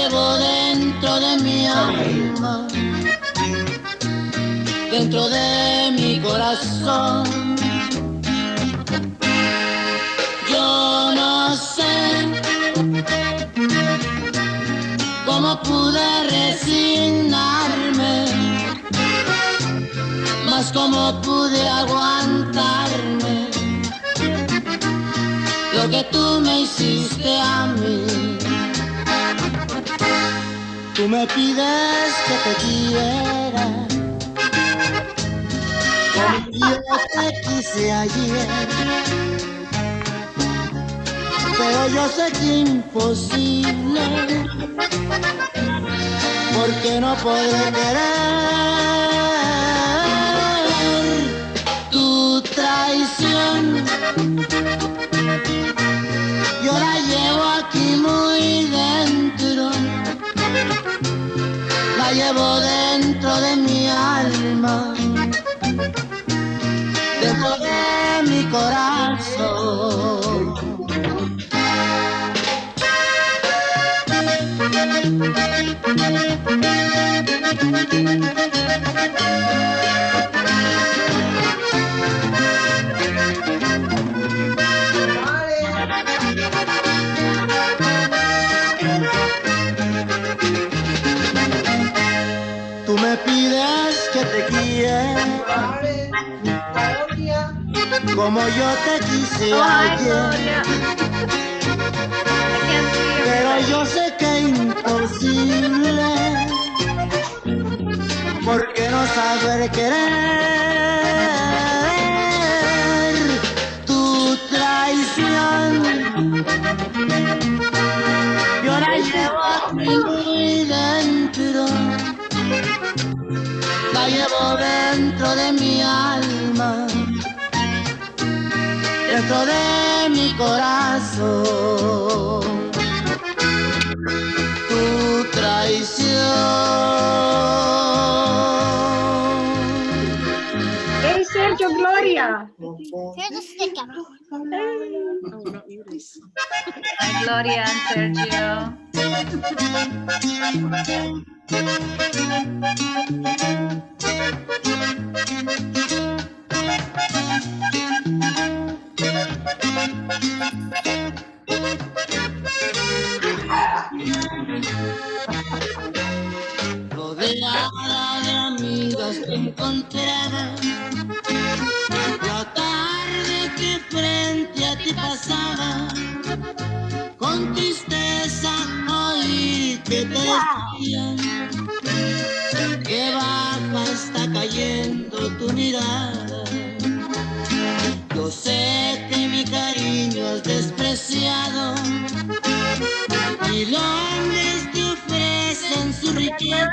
llevo dentro de mi alma, dentro de mi corazón. Yo no sé cómo pude resignarme, mas cómo pude aguantarme lo que tú me hiciste a mí. Tú me pides que te quiera, como yo te quise ayer, pero yo sé que es imposible, porque no podré querer tu traición. Yo la llevo aquí muy dentro, la llevo dentro de mi alma, dentro de mi corazón. Tú me pides que te quiera, como yo te quise ayer, pero yo sé que es imposible, porque no saber querer tu traición. Yo la llevo aquí muy dentro, la llevo dentro de mi alma, dentro de mi corazón. Tu traición. Hey, Sergio, Gloria. Hi, Gloria and Sergio. Rodeada de amigas te encontraba, la tarde que frente a ti pasaba, con tristeza oí que te decían que baja está cayendo tu mirada. Yo sé que mi cariño has despreciado y los hombres te ofrecen su riqueza.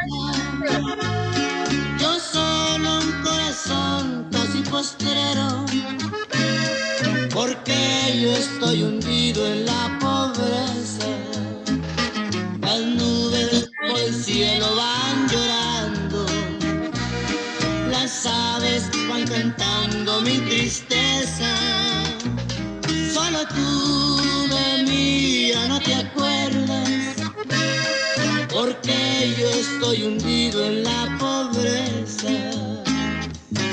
Yo solo un corazón casi postrero, porque yo estoy hundido en la pobreza. Las nubes por el cielo van llorando, las aves van cantando mi tristeza. Solo tú de mí ya no te acuerdas, porque yo estoy hundido en la pobreza.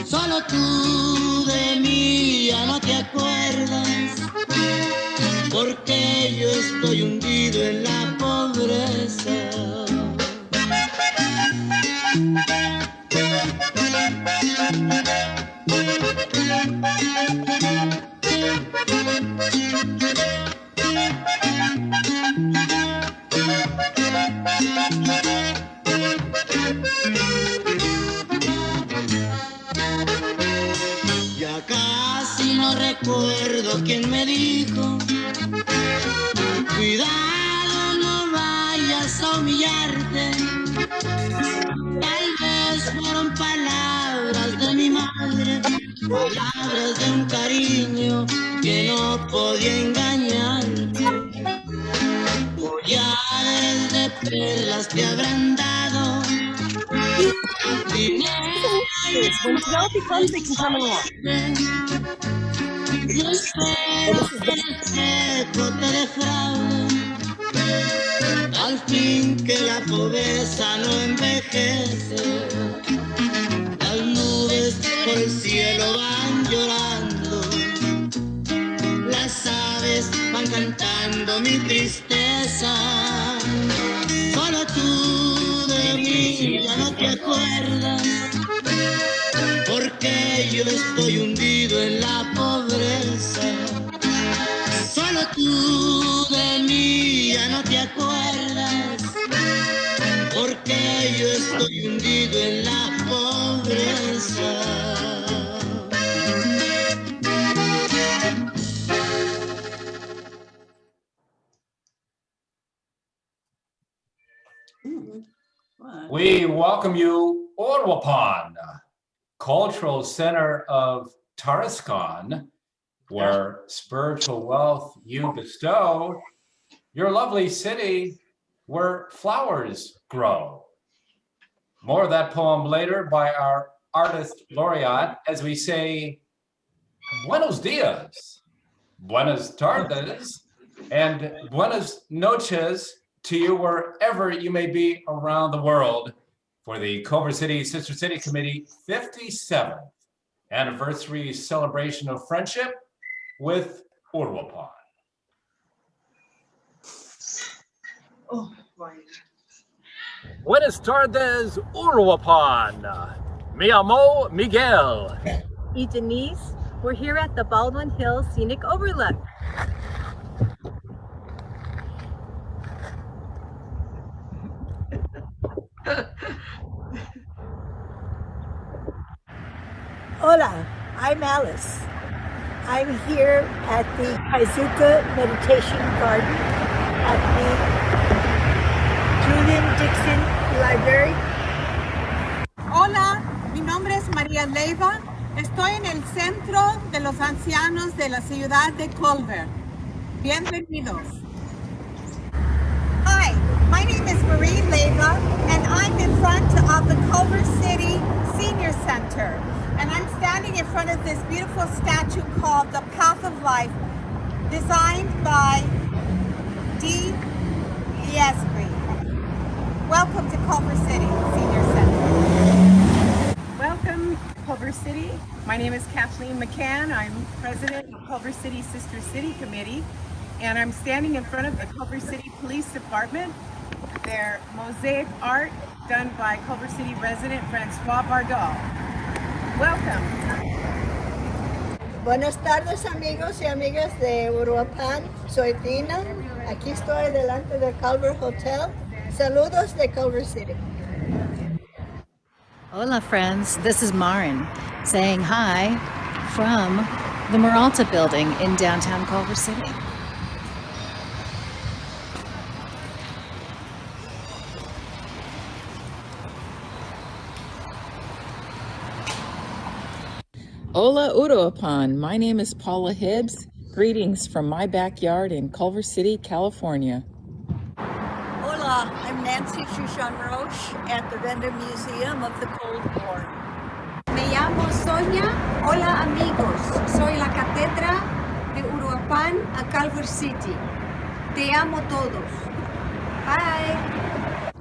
Solo tú de mí ya no te acuerdas, porque yo estoy hundido en la pobreza. Ya casi no recuerdo quién me dijo, cuidado, no vayas a humillarte. Tal vez fueron palabras de mi madre, palabras de un cariño que no podía engañarte. Collares de perlas te habrán dado, dinero y yo espero que el secreto te defraude, al fin que pobreza no envejece. Las nubes por el cielo van llorando, las aves van cantando mi tristeza. Solo tú de mí ya no te acuerdas, porque yo estoy hundido en la pobreza. Solo tú de mí ya no te acuerdas, porque yo estoy hundido en la pobreza. We welcome you, Uruapan, cultural center of Tarascon, where spiritual wealth you bestow, your lovely city where flowers grow. More of that poem later by our artist laureate as we say, buenos dias, buenas tardes, and buenas noches to you wherever you may be around the world for the Culver City Sister City Committee 57th anniversary celebration of friendship with Uruapan. Oh, boy. Buenas tardes, Uruapan. Me llamo Miguel. Y Denise, we're here at the Baldwin Hills Scenic Overlook. Hola, I'm Alice. I'm here at the Kaizuka Meditation Garden at the Julian Dixon Library. Hola, mi nombre es María Leiva. Estoy en el centro de los ancianos de la ciudad de Culver. Bienvenidos. Hi, my name is Marie Leiva, and I'm in front of the Culver City Senior Center. And I'm standing in front of this beautiful statue called the Path of Life, designed by D. Yesbury. Welcome to Culver City Senior Center. Welcome, Culver City. My name is Kathleen McCann. I'm president of Culver City Sister City Committee, and I'm standing in front of the Culver City Police Department. Their mosaic art done by Culver City resident Francois Bardal. Welcome. Buenas tardes, amigos y amigas de Uruapan. Soy Dina. Aquí estoy delante del Culver Hotel. Saludos de Culver City. Hola, friends. This is Marin saying hi from the Maralta building in downtown Culver City. Hola, Uruapan. My name is Paula Hibbs. Greetings from my backyard in Culver City, California. Hola, I'm Nancy Chushan-Roche at the Render Museum of the Cold War. Me llamo Sonia. Hola, amigos. Soy la Catedra de Uruapan a Culver City. Te amo todos. Bye.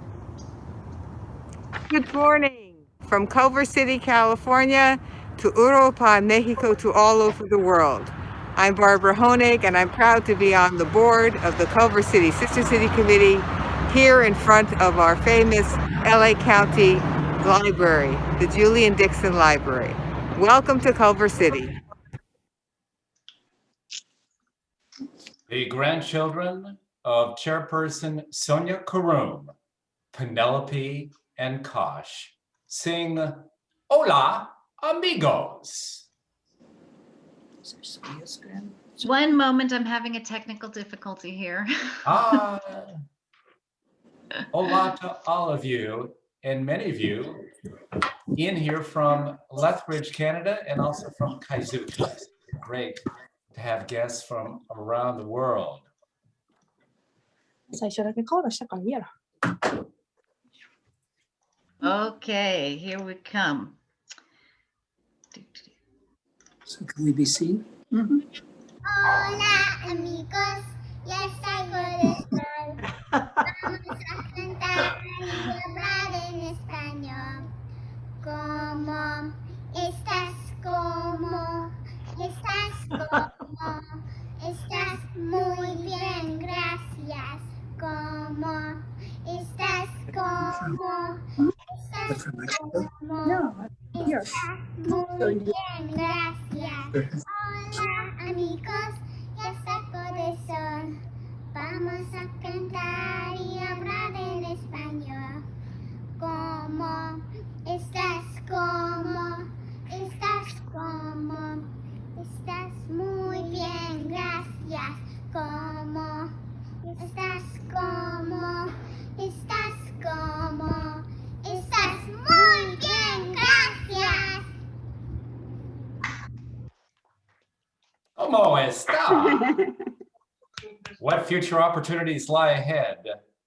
Good morning from Culver City, California to Uruapan, Mexico, to all over the world. I'm Barbara Honig, and I'm proud to be on the board of the Culver City Sister City Committee here in front of our famous LA County Library, the Julian Dixon Library. Welcome to Culver City. The grandchildren of Chairperson Sonia Karoom, Penelope and Kosh sing Hola, amigos. One moment, I'm having a technical difficulty here. Hola to all of you, and many of you in here from Lethbridge, Canada, and also from Kaizuka. It's great to have guests from around the world. Okay, here we come. So can we be seen? Hola amigos, ya está por estar. Vamos a cantar Estás como, But from Mexico? No, here. estás muy bien, gracias. Hola amigos, ya está corazón. Vamos a cantar y hablar en español. Como, estás como, estás como, estás muy bien, gracias. Como, estás como, estás como, estás muy bien, gracias. ¿Cómo está? What future opportunities lie ahead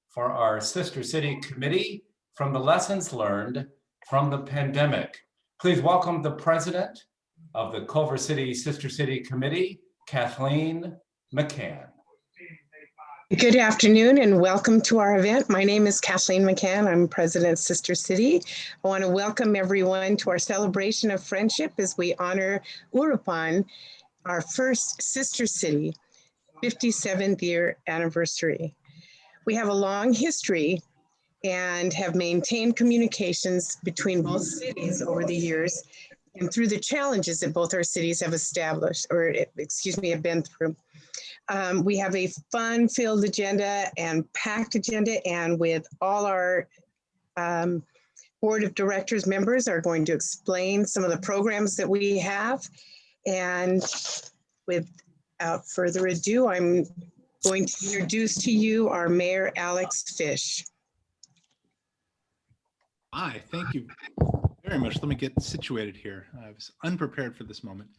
for our Sister City Committee from the lessons learned from the pandemic? Please welcome the president of the Culver City Sister City Committee, Kathleen McCann. Good afternoon and welcome to our event. My name is Kathleen McCann. I'm president of Sister City. I want to welcome everyone to our celebration of friendship as we honor Uruapan, our first sister city, 57th year anniversary. We have a long history and have maintained communications between both cities over the years and through the challenges that both our cities have established, or excuse me, have been through. We have a fun-filled agenda and packed agenda, and with all our board of directors members are going to explain some of the programs that we have. And without further ado, I'm going to introduce to you our Mayor, Alex Fish. Hi, thank you very much. Let me get situated here. I was unprepared for this moment.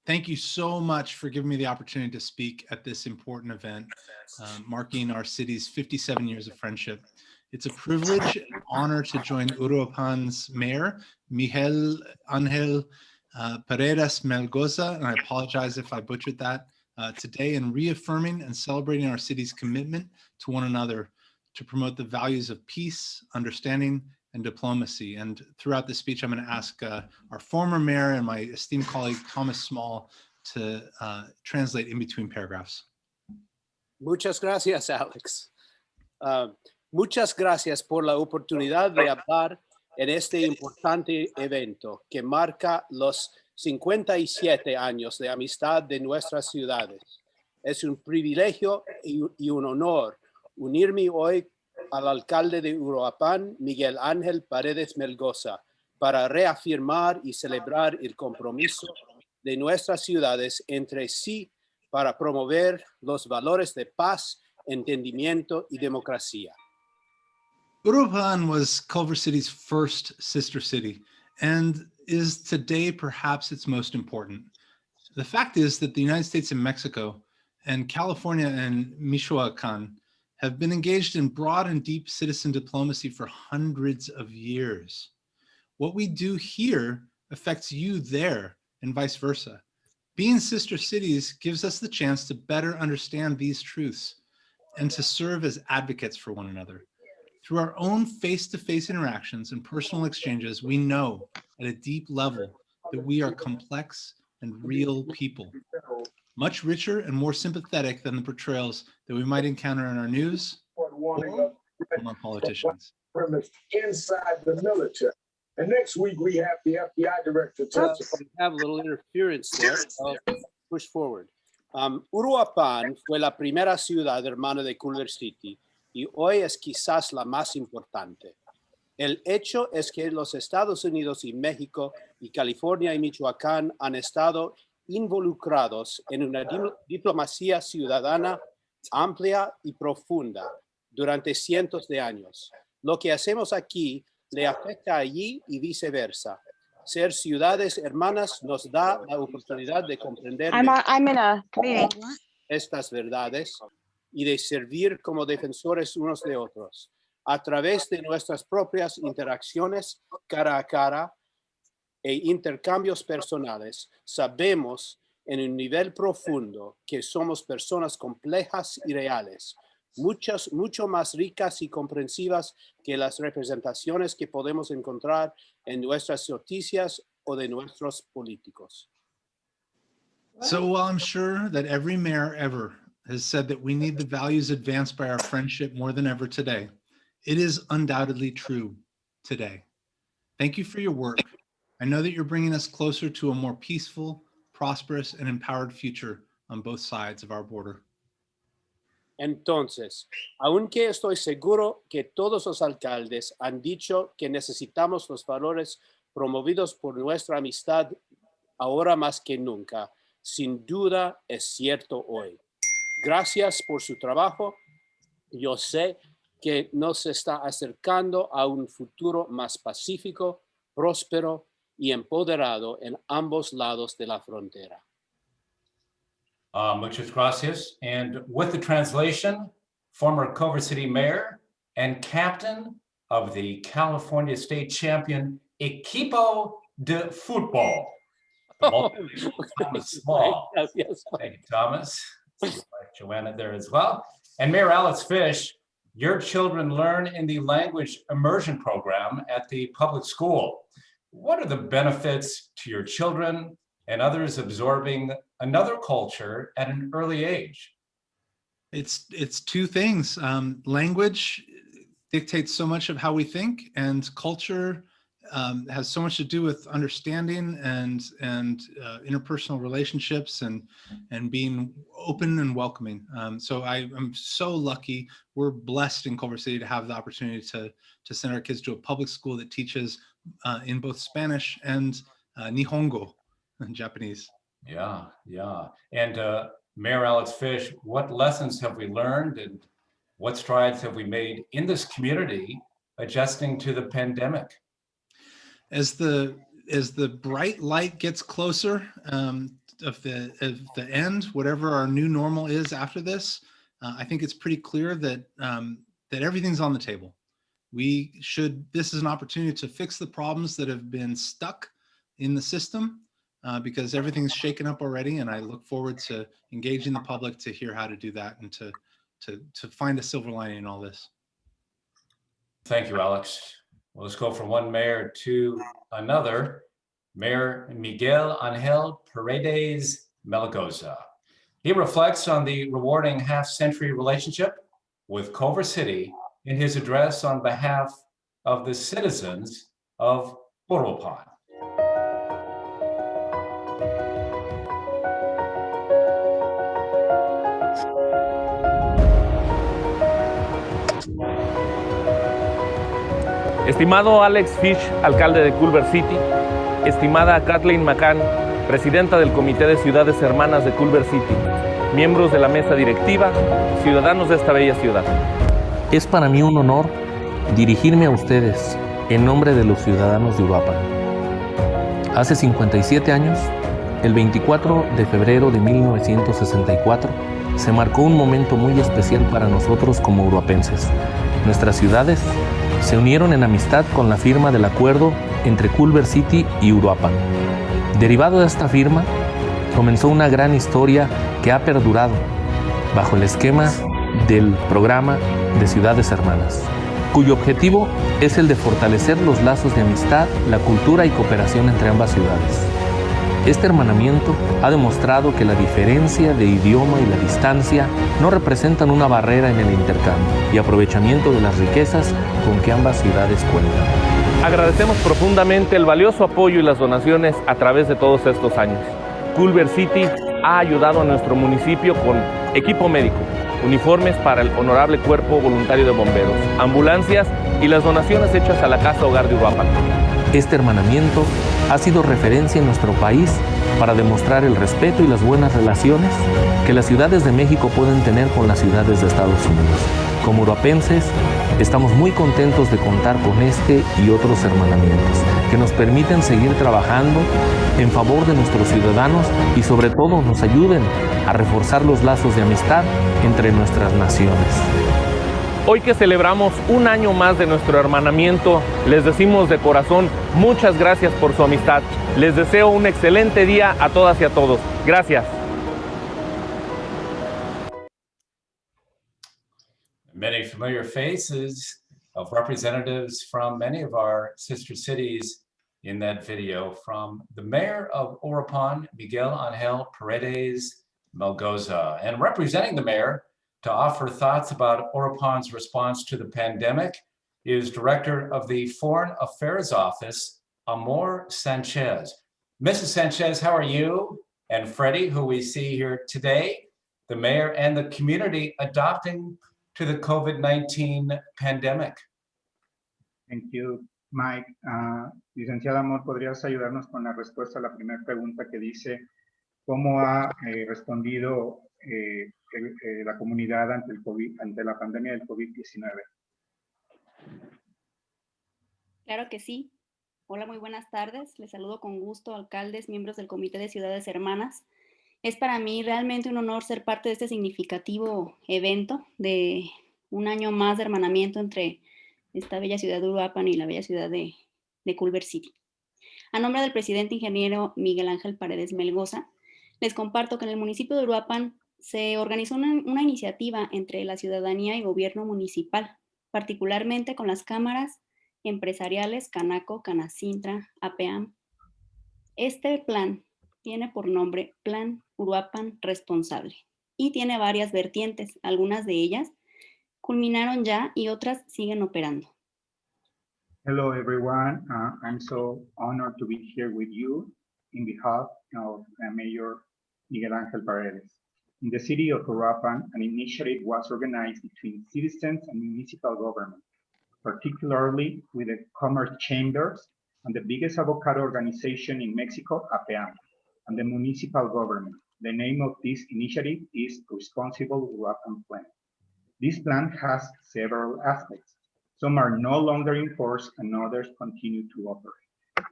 Thank you so much for giving me the opportunity to speak at this important event, marking our city's 57 years of friendship. It's a privilege and honor to join Uruapan's mayor, Miguel Angel Paredes Melgoza, and I apologize if I butchered that, today in reaffirming and celebrating our city's commitment to one another to promote the values of peace, understanding, and diplomacy. And throughout the speech, I'm going to ask our former mayor and my esteemed colleague, Thomas Small, to translate in between paragraphs. Muchas gracias, Alex. Muchas gracias por la oportunidad de hablar en este importante evento que marca los 57 años de amistad de nuestras ciudades. Es un privilegio y un honor unirme hoy al alcalde de Uruapan, Miguel Ángel Paredes Melgoza, para reafirmar y celebrar el compromiso de nuestras ciudades entre sí para promover los valores de paz, entendimiento y democracia. Uruapan was Culver City's first sister city and is today perhaps its most important. The fact is that the United States and Mexico and California and Michoacán have been engaged in broad and deep citizen diplomacy for hundreds of years. What we do here affects you there and vice versa. Being sister cities gives us the chance to better understand these truths and to serve as advocates for one another. Through our own face-to-face interactions and personal exchanges, we know at a deep level that we are complex and real people, much richer and more sympathetic than the portrayals that we might encounter in our news or from our politicians. Inside the military. And next week we have the FBI director testify. We have a little interference there. I'll push forward. Uruapan fue la primera ciudad hermana de Culver City y hoy es quizás la más importante. El hecho es que los Estados Unidos y México y California y Michoacán han estado involucrados en una diplomacia ciudadana amplia y profunda durante cientos de años. Lo que hacemos aquí le afecta allí y viceversa. Ser ciudades hermanas nos da la oportunidad de comprender I'm in a meeting. estas verdades y de servir como defensores unos de otros. A través de nuestras propias interacciones cara a cara e intercambios personales, sabemos en un nivel profundo que somos personas complejas y reales, mucho más ricas y comprensivas que las representaciones que podemos encontrar en nuestras noticias o de nuestros políticos. So while I'm sure that every mayor ever has said that we need the values advanced by our friendship more than ever today. It is undoubtedly true today. Thank you for your work. I know that you're bringing us closer to a more peaceful, prosperous, and empowered future on both sides of our border. Entonces, aunque estoy seguro que todos los alcaldes han dicho que necesitamos los valores promovidos por nuestra amistad ahora más que nunca, sin duda es cierto hoy. Gracias por su trabajo. Yo sé que nos está acercando a un futuro más pacífico, próspero y empoderado en ambos lados de la frontera. Muchas gracias. And with the translation, former Culver City mayor and captain of the California State Champion Equipo de Fútbol. Thomas Small. Gracias. Thank you, Thomas. Like Joanna there as well. And Mayor Alex Fish, your children learn in the language immersion program at the public school. What are the benefits to your children and others absorbing another culture at an early age? It's two things. Language dictates so much of how we think, and culture has so much to do with understanding and interpersonal relationships and being open and welcoming. So I'm so lucky. We're blessed in Culver City to have the opportunity to send our kids to a public school that teaches in both Spanish and Nihongo in Japanese. Yeah. And Mayor Alex Fish, what lessons have we learned and what strides have we made in this community adjusting to the pandemic? As the bright light gets closer of the end, whatever our new normal is after this, I think it's pretty clear that that everything's on the table. This is an opportunity to fix the problems that have been stuck in the system because everything's shaken up already, and I look forward to engaging the public to hear how to do that and to find a silver lining in all this. Thank you, Alex. Well, let's go from one mayor to another. Mayor Miguel Angel Paredes Melgoza. He reflects on the rewarding half-century relationship with Culver City in his address on behalf of the citizens of Uruapan. Estimado Alex Fish, alcalde de Culver City, estimada Kathleen McCann, presidenta del Comité de Ciudades Hermanas de Culver City, miembros de la mesa directiva, ciudadanos de esta bella ciudad. Es para mí un honor dirigirme a ustedes en nombre de los ciudadanos de Uruapan. Hace 57 años, el 24 de febrero de 1964, se marcó un momento muy especial para nosotros como uruapenses. Nuestras ciudades se unieron en amistad con la firma del acuerdo entre Culver City y Uruapan. Derivado de esta firma, comenzó una gran historia que ha perdurado bajo el esquema del programa de Ciudades Hermanas, cuyo objetivo es el de fortalecer los lazos de amistad, la cultura y cooperación entre ambas ciudades. Este hermanamiento ha demostrado que la diferencia de idioma y la distancia no representan una barrera en el intercambio y aprovechamiento de las riquezas con que ambas ciudades cuentan. Agradecemos profundamente el valioso apoyo y las donaciones a través de todos estos años. Culver City ha ayudado a nuestro municipio con equipo médico, uniformes para el honorable Cuerpo Voluntario de Bomberos, ambulancias y las donaciones hechas a la Casa Hogar de Uruapan. Este hermanamiento ha sido referencia en nuestro país para demostrar el respeto y las buenas relaciones que las ciudades de México pueden tener con las ciudades de Estados Unidos. Como uruapenses, estamos muy contentos de contar con este y otros hermanamientos que nos permiten seguir trabajando en favor de nuestros ciudadanos y sobre todo nos ayuden a reforzar los lazos de amistad entre nuestras naciones. Hoy que celebramos un año más de nuestro hermanamiento, les decimos de corazón muchas gracias por su amistad. Les deseo un excelente día a todas y a todos. Gracias. Many familiar faces of representatives from many of our sister cities in that video, from the mayor of Uruapan, Miguel Angel Paredes Melgoza. And representing the mayor to offer thoughts about Uruapan's response to the pandemic is Director of the Foreign Affairs Office, Amor Sanchez. Mrs. Sanchez, how are you? And Freddie, who we see here today, the mayor and the community adopting to the COVID-19 pandemic. Thank you, Mike. Licenciada Amor, ¿podrías ayudarnos con la respuesta a la primera pregunta que dice cómo ha respondido la comunidad ante el COVID, ante la pandemia del COVID-19? Claro que sí. Hola, muy buenas tardes. Les saludo con gusto, alcaldes, miembros del Comité de Ciudades Hermanas. Es para mí realmente un honor ser parte de este significativo evento de un año más de hermanamiento entre esta bella ciudad de Uruapan y la bella ciudad de Culver City. A nombre del presidente ingeniero Miguel Ángel Paredes Melgoza, les comparto que en el municipio de Uruapan se organizó una iniciativa entre la ciudadanía y gobierno municipal, particularmente con las cámaras empresariales Canaco, Canacintra, APEAM. Este plan tiene por nombre Plan Uruapan Responsable y tiene varias vertientes. Algunas de ellas culminaron ya y otras siguen operando. Hello, everyone. I'm so honored to be here with you in behalf of Mayor Miguel Ángel Paredes. In the city of Uruapan, an initiative was organized between citizens and municipal government, particularly with the commerce chambers and the biggest avocado organization in Mexico, APEAM, and the municipal government. The name of this initiative is Responsible Uruapan Plan. This plan has several aspects. Some are no longer in force and others continue to operate.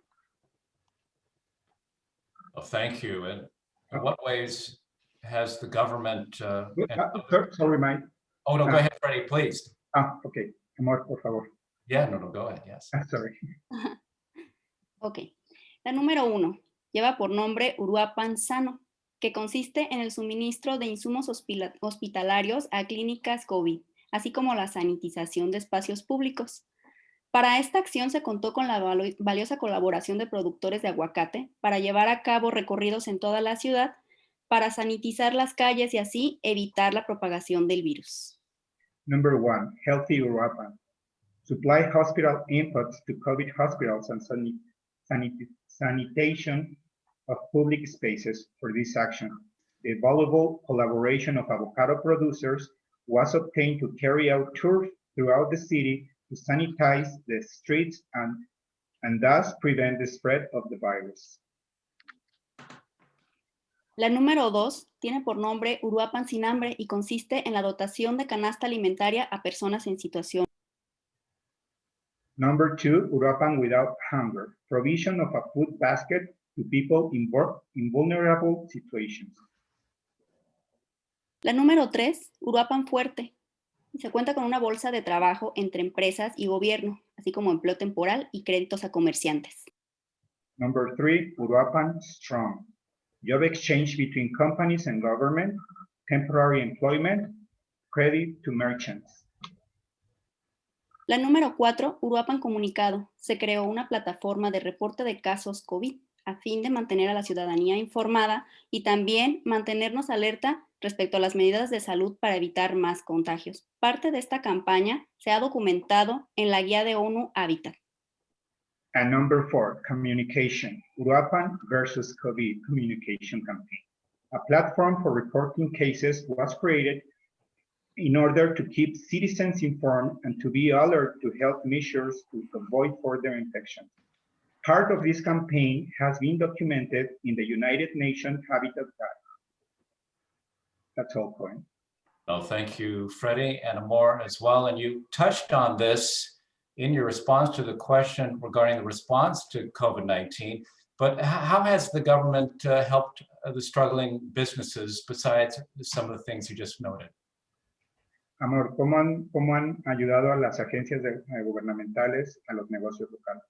Well, thank you. And in what ways has the government... sorry, Mike. Oh, no, go ahead, Freddie, please. Okay. Amor, por favor. Yeah, no, go ahead, yes. Sorry. Ok. La número 1 lleva por nombre Uruapan Sano, que consiste en el suministro de insumos hospitalarios a clínicas COVID, así como la sanitización de espacios públicos. Para esta acción se contó con la valiosa colaboración de productores de aguacate para llevar a cabo recorridos en toda la ciudad para sanitizar las calles y así evitar la propagación del virus. Number 1, Healthy Uruapan. Supply hospital inputs to COVID hospitals and sanitation of public spaces for this action. The valuable collaboration of avocado producers was obtained to carry out tours throughout the city to sanitize the streets and thus prevent the spread of the virus. La número 2 tiene por nombre Uruapan Sin Hambre y consiste en la dotación de canasta alimentaria a personas en situación. Number 2, Uruapan Without Hunger, provision of a food basket to people in vulnerable situations. La número 3, Uruapan Fuerte. Se cuenta con una bolsa de trabajo entre empresas y gobierno, así como empleo temporal y créditos a comerciantes. Number 3, Uruapan Strong. Job exchange between companies and government, temporary employment, credit to merchants. La número 4, Uruapan Comunicado. Se creó una plataforma de reporte de casos COVID a fin de mantener a la ciudadanía informada y también mantenernos alerta respecto a las medidas de salud para evitar más contagios. Parte de esta campaña se ha documentado en la guía de ONU Hábitat. And number 4, communication. Uruapan versus COVID communication campaign. A platform for reporting cases was created in order to keep citizens informed and to be alert to health measures to avoid further infections. Part of this campaign has been documented in the United Nations Habitat Guide. That's all, Cohen. Well, thank you, Freddie, and Amor as well. And you touched on this in your response to the question regarding the response to COVID-19, but how has the government helped the struggling businesses besides some of the things you just noted? Amor, ¿cómo han ayudado a las agencias gubernamentales a los negocios locales?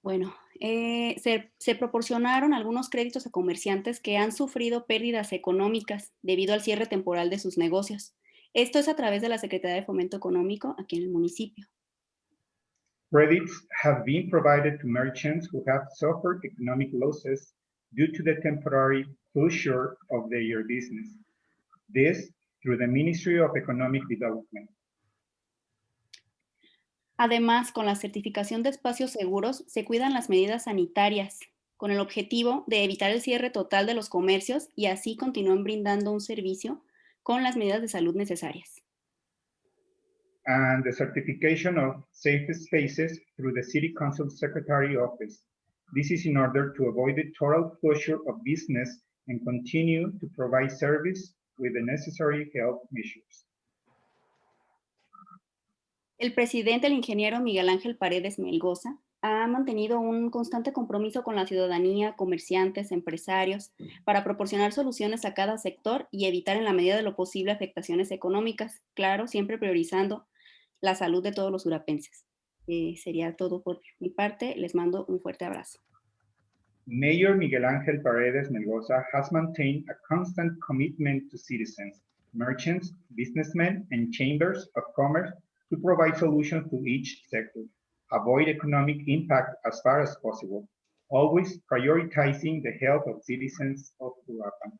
Bueno, se proporcionaron algunos créditos a comerciantes que han sufrido pérdidas económicas debido al cierre temporal de sus negocios. Esto es a través de la Secretaría de Fomento Económico aquí en el municipio. Credits have been provided to merchants who have suffered economic losses due to the temporary closure of their business. This through the Ministry of Economic Development. Además, con la certificación de espacios seguros, se cuidan las medidas sanitarias, con el objetivo de evitar el cierre total de los comercios y así continúan brindando un servicio con las medidas de salud necesarias. And the certification of safe spaces through the City Council Secretary Office. This is in order to avoid the total closure of business and continue to provide service with the necessary health measures. El presidente, el ingeniero Miguel Ángel Paredes Melgoza, ha mantenido un constante compromiso con la ciudadanía, comerciantes, empresarios, para proporcionar soluciones a cada sector y evitar en la medida de lo posible afectaciones económicas, claro, siempre priorizando la salud de todos los urapenses. Sería todo por mi parte. Les mando un fuerte abrazo. Mayor Miguel Ángel Paredes Melgoza has maintained a constant commitment to citizens, merchants, businessmen, and chambers of commerce to provide solutions to each sector, avoid economic impact as far as possible, always prioritizing the health of citizens of Uruapan.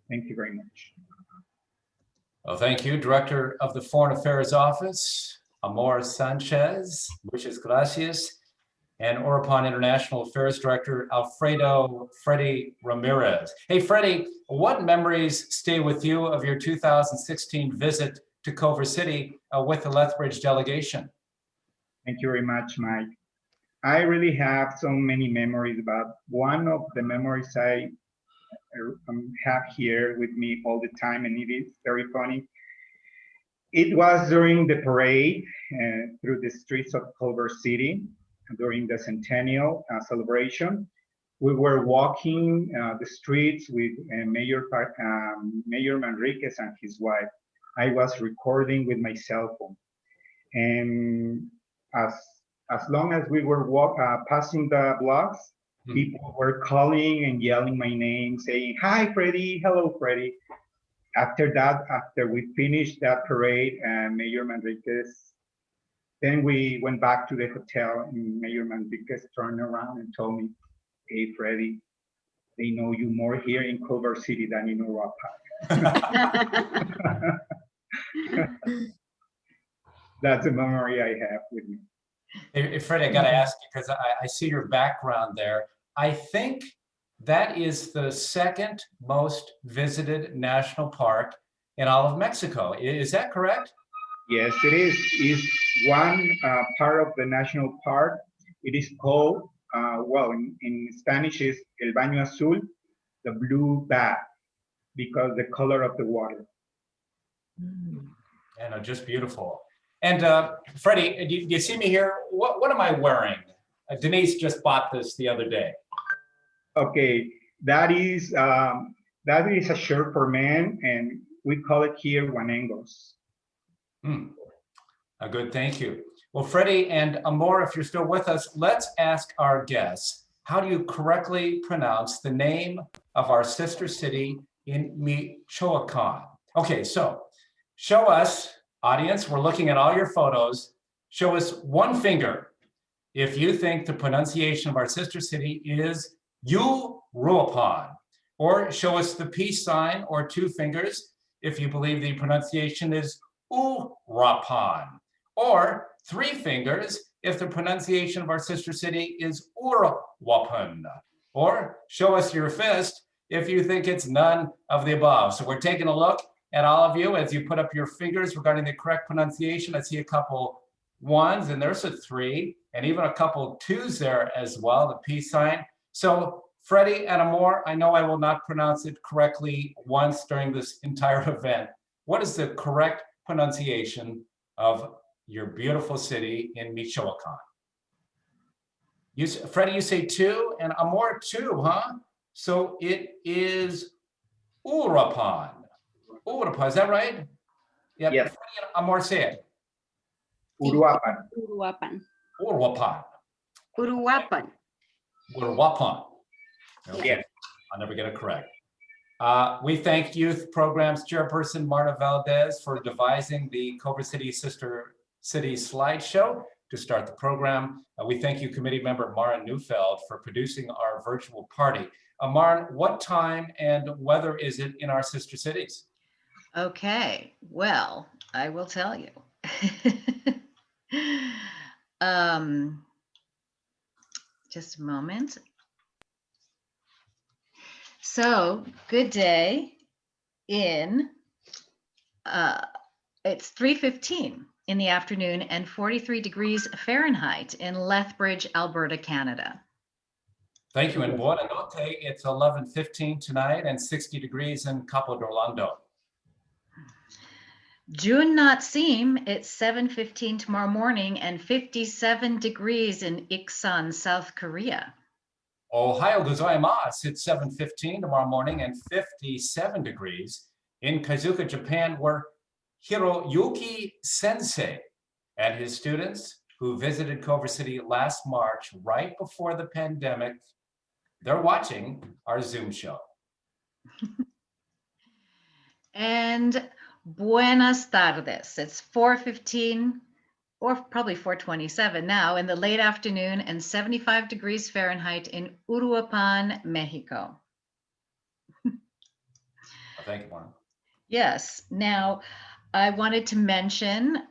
Thank you very much. Well, thank you, Director of the Foreign Affairs Office, Amor Sanchez, muchas gracias, and Uruapan International Affairs Director, Freddy Ramirez. Hey, Freddy, what memories stay with you of your 2016 visit to Culver City with the Lethbridge delegation? Thank you very much, Mike. I really have so many memories, but one of the memories I have here with me all the time, and it is very funny. It was during the parade through the streets of Culver City during the centennial celebration. We were walking the streets with Mayor Manriquez and his wife. I was recording with my cell phone. And as long as we were passing the blocks, people were calling and yelling my name, saying, "Hi, Freddy, hello, Freddy." After that, after we finished that parade, Mayor Manriquez, then we went back to the hotel, and Mayor Manriquez turned around and told me, "Hey, Freddy, they know you more here in Culver City than in Uruapan." That's a memory I have with me. Hey, Freddy, I got to ask you, because I see your background there. I think that is the second most visited national park in all of Mexico. Is that correct? Yes, it is. It's one part of the national park. It is called, well, in Spanish is El Baño Azul, the blue bath, because the color of the water. And just beautiful. And Freddie, do you see me here? What am I wearing? Denise just bought this the other day. Okay, that is a shirt for men, and we call it here guanengos. Good, thank you. Well, Freddie and Amor, if you're still with us, let's ask our guests, how do you correctly pronounce the name of our sister city in Michoacán? Okay, so show us, audience, we're looking at all your photos. Show us one finger if you think the pronunciation of our sister city is Uruapan, or show us the peace sign or two fingers if you believe the pronunciation is Uruapan, or three fingers if the pronunciation of our sister city is Uruapan, or show us your fist if you think it's none of the above. So we're taking a look at all of you as you put up your fingers regarding the correct pronunciation. I see a couple ones, and there's a three, and even a couple twos there as well, the peace sign. So Freddie and Amor, I know I will not pronounce it correctly once during this entire event. What is the correct pronunciation of your beautiful city in Michoacán? Freddie, you say two, and Amor two, huh? So it is Uruapan. Uruapan, is that right? Yep. Yes. Freddie and Amor, say it. Uruapan. Uruapan. Uruapan. Uruapan. Uruapan. Okay. Yes. I'll never get it correct. We thank Youth Programs Chairperson Marta Valdez for devising the Culver City Sister City slideshow. to start the program. We thank you, committee member Maren Neufeld, for producing our virtual party. Maren, what time and weather is it in our sister cities? Okay, well, I will tell you. Just a moment. So, good day in, it's 3:15 in the afternoon and 43 degrees Fahrenheit in Lethbridge, Alberta, Canada. Thank you. In Buona Notte, it's 11:15 tonight and 60 degrees in Capo d'Orlando. June not seem, it's 7:15 tomorrow morning and 57 degrees in Iksan, South Korea. Ohio gozaimasu, it's 7:15 tomorrow morning and 57 degrees in Kaizuka, Japan, where Hiroyuki Sensei and his students who visited Culver City last March, right before the pandemic, they're watching our Zoom show. And buenas tardes. It's 4:15 or probably 4:27 now in the late afternoon and 75 degrees Fahrenheit in Uruapan, Mexico. Thank you, Maren. Yes. Now, I wanted to mention,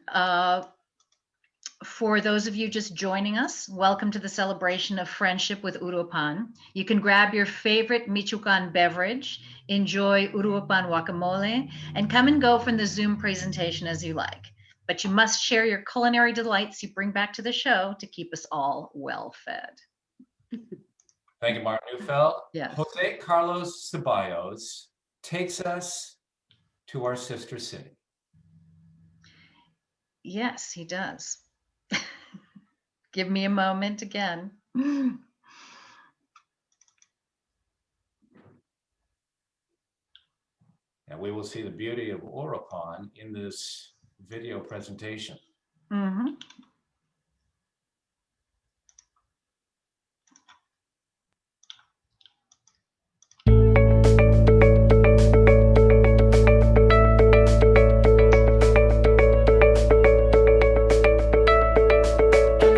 for those of you just joining us, welcome to the celebration of friendship with Uruapan. You can grab your favorite Michoacán beverage, enjoy Uruapan guacamole, and come and go from the Zoom presentation as you like. But you must share your culinary delights you bring back to the show to keep us all well fed. Thank you, Maren Neufeld. Yes. Jose Carlos Ceballos takes us to our sister city. Yes, he does. Give me a moment again. And we will see the beauty of Uruapan in this video presentation. Mm-hmm.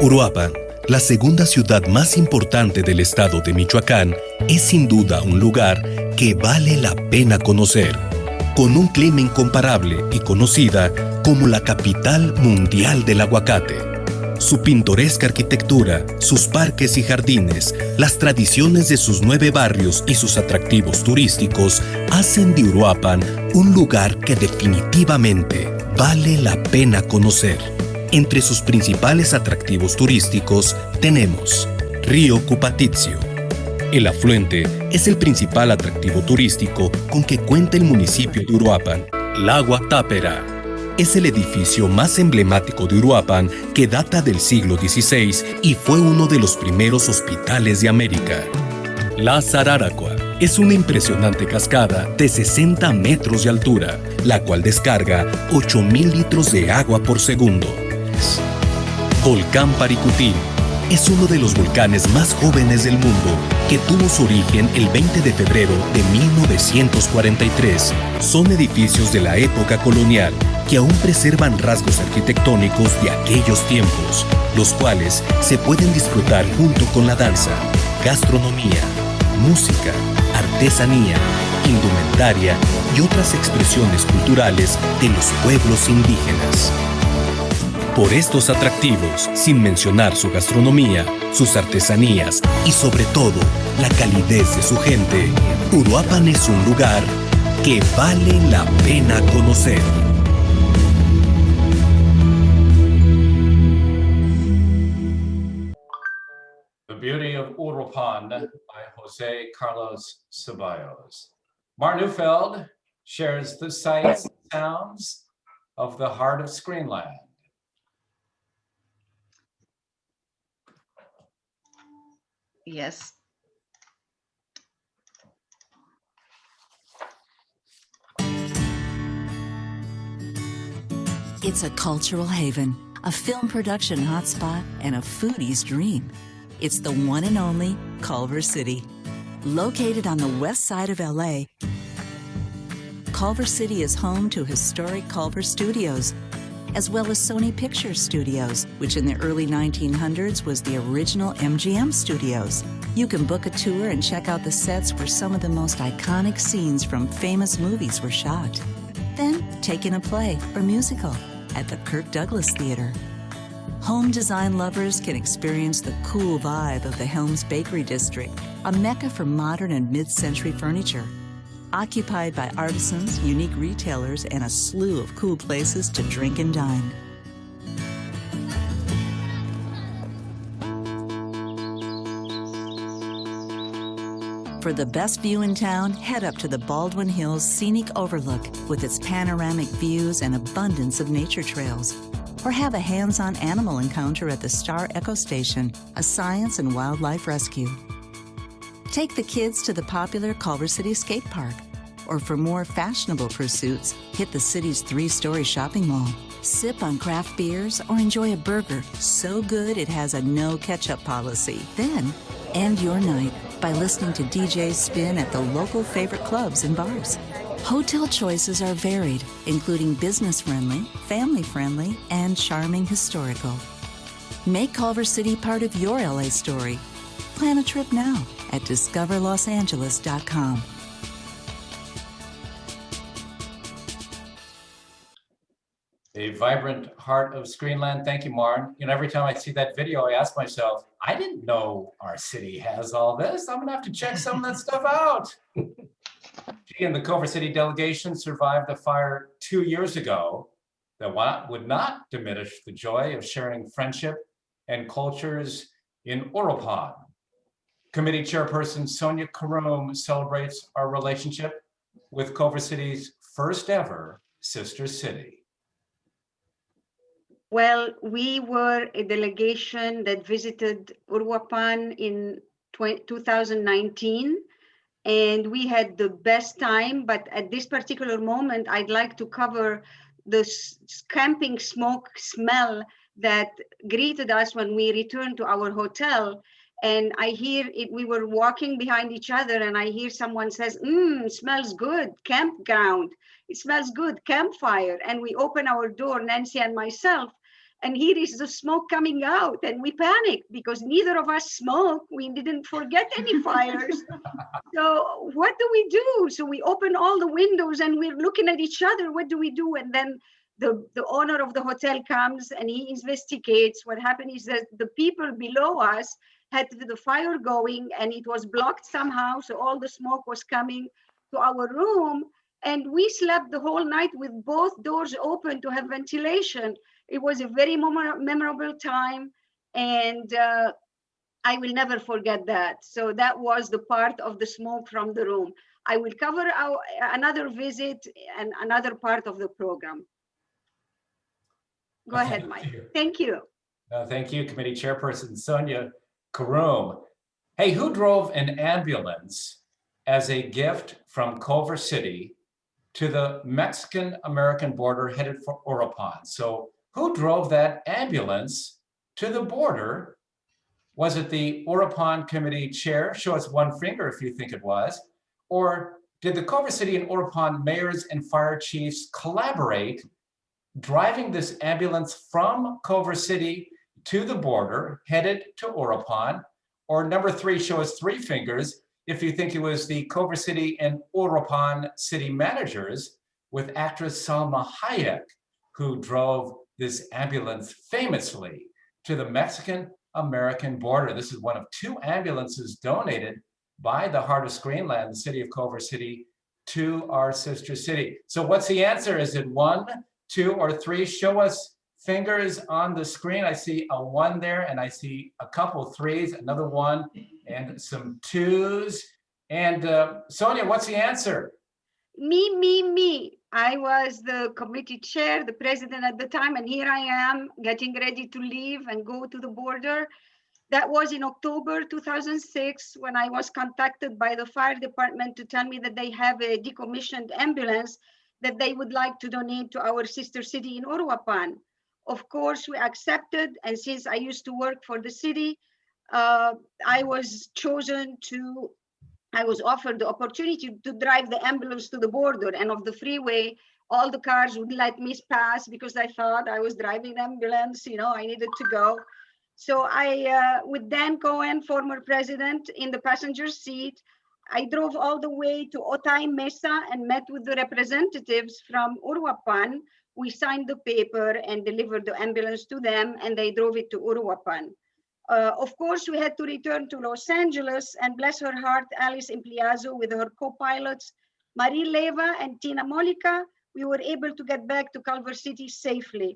Uruapan, la segunda ciudad más importante del estado de Michoacán, es sin duda un lugar que vale la pena conocer. Con un clima incomparable y conocida como la capital mundial del aguacate. Su pintoresca arquitectura, sus parques y jardines, las tradiciones de sus 9 barrios y sus atractivos turísticos hacen de Uruapan un lugar que definitivamente vale la pena conocer. Entre sus principales atractivos turísticos tenemos Río Cupatizio. El afluente es el principal atractivo turístico con que cuenta el municipio de Uruapan. Lago Tápera es el edificio más emblemático de Uruapan que data del siglo XVI y fue uno de los primeros hospitales de América. La Sararacua es una impresionante cascada de 60 metros de altura, la cual descarga 8,000 litros de agua por segundo. Volcán Paricutín es uno de los volcanes más jóvenes del mundo que tuvo su origen el 20 de febrero de 1943. Son edificios de la época colonial que aún preservan rasgos arquitectónicos de aquellos tiempos, los cuales se pueden disfrutar junto con la danza, gastronomía, música, artesanía, indumentaria y otras expresiones culturales de los pueblos indígenas. Por estos atractivos, sin mencionar su gastronomía, sus artesanías y sobre todo la calidez de su gente, Uruapan es un lugar que vale la pena conocer. The Beauty of Uruapan by Jose Carlos Ceballos. Maren Neufeld shares the sights and sounds of the heart of Screenland. Yes. It's a cultural haven, a film production hotspot, and a foodie's dream. It's the one and only Culver City. Located on the west side of LA, Culver City is home to historic Culver Studios, as well as Sony Pictures Studios, which in the early 1900s was the original MGM Studios. You can book a tour and check out the sets where some of the most iconic scenes from famous movies were shot. Then take in a play or musical at the Kirk Douglas Theater. Home design lovers can experience the cool vibe of the Helms Bakery District, a mecca for modern and mid-century furniture. Occupied by artisans, unique retailers, and a slew of cool places to drink and dine. For the best view in town, head up to the Baldwin Hills Scenic Overlook with its panoramic views and abundance of nature trails. Or have a hands-on animal encounter at the Star Echo Station, a science and wildlife rescue. Take the kids to the popular Culver City Skate Park. Or for more fashionable pursuits, hit the city's 3-story shopping mall. Sip on craft beers or enjoy a burger so good it has a no ketchup policy. Then, end your night by listening to DJs spin at the local favorite clubs and bars. Hotel choices are varied, including business-friendly, family-friendly, and charming historical. Make Culver City part of your LA story. Plan a trip now at discoverlosangeles.com. A vibrant heart of Screenland. Thank you, Maren. You know, every time I see that video, I ask myself, I didn't know our city has all this. I'm gonna have to check some of that stuff out. She and the Culver City delegation survived a fire 2 years ago that would not diminish the joy of sharing friendship and cultures in Uruapan. Committee Chairperson Sonia Karoum celebrates our relationship with Culver City's first ever sister city. Well, we were a delegation that visited Uruapan in 2019, and we had the best time. But at this particular moment, I'd like to cover the camping smoke smell that greeted us when we returned to our hotel. And I hear it, we were walking behind each other, and I hear someone says, smells good, campground. It smells good, campfire. And we open our door, Nancy and myself, and here is the smoke coming out, and we panicked because neither of us smoke. We didn't forget any fires. So what do we do? So we open all the windows and we're looking at each other. What do we do? And then the owner of the hotel comes and he investigates. What happened is that the people below us had the fire going and it was blocked somehow. So all the smoke was coming to our room. And we slept the whole night with both doors open to have ventilation. It was a very memorable time, and I will never forget that. So that was the part of the smoke from the room. I will cover another visit and another part of the program. Go ahead, Mike. Thank you. Thank you, Committee Chairperson Sonia Karoum. Hey, who drove an ambulance as a gift from Culver City to the Mexican-American border headed for Uruapan? So who drove that ambulance to the border? Was it the Uruapan Committee Chair? Show us one finger if you think it was. Or did the Culver City and Uruapan mayors and fire chiefs collaborate, driving this ambulance from Culver City to the border, headed to Uruapan? Or number 3, show us 3 fingers if you think it was the Culver City and Uruapan city managers with actress Salma Hayek, who drove this ambulance famously to the Mexican-American border. This is one of 2 ambulances donated by the Heart of Screenland, the city of Culver City, to our sister city. So what's the answer? Is it 1, 2, or 3? Show us fingers on the screen. I see a 1 there, and I see a couple 3s, another 1, and some 2s. And Sonia, what's the answer? Me. I was the committee chair, the president at the time, and here I am getting ready to leave and go to the border. That was in October 2006 when I was contacted by the fire department to tell me that they have a decommissioned ambulance that they would like to donate to our sister city in Uruapan. Of course, we accepted, and since I used to work for the city, I was offered the opportunity to drive the ambulance to the border, and of the freeway all the cars would let me pass because I thought I was driving the ambulance, I needed to go. So I, with Dan Cohen, former president, in the passenger seat, I drove all the way to Otay Mesa and met with the representatives from Uruapan. We signed the paper and delivered the ambulance to them, and they drove it to Uruapan. Of course, we had to return to Los Angeles, and bless her heart, Alice Impliazo with her co-pilots, Marie Leva and Tina Molica, we were able to get back to Culver City safely.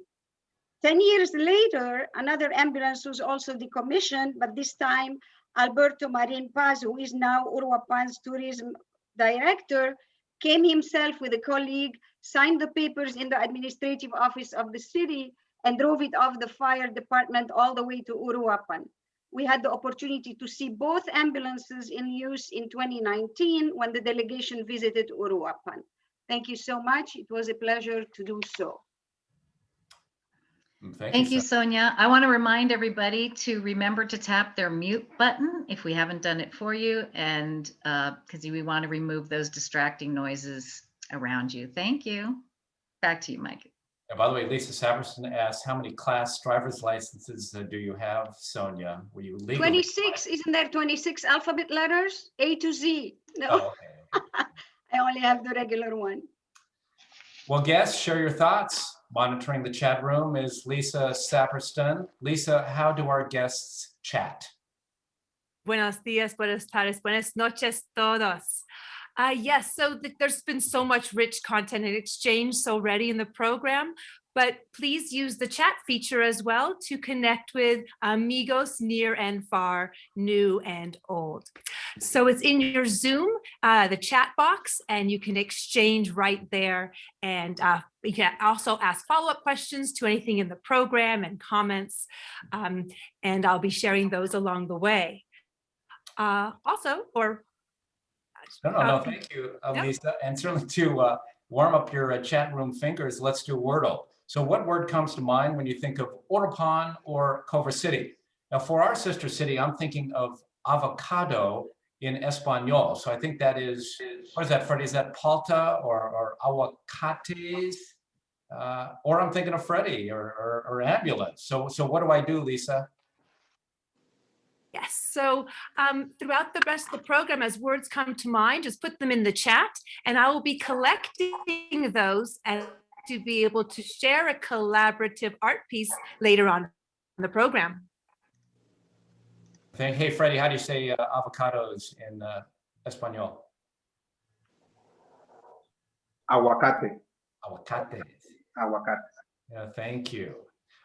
10 years later, another ambulance was also decommissioned, but this time Alberto Marin Paz, who is now Uruapan's tourism director, came himself with a colleague, signed the papers in the administrative office of the city, and drove it off the fire department all the way to Uruapan. We had the opportunity to see both ambulances in use in 2019 when the delegation visited Uruapan. Thank you so much. It was a pleasure to do so. Thank you, Sonia. I want to remind everybody to remember to tap their mute button if we haven't done it for you, and because we want to remove those distracting noises around you. Thank you. Back to you, Mike. And by the way, Lisa Saperson asked, how many class driver's licenses do you have, Sonia? Were you legally 26, isn't there 26 alphabet letters? A to Z. No, Oh, okay. I only have the regular one. Well, guests, share your thoughts. Monitoring the chat room is Lisa Saperston. Lisa, how do our guests chat? Buenos días, buenas tardes, buenas noches todos. Yes, so there's been so much rich content and exchange already in the program, but please use the chat feature as well to connect with amigos near and far, new and old. So it's in your Zoom, the chat box, and you can exchange right there. And you can also ask follow-up questions to anything in the program and comments, and I'll be sharing those along the way. No, thank you, Lisa. And certainly to warm up your chat room fingers, let's do Wordle. So what word comes to mind when you think of Uruapan or Culver City? Now, for our sister city, I'm thinking of avocado in Espanol. So I think that is, what is that, Freddie? Is that palta or aguacates? Or I'm thinking of Freddie or ambulance. So what do I do, Lisa? Yes, so throughout the rest of the program, as words come to mind, just put them in the chat, and I will be collecting those and to be able to share a collaborative art piece later on in the program. Hey, Freddie, how do you say avocados in Espanol? Aguacate. Aguacate. Aguacate. Yeah, thank you.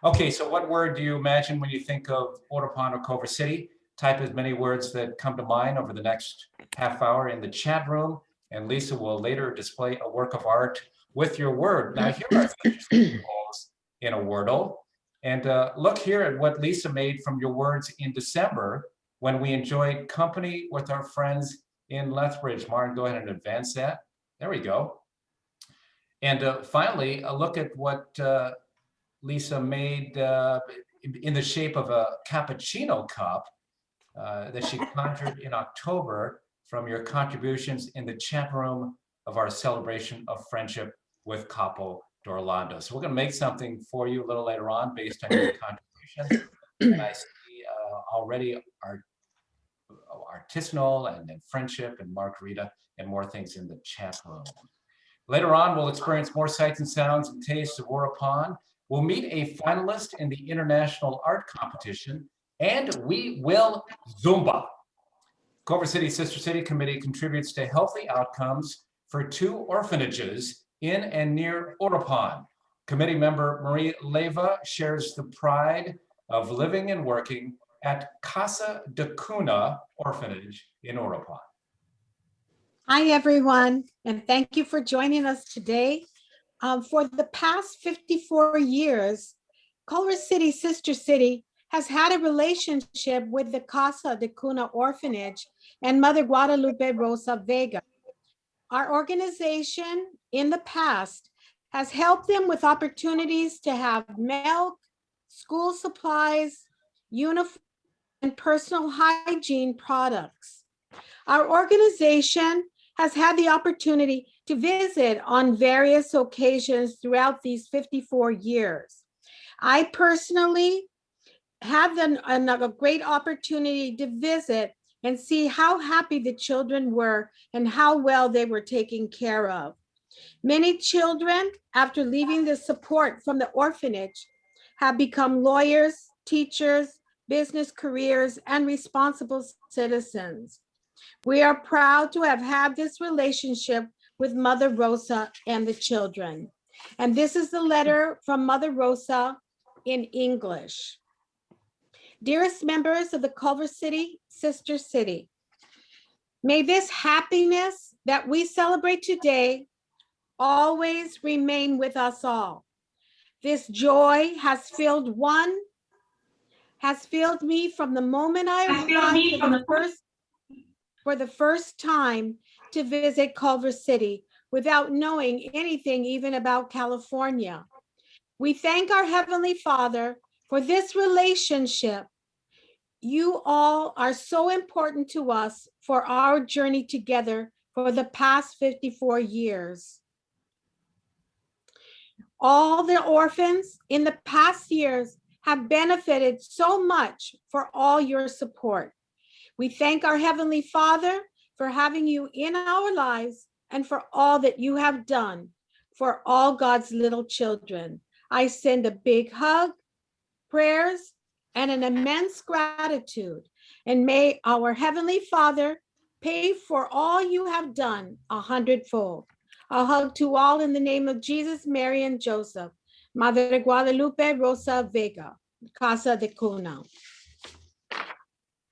Okay, so what word do you imagine when you think of Uruapan or Culver City? Type as many words that come to mind over the next half hour in the chat room, and Lisa will later display a work of art with your word. Now, here are interesting rules in a Wordle. And look here at what Lisa made from your words in December when we enjoyed company with our friends in Lethbridge. Martin, go ahead and advance that. There we go. And finally, a look at what Lisa made in the shape of a cappuccino cup that she conjured in October from your contributions in the chat room of our celebration of friendship with Capo d'Orlando. So we're going to make something for you a little later on based on your contributions. And I see already our artisanal and friendship and margarita and more things in the chat room. Later on, we'll experience more sights and sounds and tastes of Uruapan. We'll meet a finalist in the International Art Competition, and we will Zumba. Culver City Sister City Committee contributes to healthy outcomes for 2 orphanages in and near Uruapan. Committee member Marie Leva shares the pride of living and working at Casa de Cuna Orphanage in Uruapan. Hi, everyone, and thank you for joining us today. For the past 54 years, Culver City Sister City has had a relationship with the Casa de Cuna Orphanage and Mother Guadalupe Rosa Vega. Our organization in the past has helped them with opportunities to have milk, school supplies, uniforms, and personal hygiene products. Our organization has had the opportunity to visit on various occasions throughout these 54 years. I personally had a great opportunity to visit and see how happy the children were and how well they were taken care of. Many children, after leaving the support from the orphanage, have become lawyers, teachers, business careers, and responsible citizens. We are proud to have had this relationship with Mother Rosa and the children. And this is the letter from Mother Rosa in English. Dearest members of the Culver City Sister City, may this happiness that we celebrate today always remain with us all. This joy has filled me from the moment I arrived for the first time to visit Culver City without knowing anything even about California. We thank our Heavenly Father for this relationship. You all are so important to us for our journey together for the past 54 years. All the orphans in the past years have benefited so much for all your support. We thank our Heavenly Father for having you in our lives and for all that you have done for all God's little children. I send a big hug, prayers, and an immense gratitude. And may our Heavenly Father pay for all you have done 100-fold. A hug to all in the name of Jesus, Mary, and Joseph. Madre Guadalupe Rosa Vega, Casa de Cuna.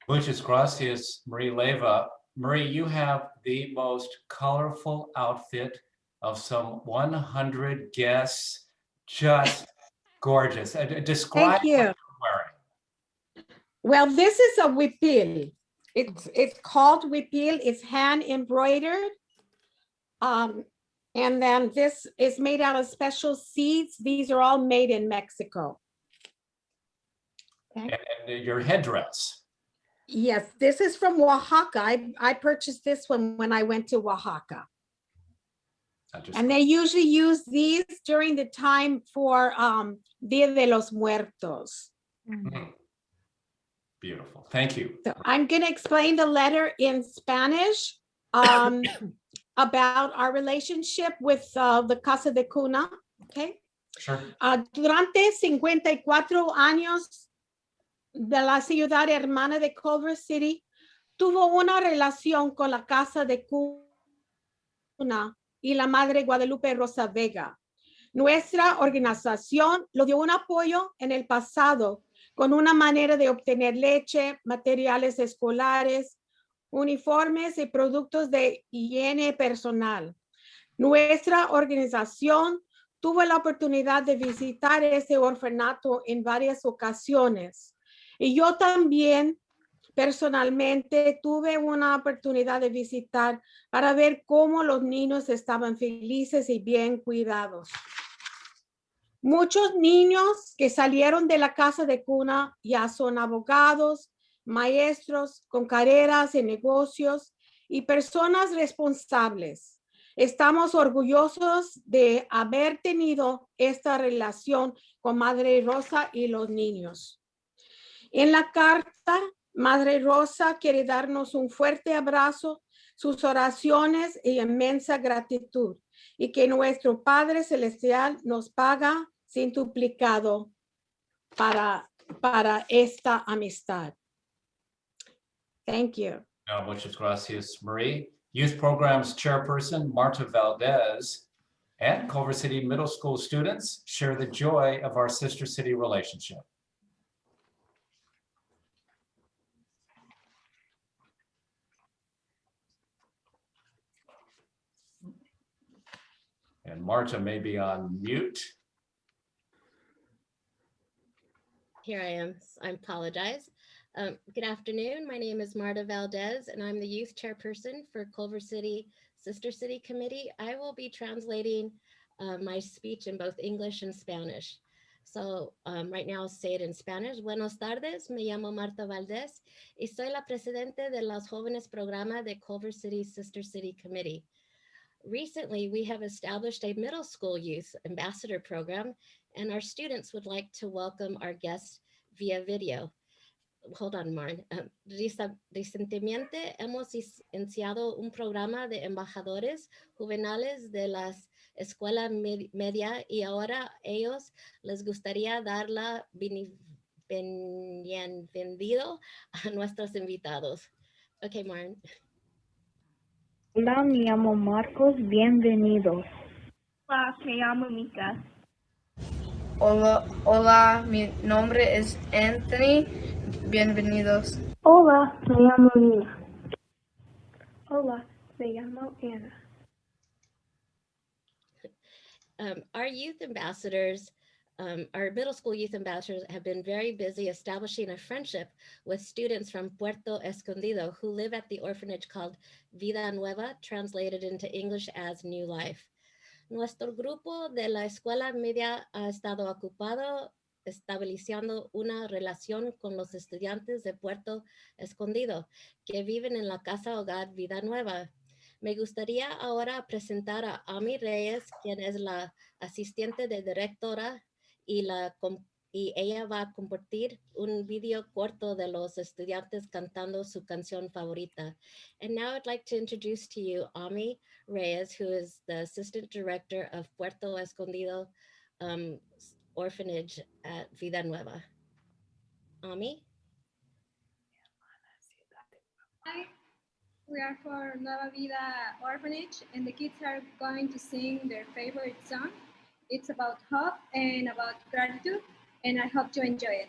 Muchas gracias, Marie Leyva. Marie, you have the most colorful outfit of some 100 guests. Just gorgeous. Describe Thank you. what you're wearing. Well, this is a huipil. It's called huipil. It's hand embroidered. And then this is made out of special seeds. These are all made in Mexico. Okay. And your headdress. Yes, this is from Oaxaca. I purchased this one when I went to Oaxaca. And they usually use these during the time for Dia de los Muertos. Beautiful. Thank you. So I'm going to explain the letter in Spanish about our relationship with the Casa de Cuna. Okay. Sure. Durante 54 años de la ciudad hermana de Culver City, tuvo una relación con la Casa de Cuna y la Madre Guadalupe Rosa Vega. Nuestra organización lo dio un apoyo en el pasado con una manera de obtener leche, materiales escolares, uniformes y productos de higiene personal. Nuestra organización tuvo la oportunidad de visitar ese orfanato en varias ocasiones. Y yo también personalmente tuve una oportunidad de visitar para ver cómo los niños estaban felices y bien cuidados. Muchos niños que salieron de la casa de cuna ya son abogados, maestros con carreras en negocios y personas responsables. Estamos orgullosos de haber tenido esta relación con Madre Rosa y los niños. En la carta, Madre Rosa quiere darnos un fuerte abrazo, sus oraciones y inmensa gratitud, y que nuestro Padre Celestial nos paga centuplicado para esta amistad. Thank you. Muchas gracias, Marie. Youth Programs Chairperson Marta Valdez and Culver City Middle School students share the joy of our sister city relationship. And Marta may be on mute. Here I am. I apologize. Good afternoon. My name is Marta Valdez, and I'm the youth chairperson for Culver City Sister City Committee. I will be translating my speech in both English and Spanish. So right now I'll say it in Spanish. Buenos tardes, me llamo Marta Valdez y soy la presidente de los jóvenes programa de Culver City Sister City Committee. Recently, we have established a middle school youth ambassador program, and our students would like to welcome our guests via video. Hold on, Marn. Recientemente hemos iniciado un programa de embajadores juvenales de las escuelas media y ahora ellos les gustaría dar la bienvenido a nuestros invitados. Okay, Marn. Hola, me llamo Marcos, bienvenidos. Hola, me llamo Mika. Hola, mi nombre es Anthony, bienvenidos. Hola, me llamo Nina. Hola, me llamo Anna. Our youth ambassadors, our middle school youth ambassadors have been very busy establishing a friendship with students from Puerto Escondido who live at the orphanage called Vida Nueva, translated into English as New Life. Nuestro grupo de la escuela media ha estado ocupado estableciendo una relación con los estudiantes de Puerto Escondido que viven en la casa hogar Vida Nueva. Me gustaría ahora presentar a Ami Reyes, quien es la asistente de directora y ella va a compartir un video corto de los estudiantes cantando su canción favorita. And now I'd like to introduce to you Ami Reyes, who is the assistant director of Puerto Escondido orphanage at Vida Nueva. Ami? Hi, we are for Nueva Vida Orphanage, and the kids are going to sing their favorite song. It's about hope and about gratitude, and I hope you enjoy it.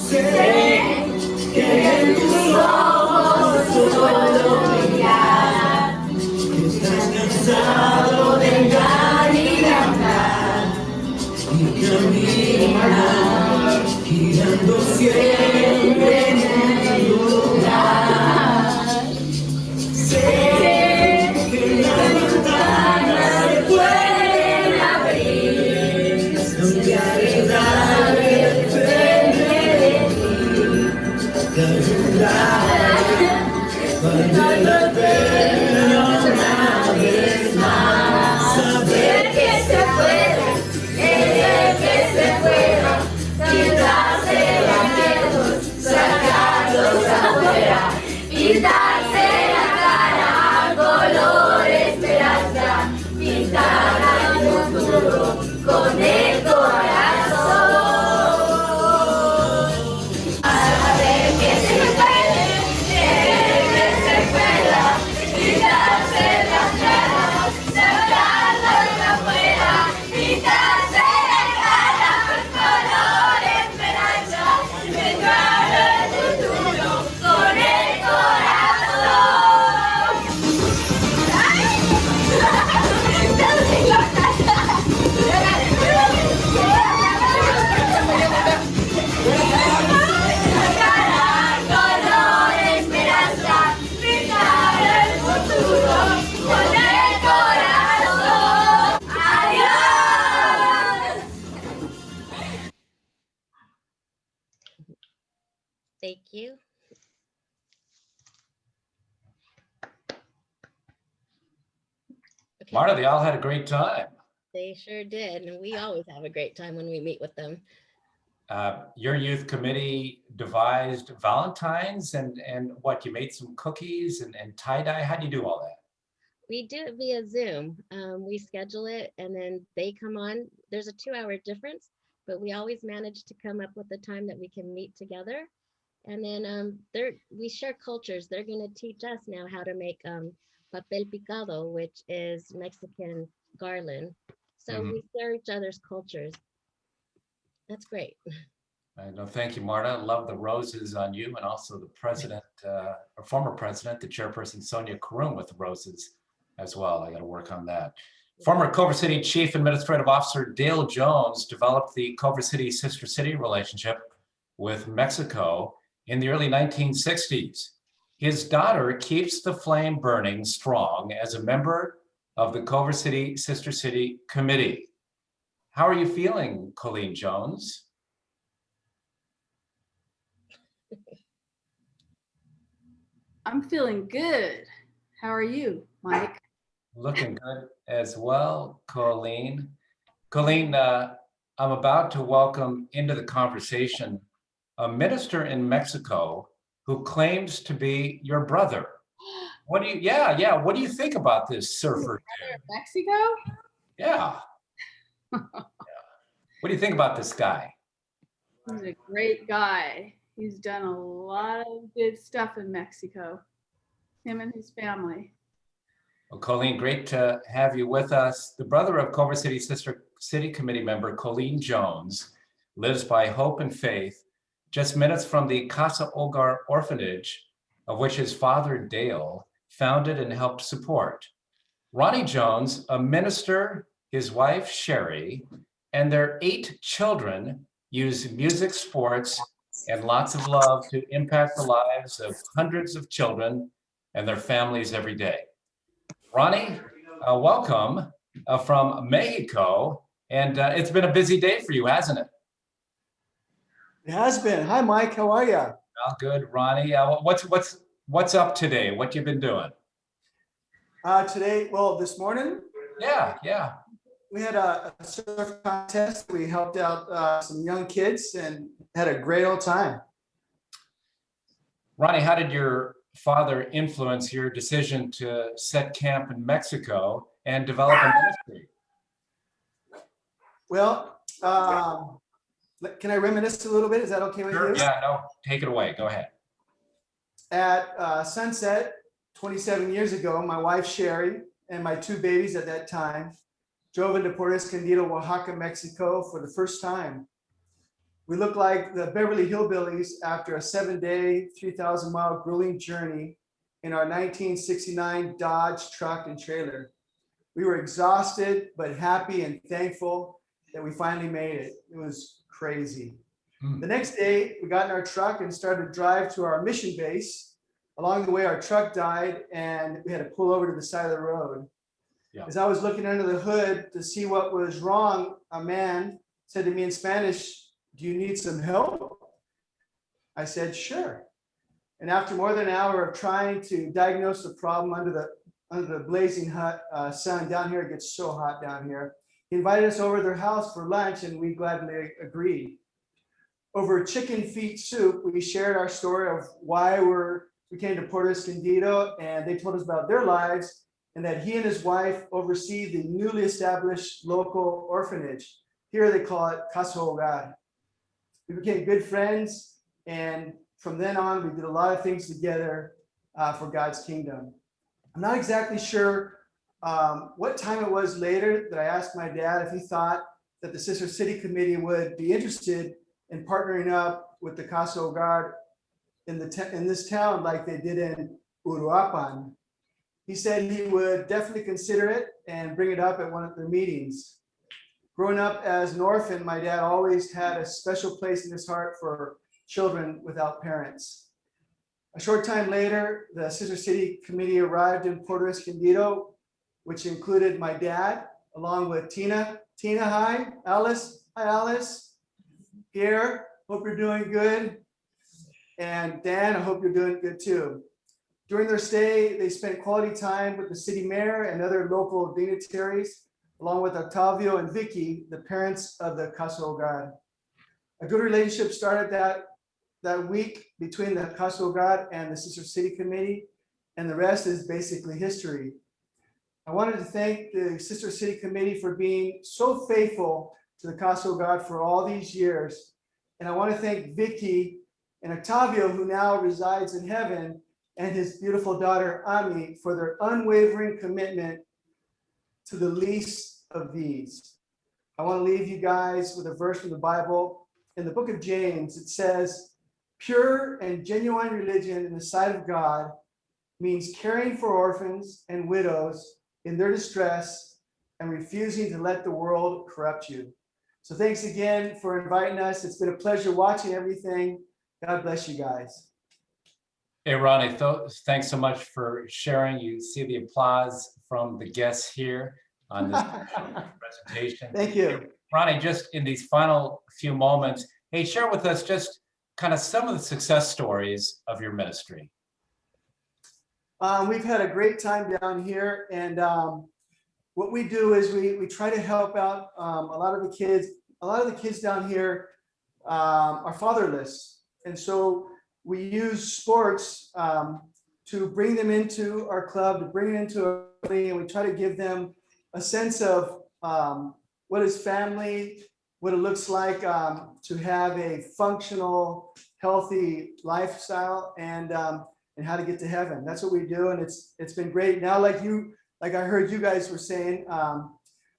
Sé que en tus ojos puedo brillar, que estás cansado de andar y de andar y caminar, girando siempre en el lugar. Sé que las ventanas se pueden abrir, donde agradable vale la pena una vez más saber que se puede, que se pueda, quitarse los miedos, sacarlos afuera, pintarse la cara, color esperanza, pintar el futuro con el corazón. Thank you. Okay. Marta, they all had a great time. They sure did. And we always have a great time when we meet with them. Your youth committee devised Valentine's and what, you made some cookies and tie-dye? How do you do all that? We do it via Zoom. We schedule it and then they come on. There's a 2-hour difference, but we always manage to come up with a time that we can meet together. And then we share cultures. They're going to teach us now how to make papel picado, which is Mexican garland. So we share each other's cultures. That's great. I know. Thank you, Marta. Love the roses on you, and also the president, or former president, the chairperson, Sonia Karoum, with the roses as well. I got to work on that. Former Culver City Chief Administrative Officer Dale Jones developed the Culver City Sister City relationship with Mexico in the early 1960s. His daughter keeps the flame burning strong as a member of the Culver City Sister City Committee. How are you feeling, Colleen Jones? I'm feeling good. How are you, Mike? Looking good as well, Colleen. Colleen, I'm about to welcome into the conversation a minister in Mexico who claims to be your brother. What do you, what do you think about this surfer dude? Mexico? Yeah. What do you think about this guy? He's a great guy. He's done a lot of good stuff in Mexico, him and his family. Well, Colleen, great to have you with us. The brother of Culver City Sister City Committee member Colleen Jones lives by hope and faith just minutes from the Casa Hogar orphanage, of which his father Dale founded and helped support. Ronnie Jones, a minister, his wife Sherry, and their 8 children use music, sports, and lots of love to impact the lives of hundreds of children and their families every day. Ronnie, welcome from Mexico, and it's been a busy day for you, hasn't it? It has been. Hi, Mike. How are you? Well, good, Ronnie. What's up today? What you been doing? Today, well, this morning. Yeah. We had a surf contest. We helped out some young kids and had a great old time. Ronnie, how did your father influence your decision to set camp in Mexico and develop a ministry? Well, can I reminisce a little bit? Is that okay with you? Yeah, no, take it away. Go ahead. At sunset, 27 years ago, my wife Sherry and my 2 babies at that time drove into Puerto Escondido, Oaxaca, Mexico for the first time. We looked like the Beverly Hillbillies after a 7-day, 3,000-mile grueling journey in our 1969 Dodge truck and trailer. We were exhausted, but happy and thankful that we finally made it. It was crazy. The next day, we got in our truck and started to drive to our mission base. Along the way, our truck died and we had to pull over to the side of the road. Yeah. As I was looking under the hood to see what was wrong, a man said to me in Spanish, "Do you need some help?" I said, "Sure." And after more than an hour of trying to diagnose the problem under the blazing sun down here, it gets so hot down here, he invited us over to their house for lunch and we gladly agreed. Over chicken feet soup, we shared our story of why we came to Puerto Escondido, and they told us about their lives and that he and his wife oversee the newly established local orphanage. Here they call it Casa Hogar. We became good friends, and from then on, we did a lot of things together for God's kingdom. I'm not exactly sure what time it was later that I asked my dad if he thought that the Sister City Committee would be interested in partnering up with the Casa Hogar in this town like they did in Uruapan. He said he would definitely consider it and bring it up at one of their meetings. Growing up as an orphan, my dad always had a special place in his heart for children without parents. A short time later, the Sister City Committee arrived in Puerto Escondido, which included my dad, along with Tina. Tina, hi. Alice, hi Alice. Pierre, hope you're doing good. And Dan, I hope you're doing good too. During their stay, they spent quality time with the city mayor and other local dignitaries, along with Octavio and Vicky, the parents of the Casa Hogar. A good relationship started that week between the Casa Hogar and the Sister City Committee, and the rest is basically history. I wanted to thank the Sister City Committee for being so faithful to the Casa Hogar for all these years. And I want to thank Vicky and Octavio, who now resides in heaven, and his beautiful daughter, Ami, for their unwavering commitment to the least of these. I want to leave you guys with a verse from the Bible. In the book of James, it says, "Pure and genuine religion in the sight of God means caring for orphans and widows in their distress and refusing to let the world corrupt you." So thanks again for inviting us. It's been a pleasure watching everything. God bless you guys. Hey, Ronnie, thanks so much for sharing. You see the applause from the guests here on this presentation. Thank you. Ronnie, just in these final few moments, hey, share with us just kind of some of the success stories of your ministry. We've had a great time down here, and what we do is we try to help out a lot of the kids. A lot of the kids down here are fatherless, and so we use sports to bring them into our club, to bring them into our family, and we try to give them a sense of what is family, what it looks like to have a functional, healthy lifestyle, and how to get to heaven. That's what we do, and it's been great. Now, like I heard you guys were saying,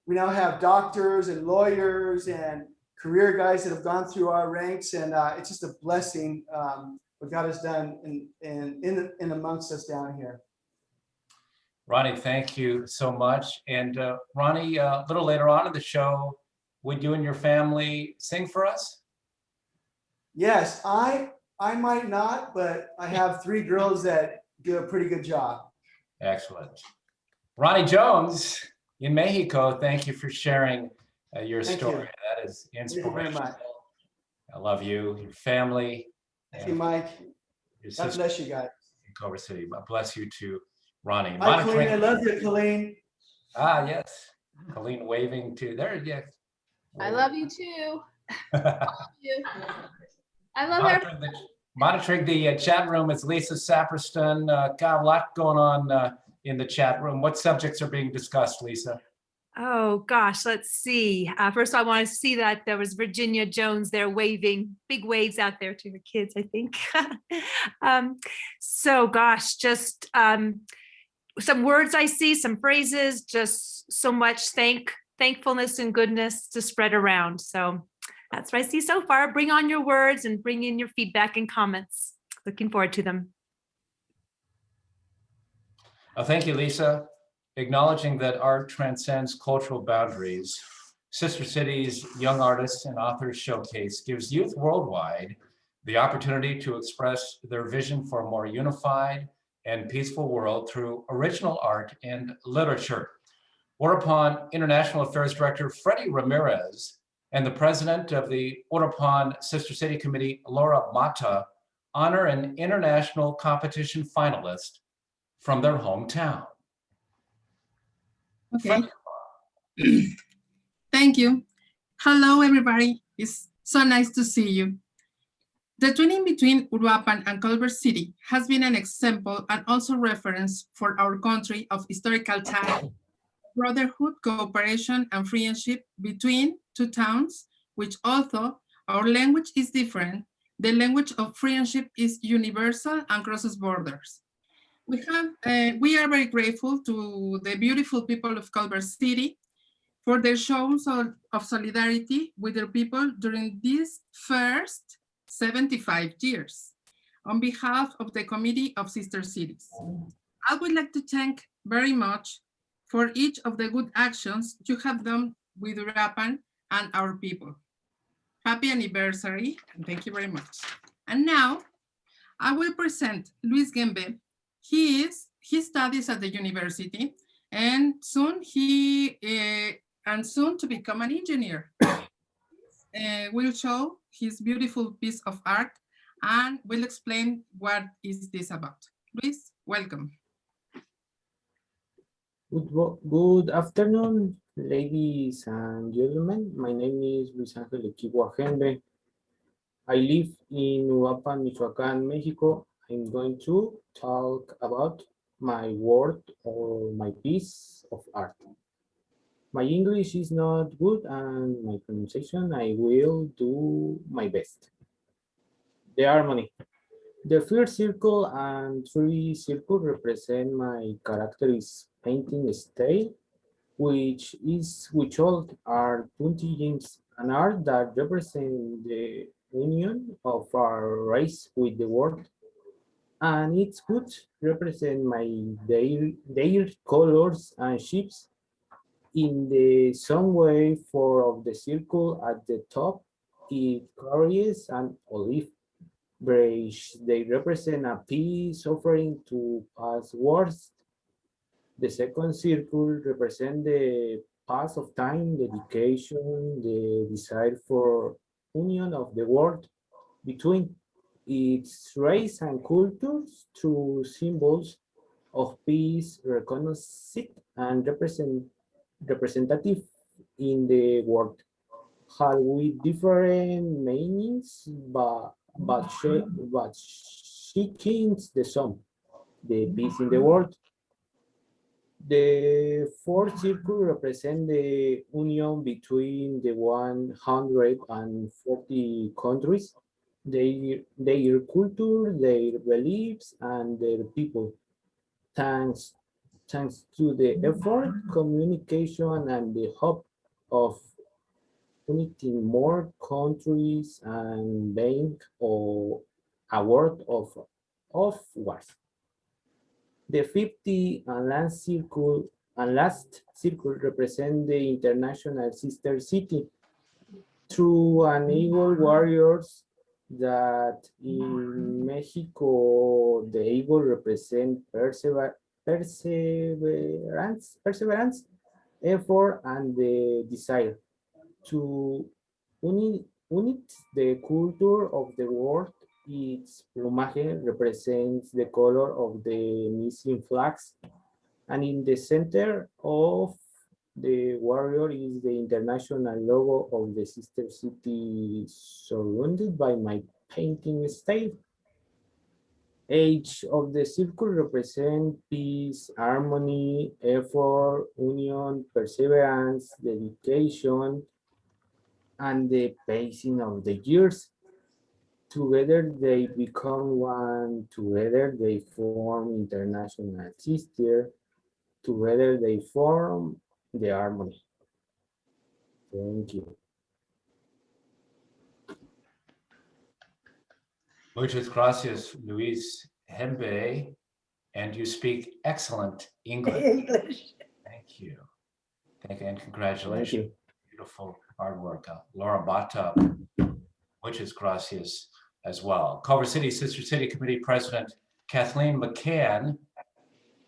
we now have doctors and lawyers and career guys that have gone through our ranks, and it's just a blessing what God has done in amongst us down here. Ronnie, thank you so much. And Ronnie, a little later on in the show, would you and your family sing for us? Yes, I might not, but I have 3 girls that do a pretty good job. Excellent. Ronnie Jones in Mexico, thank you for sharing your story. That is inspirational. Thank you very much. I love you, your family. Thank you, Mike. God bless you guys. In Culver City. Bless you too, Ronnie. Hi, Colleen. I love you, Colleen. Ah, yes. Colleen waving too. There, yes. I love you too. I love everyone. Monitoring the chat room is Lisa Saperston. Got a lot going on in the chat room. What subjects are being discussed, Lisa? Oh gosh, let's see. First, I want to see that there was Virginia Jones there waving big waves out there to the kids, I think. So gosh, just some words I see, some phrases, just so much thankfulness and goodness to spread around. So that's what I see so far. Bring on your words and bring in your feedback and comments. Looking forward to them. Thank you, Lisa. Acknowledging that art transcends cultural boundaries, Sister City's Young Artists and Authors Showcase gives youth worldwide the opportunity to express their vision for a more unified and peaceful world through original art and literature. Uruapan International Affairs Director Freddie Ramirez and the president of the Uruapan Sister City Committee, Laura Mata, honor an international competition finalist from their hometown. Okay. Thank you. Hello, everybody. It's so nice to see you. The twinning between Uruapan and Culver City has been an example and also reference for our country of historical ties, brotherhood, cooperation, and friendship between 2 towns, which although our language is different, the language of friendship is universal and crosses borders. We are very grateful to the beautiful people of Culver City for their shows of solidarity with their people during these first 75 years. On behalf of the Committee of Sister Cities, I would like to thank very much for each of the good actions you have done with Uruapan and our people. Happy anniversary, and thank you very much. And now, I will present Luis Gembe. He studies at the university, and soon to become an engineer. Will show his beautiful piece of art and will explain what is this about. Luis, welcome. Good afternoon, ladies and gentlemen. My name is Luis Ángel Equibo Gembe. I live in Uruapan, Michoacán, Mexico. I'm going to talk about my work or my piece of art. My English is not good and my pronunciation, I will do my best. The harmony. The first circle and 3 circles represent my character is painting style, which all are 20 gems, an art that represents the union of our race with the world. And it's good represent their colors and shapes. In the some way of the circle at the top, it carries an olive. They represent a peace offering to past wars. The second circle represents the pass of time, dedication, the desire for union of the world between its race and cultures through symbols of peace recognized and representative in the world. Have with different meanings, but seeking the sum, the peace in the world. The fourth circle represents the union between the 140 countries, their culture, their beliefs, and their people. Thanks, thanks to the effort, communication, and the hope of uniting more countries and being or a world of wars. The 50 and last circle represent the international sister city through an eagle warriors that in Mexico the eagle represent perseverance, effort, and the desire to unite the culture of the world. Its plumage represents the color of the missing flags, and in the center of the warrior is the international logo of the sister city, surrounded by my painting style. Each of the circle represent peace, harmony, effort, union, perseverance, dedication, and the pacing of the years. Together they become one, together they form international sister, together they form the harmony. Thank you. Muchas gracias, Luis Hembe, and you speak excellent English. Thank you. Thank you, and congratulations. Thank you. Beautiful artwork. Laura Bata, muchas gracias as well. Culver City Sister City Committee President Kathleen McCann.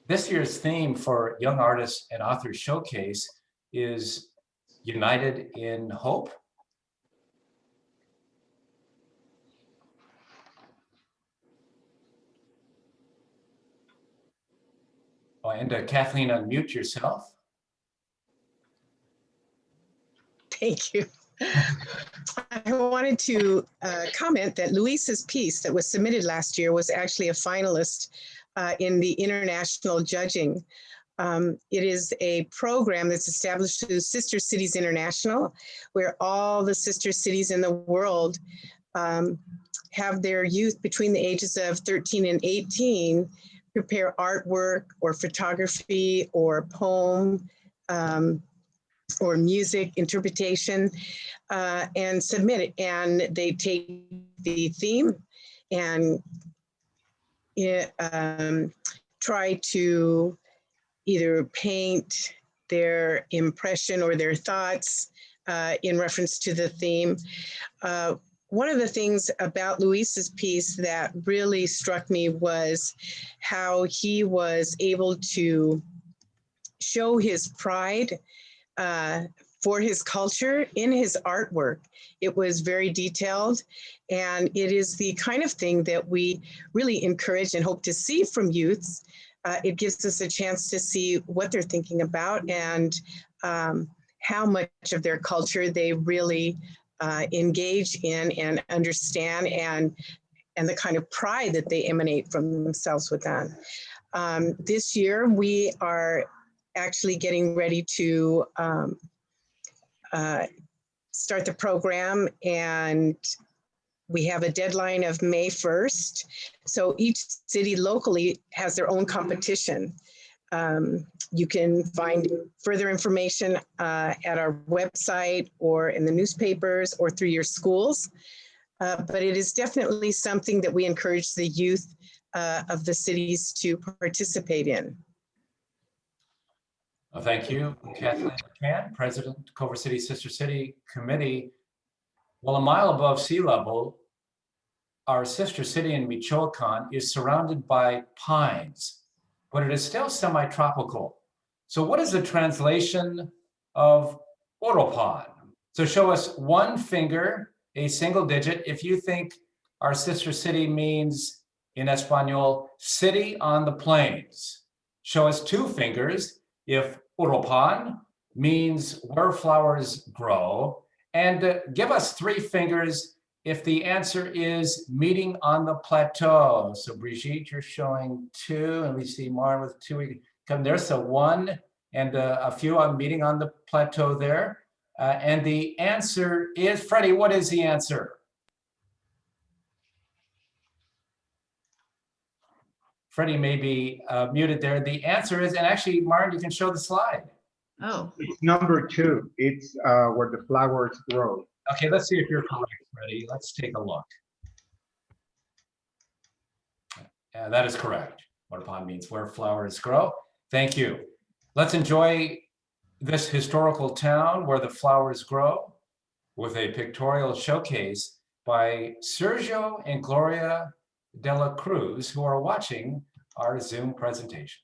This year's theme for Young Artists and Authors Showcase is United in Hope. Oh, and Kathleen, unmute yourself. Thank you. I wanted to comment that Luis's piece that was submitted last year was actually a finalist in the international judging. It is a program that's established through Sister Cities International, where all the sister cities in the world have their youth between the ages of 13 and 18 prepare artwork or photography or poem or music interpretation and submit it. And they take the theme and try to either paint their impression or their thoughts in reference to the theme. One of the things about Luis's piece that really struck me was how he was able to show his pride for his culture in his artwork. It was very detailed, and it is the kind of thing that we really encourage and hope to see from youths. It gives us a chance to see what they're thinking about and how much of their culture they really engage in and understand, and the kind of pride that they emanate from themselves with that. This year, we are actually getting ready to start the program, and we have a deadline of May 1st. So each city locally has their own competition. You can find further information at our website or in the newspapers or through your schools. But it is definitely something that we encourage the youth of the cities to participate in. Well, thank you, Kathleen McCann, President, Culver City Sister City Committee. Well, a mile above sea level, our sister city in Michoacán is surrounded by pines, but it is still semi-tropical. So what is the translation of Uruapan? So show us one finger, a single digit, if you think our sister city means, in Espanol, city on the plains. Show us two fingers if Uruapan means where flowers grow. And give us three fingers if the answer is meeting on the plateau. So Brigitte, you're showing two, and we see Marn with two. We come there, so one and a few on meeting on the plateau there. And the answer is, Freddie, what is the answer? Freddie may be muted there. The answer is, and actually, Marn, you can show the slide. Oh. It's number 2. It's where the flowers grow. Okay, let's see if you're correct, Freddie. Let's take a look. Yeah, that is correct. Uruapan means where flowers grow. Thank you. Let's enjoy this historical town where the flowers grow with a pictorial showcase by Sergio and Gloria de la Cruz, who are watching our Zoom presentation.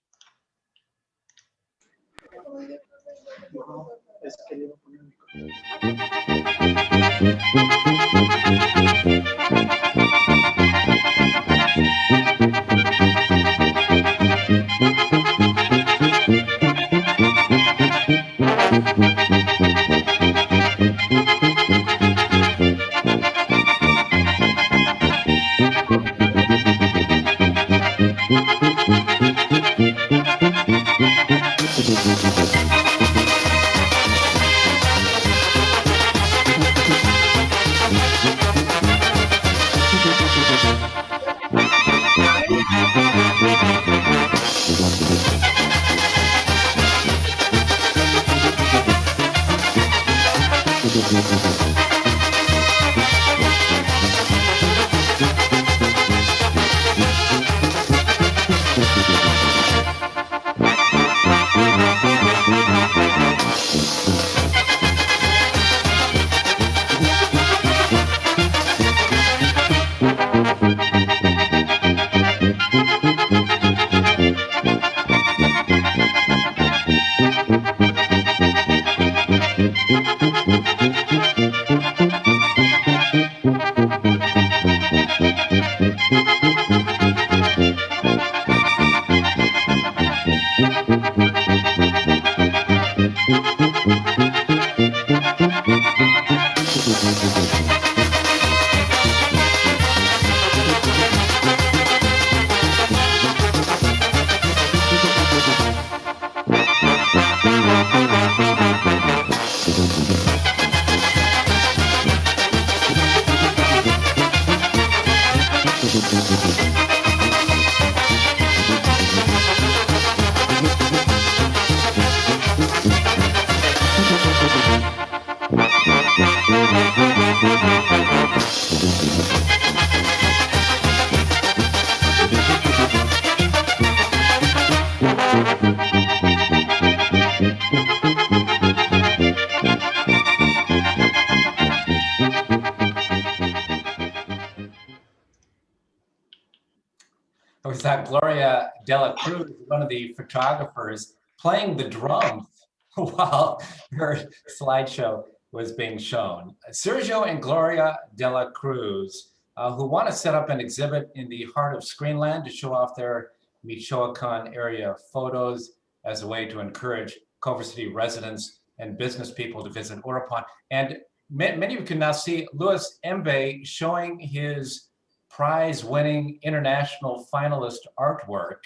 Was that Gloria de la Cruz, one of the photographers, playing the drums while her slideshow was being shown. Sergio and Gloria de la Cruz, who want to set up an exhibit in the heart of Screenland to show off their Michoacán area photos as a way to encourage Culver City residents and business people to visit Uruapan. And many of you can now see Luis Embe showing his prize-winning international finalist artwork,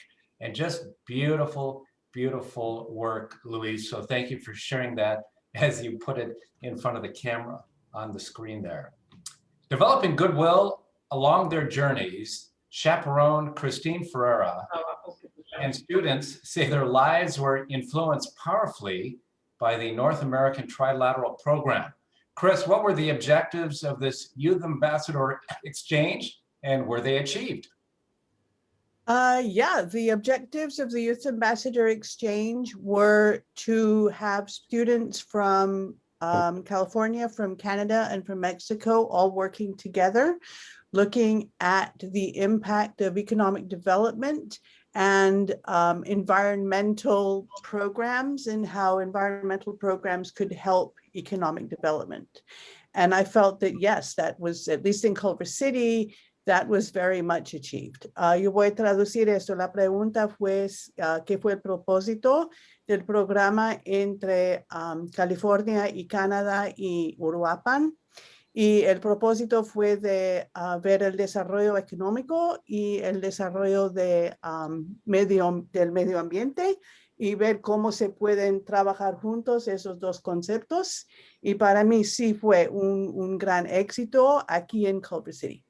and just beautiful, beautiful work, Luis. So thank you for sharing that as you put it in front of the camera on the screen there. Developing goodwill along their journeys, chaperone Christine Ferreira and students say their lives were influenced powerfully by the North American Trilateral Program. Chris, what were the objectives of this Youth Ambassador Exchange, and were they achieved? Yeah, the objectives of the Youth Ambassador Exchange were to have students from California, from Canada, and from Mexico, all working together, looking at the impact of economic development and environmental programs and how environmental programs could help economic development. And I felt that, yes, that was, at least in Culver City, that was very much achieved. Yo voy a traducir esto. La pregunta fue, ¿qué fue el propósito del programa entre California y Canadá y Uruapan? Y el propósito fue de ver el desarrollo económico y el desarrollo de, del medio ambiente y ver cómo se pueden trabajar juntos esos dos conceptos. Y para mí sí fue un gran éxito aquí en Culver City.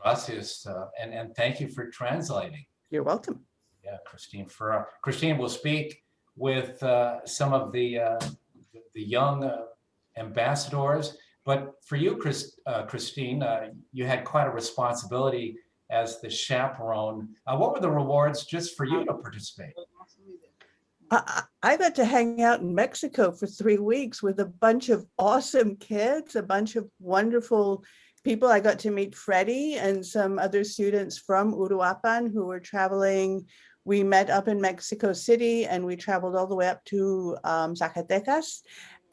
Gracias, and thank you for translating. You're welcome. Yeah, Christine Ferrer. Christine will speak with some of the young ambassadors, but for you, Christine, you had quite a responsibility as the chaperone. What were the rewards just for you to participate? I got to hang out in Mexico for 3 weeks with a bunch of awesome kids, a bunch of wonderful people. I got to meet Freddie and some other students from Uruapan who were traveling. We met up in Mexico City and we traveled all the way up to Zacatecas.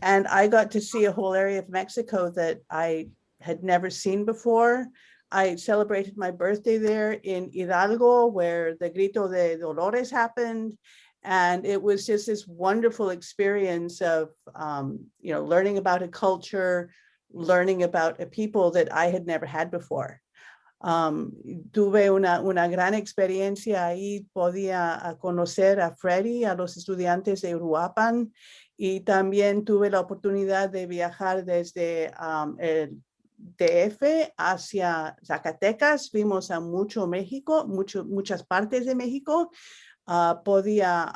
And I got to see a whole area of Mexico that I had never seen before. I celebrated my birthday there in Hidalgo, where the Grito de Dolores happened. And it was just this wonderful experience of, learning about a culture, learning about a people that I had never had before. Tuve una gran experiencia ahí, podía conocer a Freddy, a los estudiantes de Uruapan, y también tuve la oportunidad de viajar desde el DF hacia Zacatecas. Vimos a muchas partes de México. Podía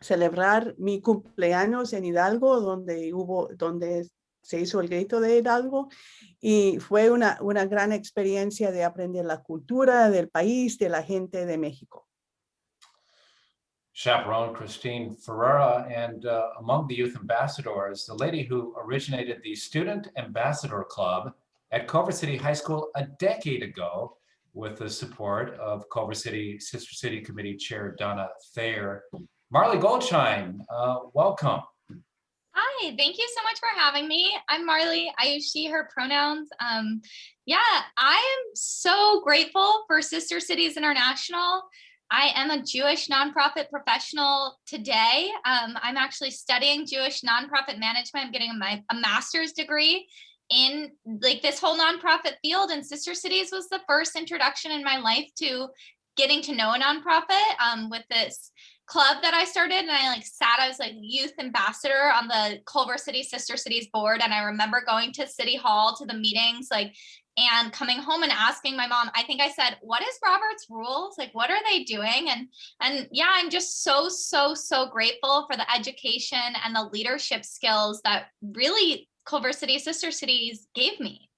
celebrar mi cumpleaños en Hidalgo, donde se hizo el grito de Hidalgo, y fue una gran experiencia de aprender la cultura del país, de la gente de México. Chaperone Christine Ferreira, and among the youth ambassadors, the lady who originated the Student Ambassador Club at Culver City High School a decade ago with the support of Culver City Sister City Committee Chair Donna Thayer. Marley Goldshine, welcome. Hi, thank you so much for having me. I'm Marley. I use she, her pronouns. I am so grateful for Sister Cities International. I am a Jewish nonprofit professional today. I'm actually studying Jewish nonprofit management. I'm getting a master's degree in this whole nonprofit field, and Sister Cities was the first introduction in my life to getting to know a nonprofit with this club that I started. And I was youth ambassador on the Culver City Sister Cities board. And I remember going to City Hall to the meetings, and coming home and asking my mom, I think I said, what is Robert's rules? What are they doing? And yeah, I'm just so grateful for the education and the leadership skills that really Culver City Sister Cities gave me.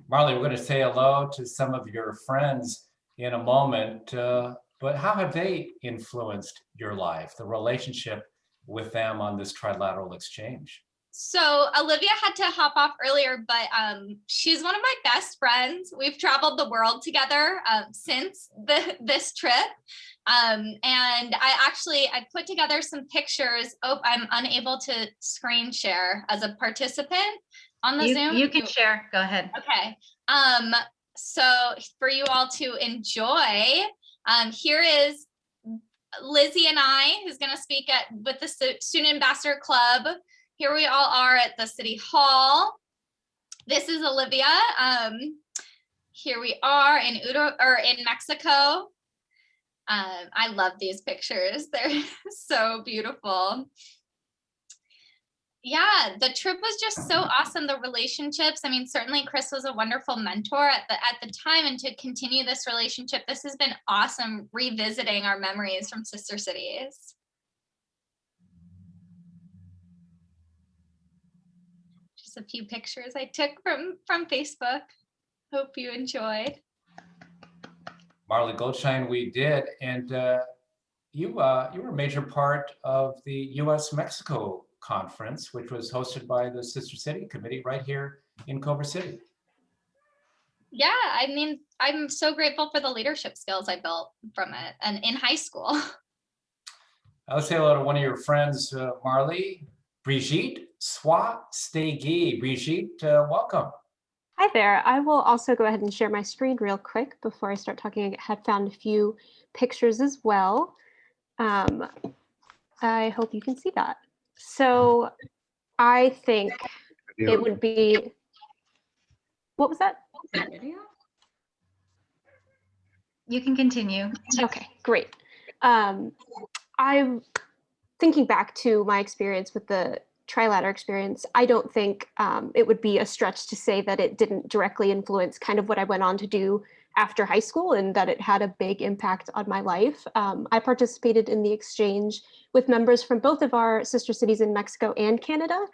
Marley, we're going to say hello to some of your friends in a moment, but how have they influenced your life, the relationship with them on this trilateral exchange? So Olivia had to hop off earlier, but she's one of my best friends. We've traveled the world together since this trip. And I put together some pictures. Oh, I'm unable to screen share as a participant on the Zoom. You can share, go ahead. Okay. So for you all to enjoy, here is Lizzie and I, who's going to speak with the Student Ambassador Club. Here we all are at the City Hall. This is Olivia. Here we are in Mexico. I love these pictures. They're so beautiful. Yeah, the trip was just so awesome. The relationships. I mean, certainly Chris was a wonderful mentor at the time, and to continue this relationship, this has been awesome, revisiting our memories from Sister Cities. Just a few pictures I took from Facebook. Hope you enjoyed. Marley Goldshine, we did, and you were a major part of the U.S.-Mexico conference, which was hosted by the Sister City Committee right here in Culver City. Yeah, I mean, I'm so grateful for the leadership skills I built from it and in high school. Let's say hello to one of your friends, Marley, Brigitte Swastegi. Brigitte, welcome. Hi there. I will also go ahead and share my screen real quick before I start talking. I had found a few pictures as well. I hope you can see that. So I think it would be, what was that? You can continue. Okay, great. I'm thinking back to my experience with the trilateral experience. I don't think it would be a stretch to say that it didn't directly influence kind of what I went on to do after high school, and that it had a big impact on my life. I participated in the exchange with members from both of our sister cities in Mexico and Canada.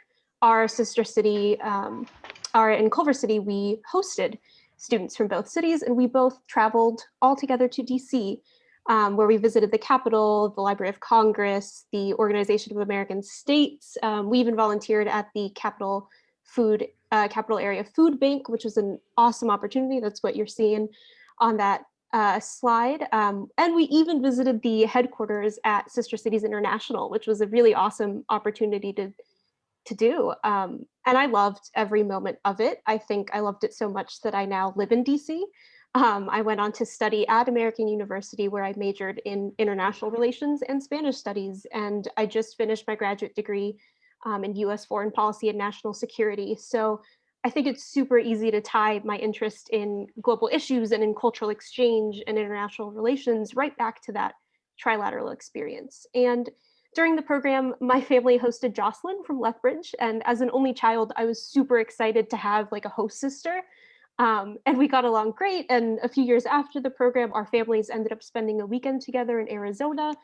Our sister city, in Culver City, we hosted students from both cities, and we both traveled all together to DC, where we visited the Capitol, the Library of Congress, the Organization of American States. We even volunteered at the Capitol Area Food Bank, which was an awesome opportunity. That's what you're seeing on that slide. And we even visited the headquarters at Sister Cities International, which was a really awesome opportunity to do. And I loved every moment of it. I think I loved it so much that I now live in DC. I went on to study at American University, where I majored in international relations and Spanish studies. And I just finished my graduate degree in US foreign policy and national security. So I think it's super easy to tie my interest in global issues and in cultural exchange and international relations right back to that trilateral experience. And during the program, my family hosted Jocelyn from Lethbridge. And as an only child, I was super excited to have like a host sister. And we got along great. And a few years after the program, our families ended up spending a weekend together in Arizona.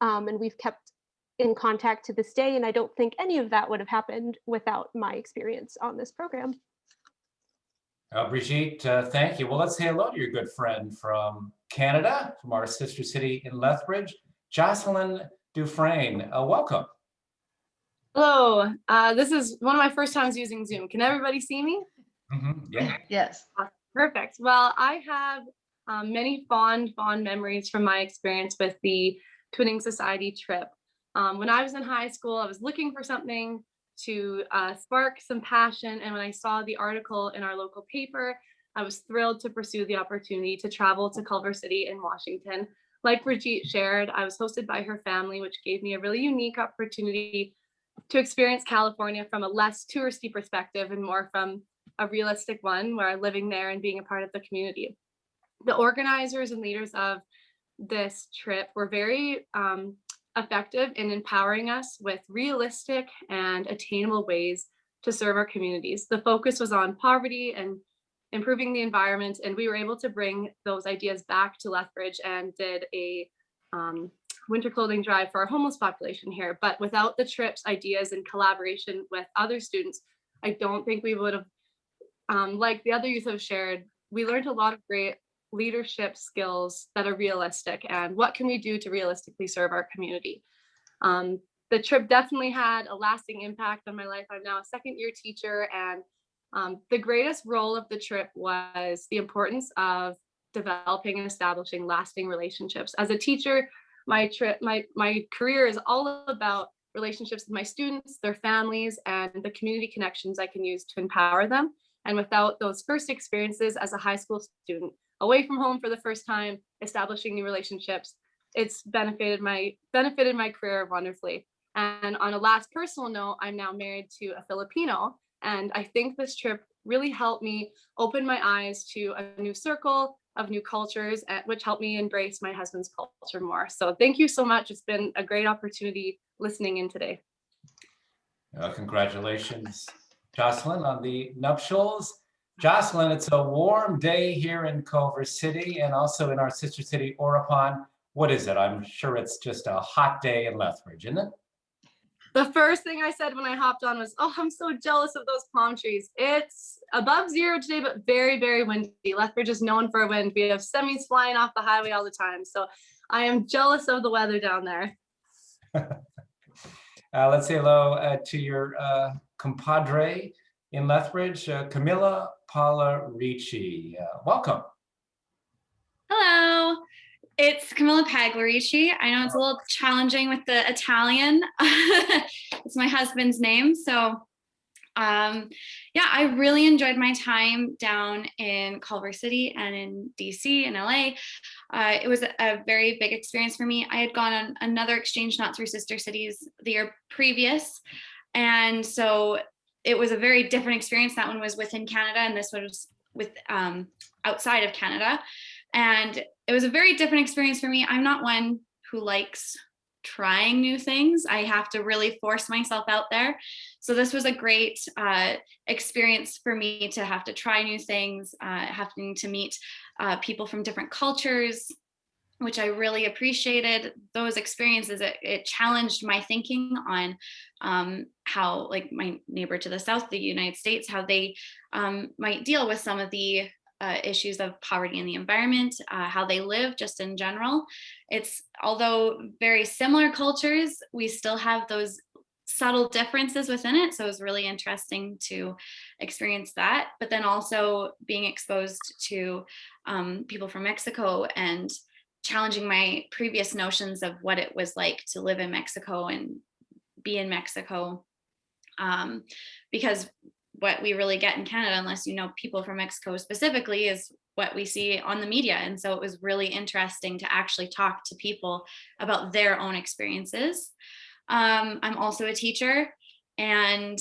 And we've kept in contact to this day. And I don't think any of that would have happened without my experience on this program. Brigitte, thank you. Well, let's say hello to your good friend from Canada, from our sister city in Lethbridge, Jocelyn Dufresne. Welcome. Hello, this is one of my first times using Zoom. Can everybody see me? Yeah. Yes. Perfect. Well, I have many fond memories from my experience with the Twinning Society trip. When I was in high school, I was looking for something to spark some passion. And when I saw the article in our local paper, I was thrilled to pursue the opportunity to travel to Culver City in Washington. Like Brigitte shared, I was hosted by her family, which gave me a really unique opportunity to experience California from a less touristy perspective and more from a realistic one, where I'm living there and being a part of the community. The organizers and leaders of this trip were very effective in empowering us with realistic and attainable ways to serve our communities. The focus was on poverty and improving the environment, and we were able to bring those ideas back to Lethbridge and did a winter clothing drive for our homeless population here. But without the trip's ideas and collaboration with other students, I don't think we would have, like the other youth have shared, we learned a lot of great leadership skills that are realistic and what can we do to realistically serve our community. The trip definitely had a lasting impact on my life. I'm now a second-year teacher, and the greatest role of the trip was the importance of developing and establishing lasting relationships. As a teacher, my career is all about relationships with my students, their families, and the community connections I can use to empower them. And without those first experiences as a high school student, away from home for the first time, establishing new relationships, it's benefited my career wonderfully. And on a last personal note, I'm now married to a Filipino, and I think this trip really helped me open my eyes to a new circle of new cultures, which helped me embrace my husband's culture more. So thank you so much. It's been a great opportunity listening in today. Congratulations, Jocelyn, on the nuptials. Jocelyn, it's a warm day here in Culver City and also in our sister city, Uruapan. What is it? I'm sure it's just a hot day in Lethbridge, isn't it? The first thing I said when I hopped on was, oh, I'm so jealous of those palm trees. It's above zero today, but very, very windy. Lethbridge is known for wind. We have semis flying off the highway all the time. So I am jealous of the weather down there. Let's say hello to your compadre in Lethbridge, Camilla Paula Ricci. Welcome. Hello, it's Camilla Pagliarici. I know it's a little challenging with the Italian. It's my husband's name. So yeah, I really enjoyed my time down in Culver City and in DC and LA. It was a very big experience for me. I had gone on another exchange, not through Sister Cities, the year previous. And so it was a very different experience. That one was within Canada, and this was with outside of Canada. And it was a very different experience for me. I'm not one who likes trying new things. I have to really force myself out there. So this was a great experience for me to have to try new things, having to meet people from different cultures, which I really appreciated. Those experiences, it challenged my thinking on how, like my neighbor to the south of the United States, how they might deal with some of the issues of poverty in the environment, how they live just in general. It's, although very similar cultures, we still have those subtle differences within it. So it was really interesting to experience that, but then also being exposed to people from Mexico and challenging my previous notions of what it was like to live in Mexico and be in Mexico. Because what we really get in Canada, unless you know people from Mexico specifically, is what we see on the media. And so it was really interesting to actually talk to people about their own experiences. I'm also a teacher, and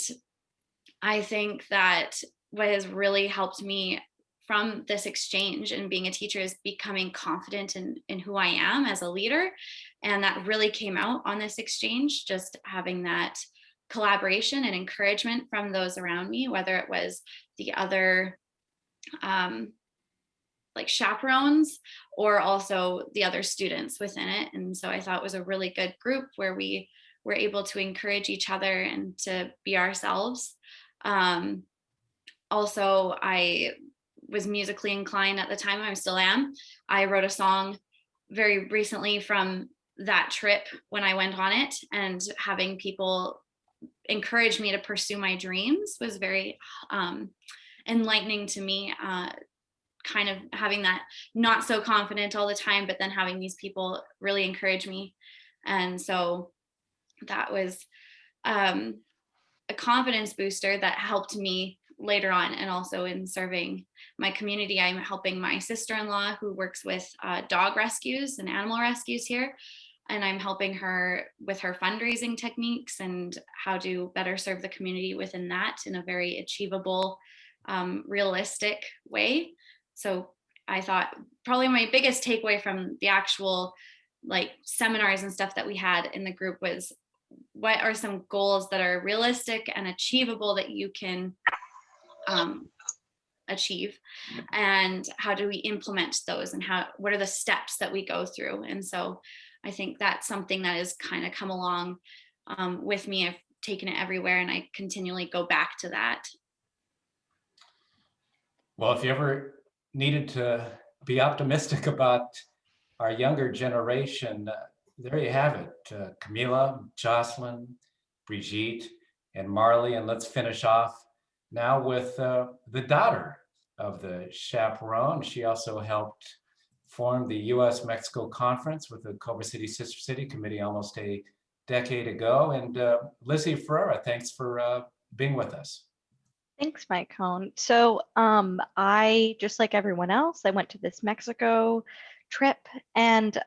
I think that what has really helped me from this exchange and being a teacher is becoming confident in who I am as a leader. And that really came out on this exchange, just having that collaboration and encouragement from those around me, whether it was the other like chaperones or also the other students within it. And so I thought it was a really good group where we were able to encourage each other and to be ourselves. Also, I was musically inclined at the time. I still am. I wrote a song very recently from that trip when I went on it, and having people encourage me to pursue my dreams was very enlightening to me. Kind of having that not so confident all the time, but then having these people really encourage me. And so that was a confidence booster that helped me later on, and also in serving my community. I'm helping my sister-in-law who works with dog rescues and animal rescues here, and I'm helping her with her fundraising techniques and how to better serve the community within that in a very achievable, realistic way. So I thought probably my biggest takeaway from the actual like seminars and stuff that we had in the group was, what are some goals that are realistic and achievable that you can achieve, and how do we implement those, and what are the steps that we go through? And so I think that's something that has kind of come along with me. I've taken it everywhere, and I continually go back to that. Well, if you ever needed to be optimistic about our younger generation, there you have it. Camila, Jocelyn, Brigitte, and Marley. And let's finish off now with the daughter of the chaperone. She also helped form the U.S.-Mexico Conference with the Culver City Sister City Committee almost a decade ago. And Lizzie Ferreira, thanks for being with us. Thanks, Mike Cohn. So I, just like everyone else, I went to this Mexico trip, and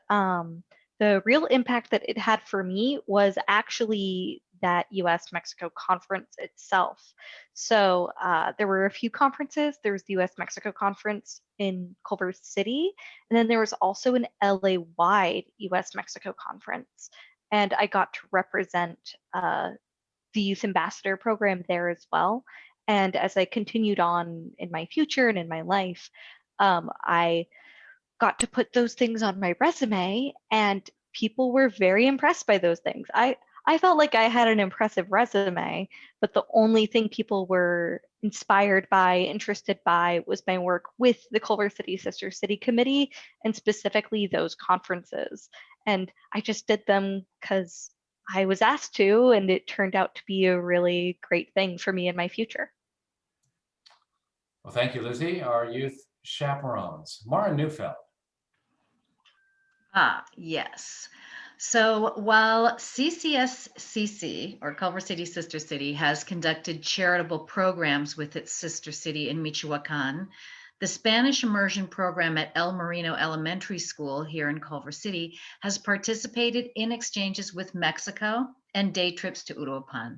the real impact that it had for me was actually that US-Mexico conference itself. So there were a few conferences. There was the US-Mexico conference in Culver City, and then there was also an LA-wide US-Mexico conference. And I got to represent the Youth Ambassador program there as well. And as I continued on in my future and in my life, I got to put those things on my resume, and people were very impressed by those things. I felt like I had an impressive resume, but the only thing people were inspired by, interested by, was my work with the Culver City Sister City Committee, and specifically those conferences. And I just did them because I was asked to, and it turned out to be a really great thing for me in my future. Well, thank you, Lizzie. Our youth chaperones, Mara Neufeld. Yes. So while CCSCC, or Culver City Sister City, has conducted charitable programs with its sister city in Michoacán, the Spanish immersion program at El Marino Elementary School here in Culver City has participated in exchanges with Mexico and day trips to Uruapan.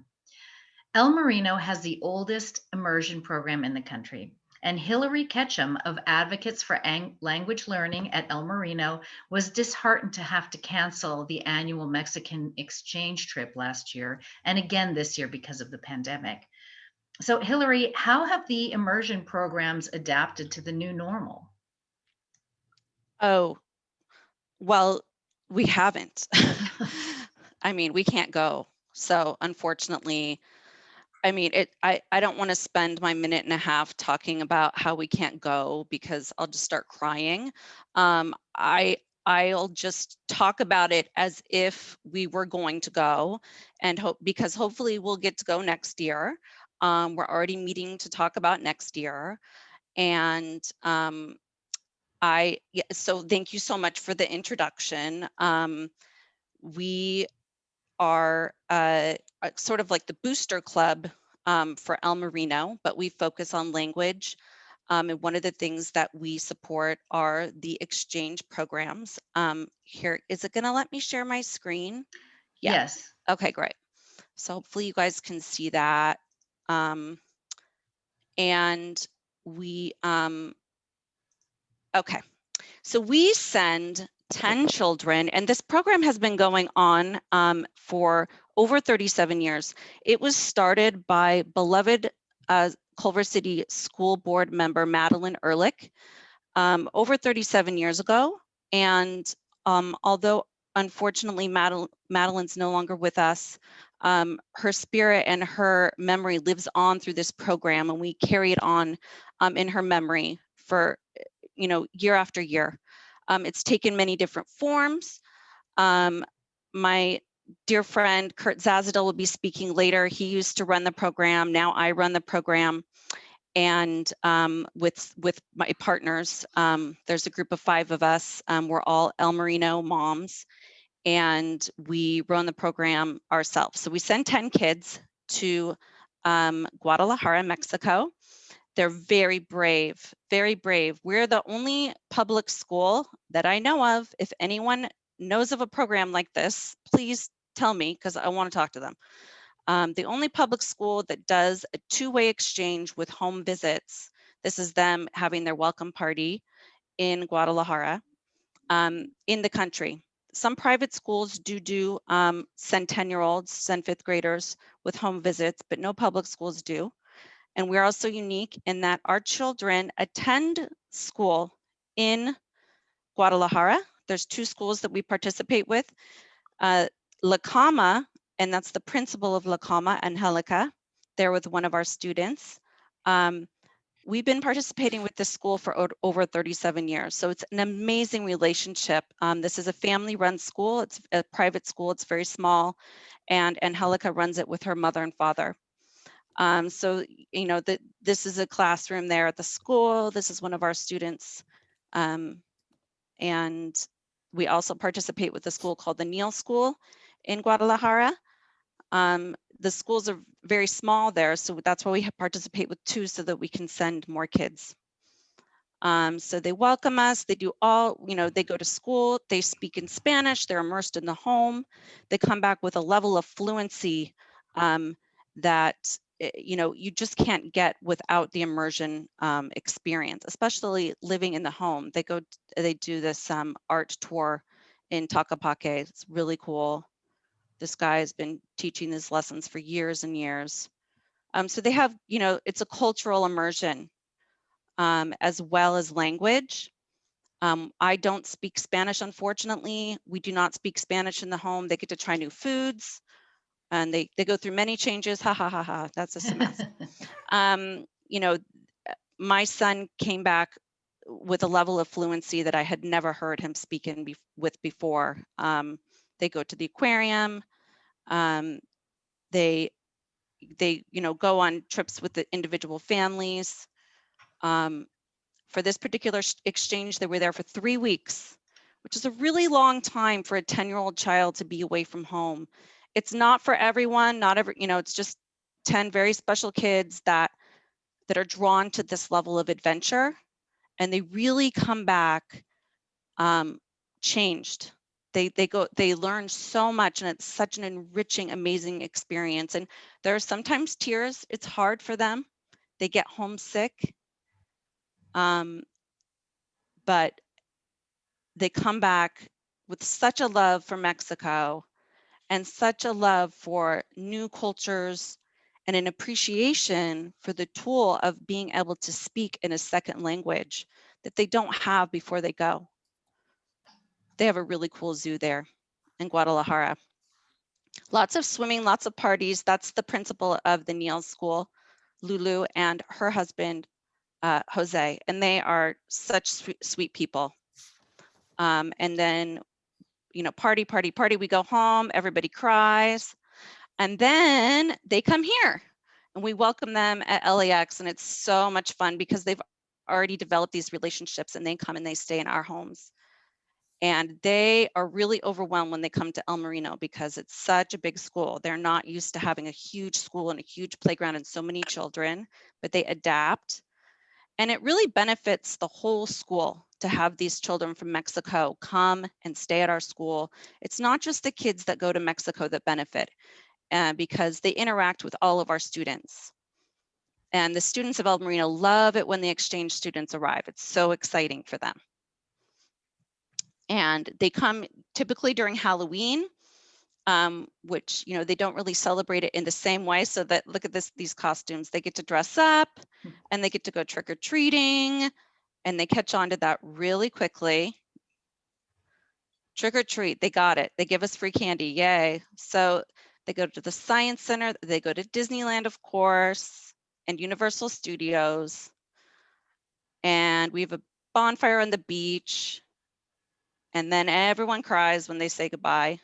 El Marino has the oldest immersion program in the country. And Hillary Ketchum of Advocates for Language Learning at El Marino was disheartened to have to cancel the annual Mexican exchange trip last year, and again this year because of the pandemic. So Hillary, how have the immersion programs adapted to the new normal? Oh, well, we haven't. I mean, we can't go. So unfortunately, I mean, I don't want to spend my minute and a half talking about how we can't go because I'll just start crying. I'll just talk about it as if we were going to go, and because hopefully we'll get to go next year. We're already meeting to talk about next year. And so thank you so much for the introduction. We are sort of like the booster club for El Marino, but we focus on language. And one of the things that we support are the exchange programs. Here, is it gonna let me share my screen? Yeah. Yes. Okay, great. So hopefully you guys can see that. And we, okay. So we send 10 children, and this program has been going on for over 37 years. It was started by beloved Culver City School Board member Madeline Ehrlich over 37 years ago. And although unfortunately Madeline's no longer with us, her spirit and her memory lives on through this program, and we carry it on in her memory for year after year. It's taken many different forms. My dear friend Kurt Zazadil will be speaking later. He used to run the program. Now I run the program. And with my partners, there's a group of 5 of us. We're all El Marino moms, and we run the program ourselves. So we send 10 kids to Guadalajara, Mexico. They're very brave, very brave. We're the only public school that I know of. If anyone knows of a program like this, please tell me, because I want to talk to them. The only public school that does a 2-way exchange with home visits. This is them having their welcome party in Guadalajara, in the country. Some private schools do send 10-year-olds, send 5th graders with home visits, but no public schools do. And we're also unique in that our children attend school in Guadalajara. There's 2 schools that we participate with. La Cama, and that's the principal of La Cama, Angelica. They're with one of our students. We've been participating with this school for over 37 years. So it's an amazing relationship. This is a family-run school. It's a private school. It's very small. And Angelica runs it with her mother and father. So, this is a classroom there at the school. This is one of our students. And we also participate with a school called the Neal School in Guadalajara. The schools are very small there, so that's why we participate with 2 so that we can send more kids. So they welcome us. They do all, they go to school, they speak in Spanish, they're immersed in the home. They come back with a level of fluency that you just can't get without the immersion experience, especially living in the home. They do this art tour in Tacapake. It's really cool. This guy has been teaching these lessons for years and years. So they have, it's a cultural immersion as well as language. I don't speak Spanish, unfortunately. We do not speak Spanish in the home. They get to try new foods. And they go through many changes. Ha ha ha ha. That's just a mess. My son came back with a level of fluency that I had never heard him speak with before. They go to the aquarium. They go on trips with the individual families. For this particular exchange, they were there for 3 weeks, which is a really long time for a 10-year-old child to be away from home. It's not for everyone, it's just 10 very special kids that are drawn to this level of adventure, and they really come back changed. They learn so much, and it's such an enriching, amazing experience. And there are sometimes tears. It's hard for them. They get homesick. But they come back with such a love for Mexico and such a love for new cultures and an appreciation for the tool of being able to speak in a second language that they don't have before they go. They have a really cool zoo there in Guadalajara. Lots of swimming, lots of parties. That's the principal of the Niels School, Lulu, and her husband, Jose, and they are such sweet people. And then, party, we go home, everybody cries. And then they come here and we welcome them at LAX. And it's so much fun because they've already developed these relationships, and they come and they stay in our homes. And they are really overwhelmed when they come to El Marino because it's such a big school. They're not used to having a huge school and a huge playground and so many children, but they adapt. And it really benefits the whole school to have these children from Mexico come and stay at our school. It's not just the kids that go to Mexico that benefit, because they interact with all of our students. And the students of El Marino love it when the exchange students arrive. It's so exciting for them. And they come typically during Halloween, which, they don't really celebrate it in the same way. So that, look at these costumes, they get to dress up and they get to go trick-or-treating, and they catch on to that really quickly. Trick or treat, they got it. They give us free candy, yay. So they go to the Science Center, they go to Disneyland, of course, and Universal Studios. And we have a bonfire on the beach. And then everyone cries when they say goodbye.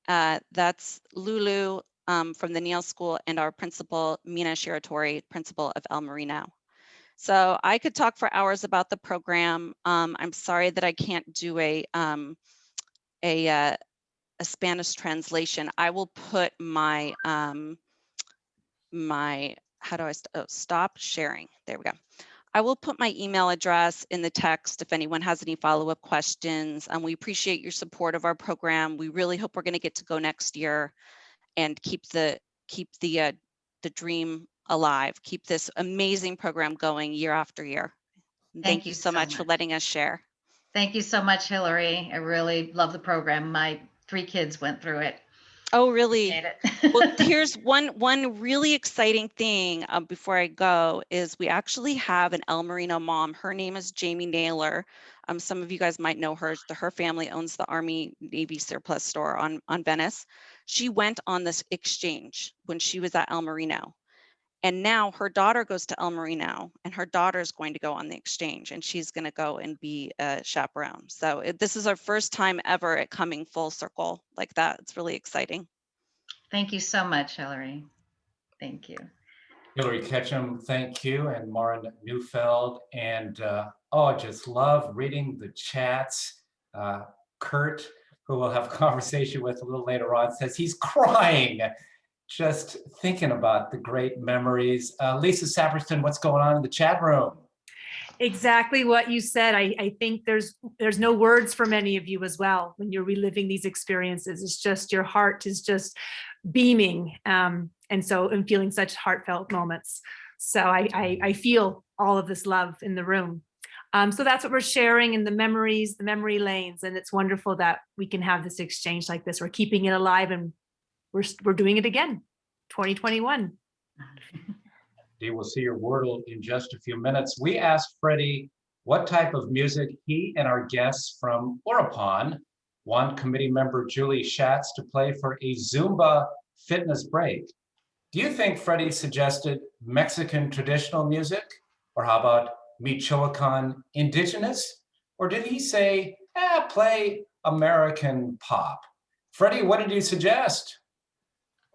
That's Lulu from the Niels School and our principal, Mina Shiratori, principal of El Marino. So I could talk for hours about the program. I'm sorry that I can't do a Spanish translation. I will put my stop sharing. There we go. I will put my email address in the text if anyone has any follow-up questions. We appreciate your support of our program. We really hope we're going to get to go next year and keep the dream alive, keep this amazing program going year after year. Thank you so much for letting us share. Thank you so much, Hillary. I really love the program. My 3 kids went through it. Oh, really? Well, here's one really exciting thing before I go is we actually have an El Marino mom. Her name is Jamie Naylor. Some of you guys might know her. Her family owns the Army Navy surplus store on Venice. She went on this exchange when she was at El Marino. And now her daughter goes to El Marino, and her daughter is going to go on the exchange, and she's going to go and be a chaperone. So this is our first time ever at coming full circle like that. It's really exciting. Thank you so much, Hillary. Thank you. Hillary Ketchum, thank you, and Maren Neufeld. And I just love reading the chats. Kurt, who we'll have a conversation with a little later on, says he's crying just thinking about the great memories. Lisa Saperston, what's going on in the chat room? Exactly what you said. I think there's no words for many of you as well when you're reliving these experiences. It's just your heart is just beaming, and feeling such heartfelt moments. So I feel all of this love in the room. So that's what we're sharing in the memories, the memory lanes, and it's wonderful that we can have this exchange like this. We're keeping it alive, and we're doing it again, 2021. You will see your Wordle in just a few minutes. We asked Freddie what type of music he and our guests from Uruapan want committee member Julie Schatz to play for a Zumba fitness break. Do you think Freddie suggested Mexican traditional music? Or how about Michoacán indigenous? Or did he say, play American pop? Freddie, what did you suggest?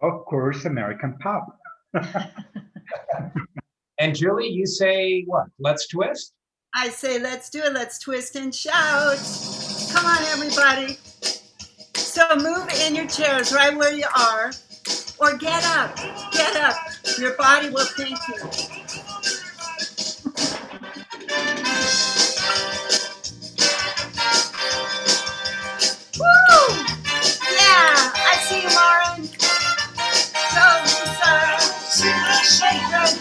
Of course, American Pop. And Julie, you say what? Let's twist? I say, let's do it. Let's twist and shout. Come on, everybody. So move in your chairs right where you are, or get up. Get up. Your body will thank you. Woo! Yeah, I see you, Lauren. Go, Lisa. Hey, Fred.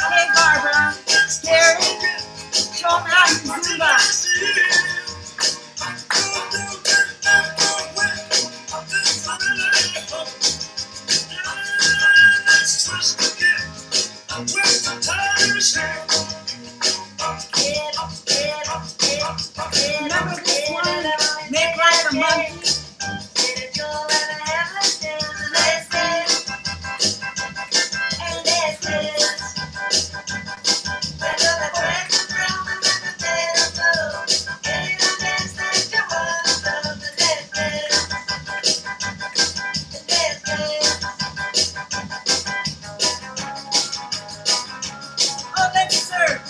Hey, Barbara. Gary. Show them how to Zumba. Remember this one? Make like a monkey. Oh, let's serve.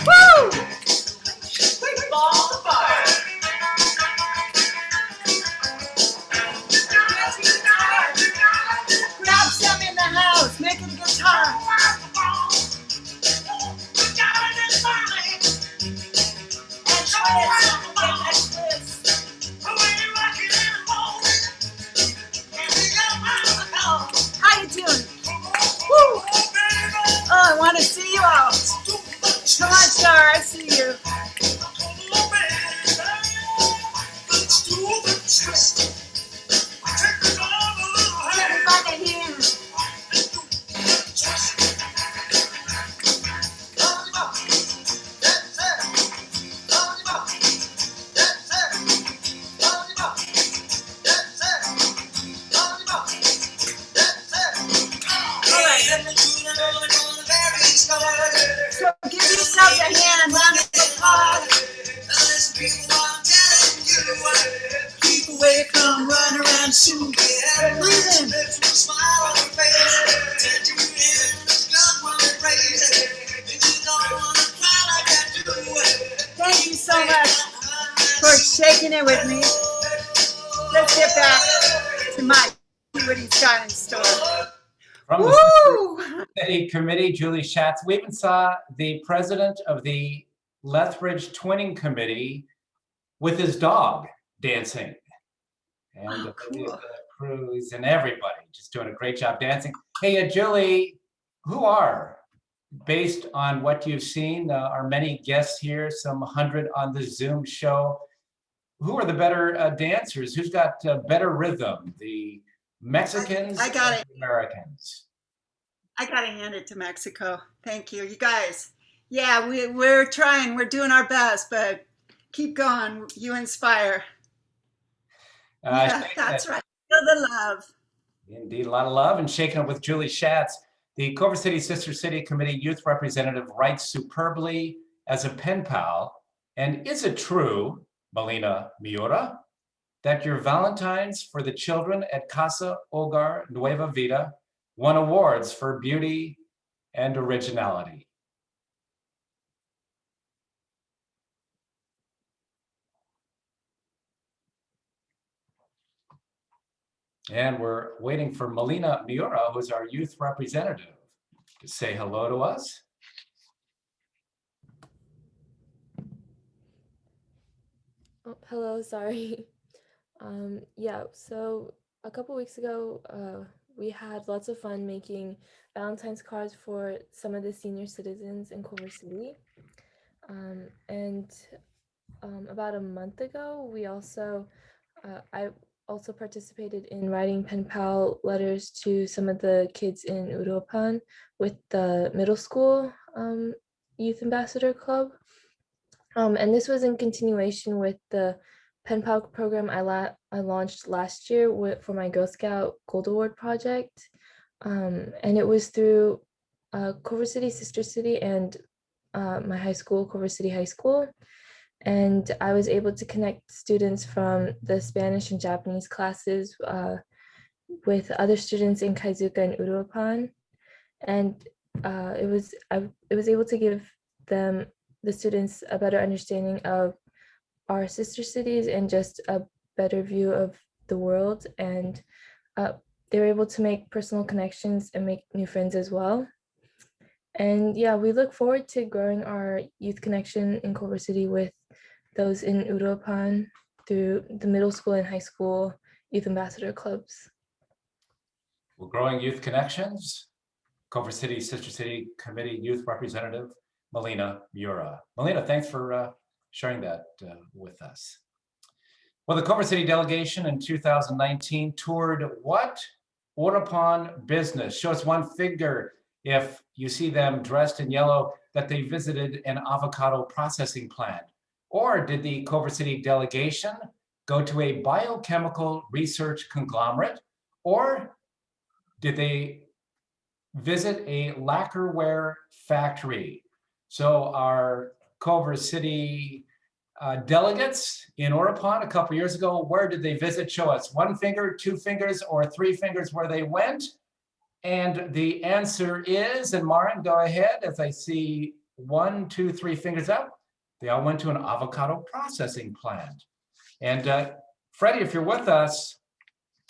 Woo! Grab some in the house. Make it a guitar. And twist. Get that twist. How you doing? Woo! Oh, I want to see you all. Come on, Star. I see you. Get me by the hand. All right. So give yourselves a hand, round of applause. Keep away from run around shoot. Breathe in. Thank you so much for shaking it with me. Let's get back to Mike. See what he's got in store. From the Sister City Committee, Julie Schatz. We even saw the president of the Lethbridge Twinning Committee with his dog dancing. And the crews and everybody just doing a great job dancing. Hey, Julie, who are, based on what you've seen, our many guests here, some 100 on the Zoom show, who are the better dancers? Who's got better rhythm? The Mexicans I got or it. the Americans? I got to hand it to Mexico. Thank you. You guys. Yeah, we're trying. We're doing our best, but keep going. You inspire. Yeah, that's right. Feel the love. Indeed, a lot of love. And shaking up with Julie Schatz. The Culver City Sister City Committee youth representative writes superbly as a pen pal. And is it true, Melina Miura, that your Valentines for the children at Casa Hogar Nueva Vida won awards for beauty and originality? And we're waiting for Melina Miura, who's our youth representative, to say hello to us. Oh, hello, sorry. Yeah, so a couple weeks ago, we had lots of fun making Valentine's cards for some of the senior citizens in Culver City. About a month ago, I also participated in writing pen pal letters to some of the kids in Uruapan with the middle school youth ambassador club. And this was in continuation with the pen pal program I launched last year for my Girl Scout Gold Award project. And it was through Culver City, Sister City, and my high school, Culver City High School. And I was able to connect students from the Spanish and Japanese classes with other students in Kaizuka and Uruapan. And I was able to give the students a better understanding of our sister cities and just a better view of the world. And they were able to make personal connections and make new friends as well. And yeah, we look forward to growing our youth connection in Culver City with those in Uruapan through the middle school and high school youth ambassador clubs. We're growing youth connections. Culver City Sister City Committee Youth Representative Melina Mura. Melina, thanks for sharing that with us. Well, the Culver City delegation in 2019 toured what? Uruapan business. Show us one figure if you see them dressed in yellow that they visited an avocado processing plant. Or did the Culver City delegation go to a biochemical research conglomerate? Or did they visit a lacquerware factory? So our Culver City delegates in Uruapan a couple years ago, where did they visit? Show us one finger, two fingers, or three fingers where they went. And the answer is, and Marin, go ahead, as I see 1, 2, 3 fingers up. They all went to an avocado processing plant. And Freddie, if you're with us,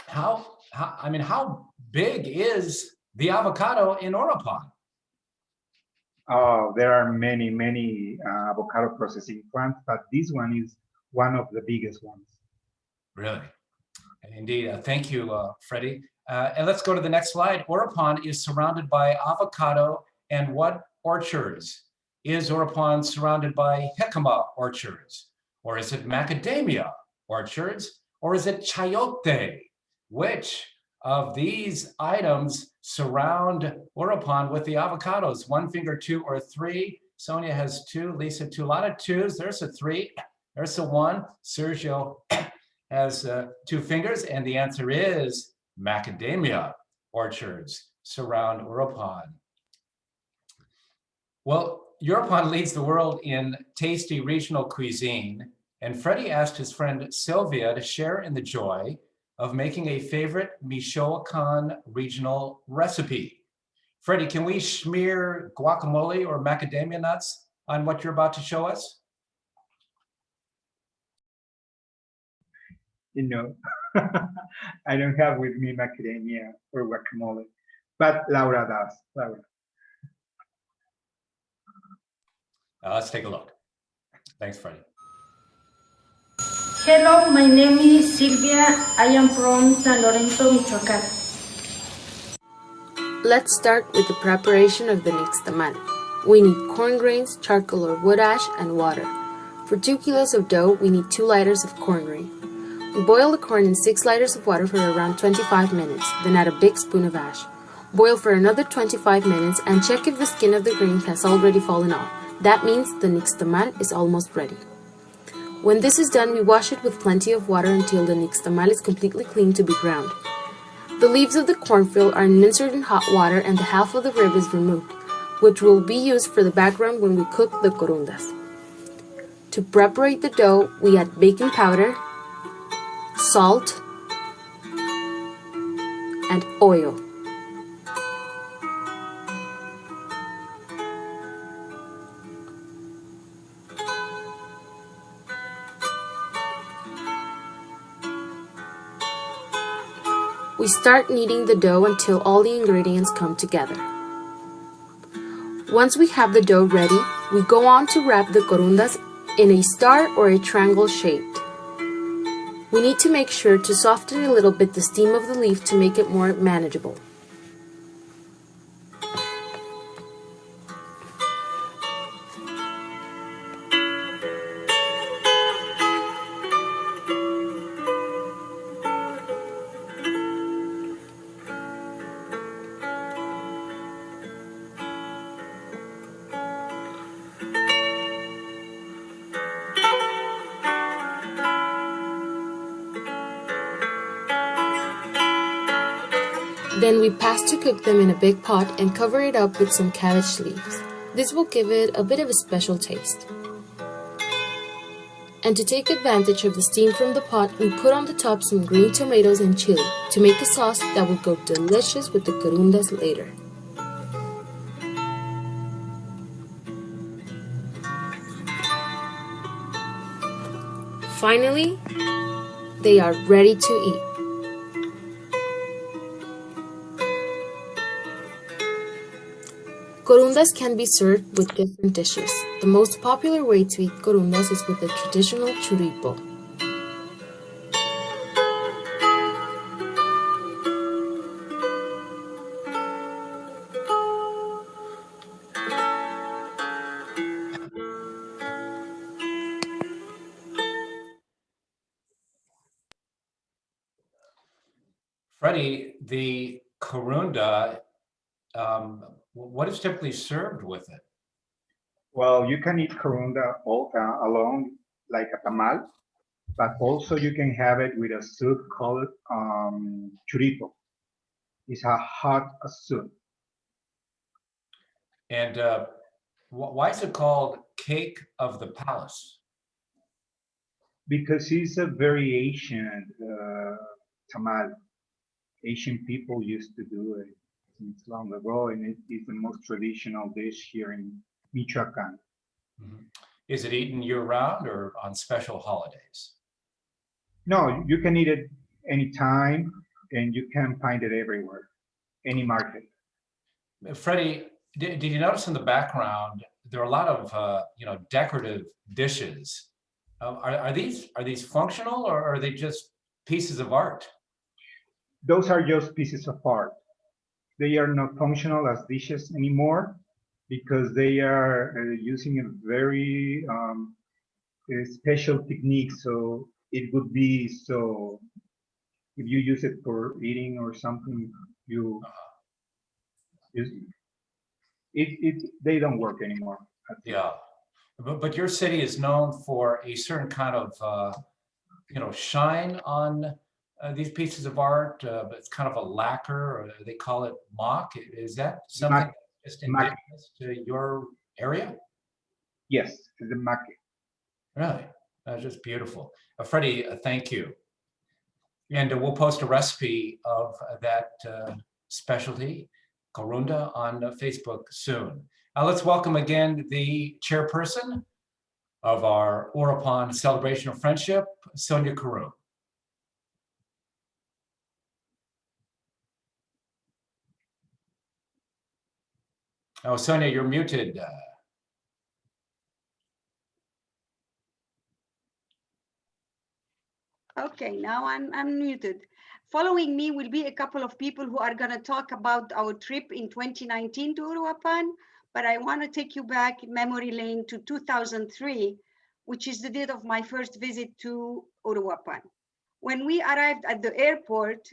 how big is the avocado in Uruapan? Oh, there are many avocado processing plants, but this one is one of the biggest ones. Really? Indeed. Thank you, Freddie. And let's go to the next slide. Uruapan is surrounded by avocado and what orchards? Is Uruapan surrounded by jicama orchards? Or is it macadamia orchards? Or is it chayote? Which of these items surround Uruapan with the avocados? One finger, two, or three? Sonia has two, Lisa two, a lot of twos. There's a three, there's a one. Sergio has 2 fingers, and the answer is macadamia orchards surround Uruapan. Well, Uruapan leads the world in tasty regional cuisine, and Freddie asked his friend Sylvia to share in the joy of making a favorite Michoacán regional recipe. Freddie, can we smear guacamole or macadamia nuts on what you're about to show us? You know, I don't have with me macadamia or guacamole, but Laura does. Laura. Let's take a look. Thanks, Freddie. Hello, my name is Silvia. I am from San Lorenzo, Michoacán. Let's start with the preparation of the nixtamal. We need corn grains, charcoal or wood ash, and water. For 2 kilos of dough, we need 2 liters of corn grain. We boil the corn in 6 liters of water for around 25 minutes, then add a big spoon of ash. Boil for another 25 minutes and check if the skin of the grain has already fallen off. That means the nixtamal is almost ready. When this is done, we wash it with plenty of water until the nixtamal is completely clean to be ground. The leaves of the cornfield are mincered in hot water and the half of the rib is removed, which will be used for the background when we cook the corundas. To preparate the dough, we add baking powder, salt, and oil. We start kneading the dough until all the ingredients come together. Once we have the dough ready, we go on to wrap the corundas in a star or a triangle shape. We need to make sure to soften a little bit the steam of the leaf to make it more manageable. Then we pass to cook them in a big pot and cover it up with some cabbage leaves. This will give it a bit of a special taste. And to take advantage of the steam from the pot, we put on the top some green tomatoes and chili to make a sauce that will go delicious with the corundas later. Finally, they are ready to eat. Corundas can be served with different dishes. The most popular way to eat corundas is with a traditional churipo. Freddie, the corunda, what is typically served with it? Well, you can eat corunda alone, like a tamal, but also you can have it with a soup called churipo. It's a hot soup. And why is it called cake of the palace? Because it's a very Asian tamal. Asian people used to do it since long ago, and it is the most traditional dish here in Michoacán. Mm-hmm. Is it eaten year-round or on special holidays? No, you can eat it anytime, and you can find it everywhere, any market. Freddie, did you notice in the background there are a lot of decorative dishes? Are these functional, or are they just pieces of art? Those are just pieces of art. They are not functional as dishes anymore because they are using a very special technique. So it would be if you use it for eating or something, they don't work anymore. Yeah, but your city is known for a certain kind of shine on these pieces of art, but it's kind of a lacquer, or they call it mock. Is that something just indigenous to your area? Yes, the maque. Really? That's just beautiful. Freddie, thank you. And we'll post a recipe of that specialty, corunda, on Facebook soon. Let's welcome again the chairperson of our Uruapan Celebration of Friendship, Sonia Carew. Oh, Sonia, you're muted. Okay, now I'm muted. Following me will be a couple of people who are going to talk about our trip in 2019 to Uruapan, but I want to take you back memory lane to 2003, which is the date of my first visit to Uruapan. When we arrived at the airport,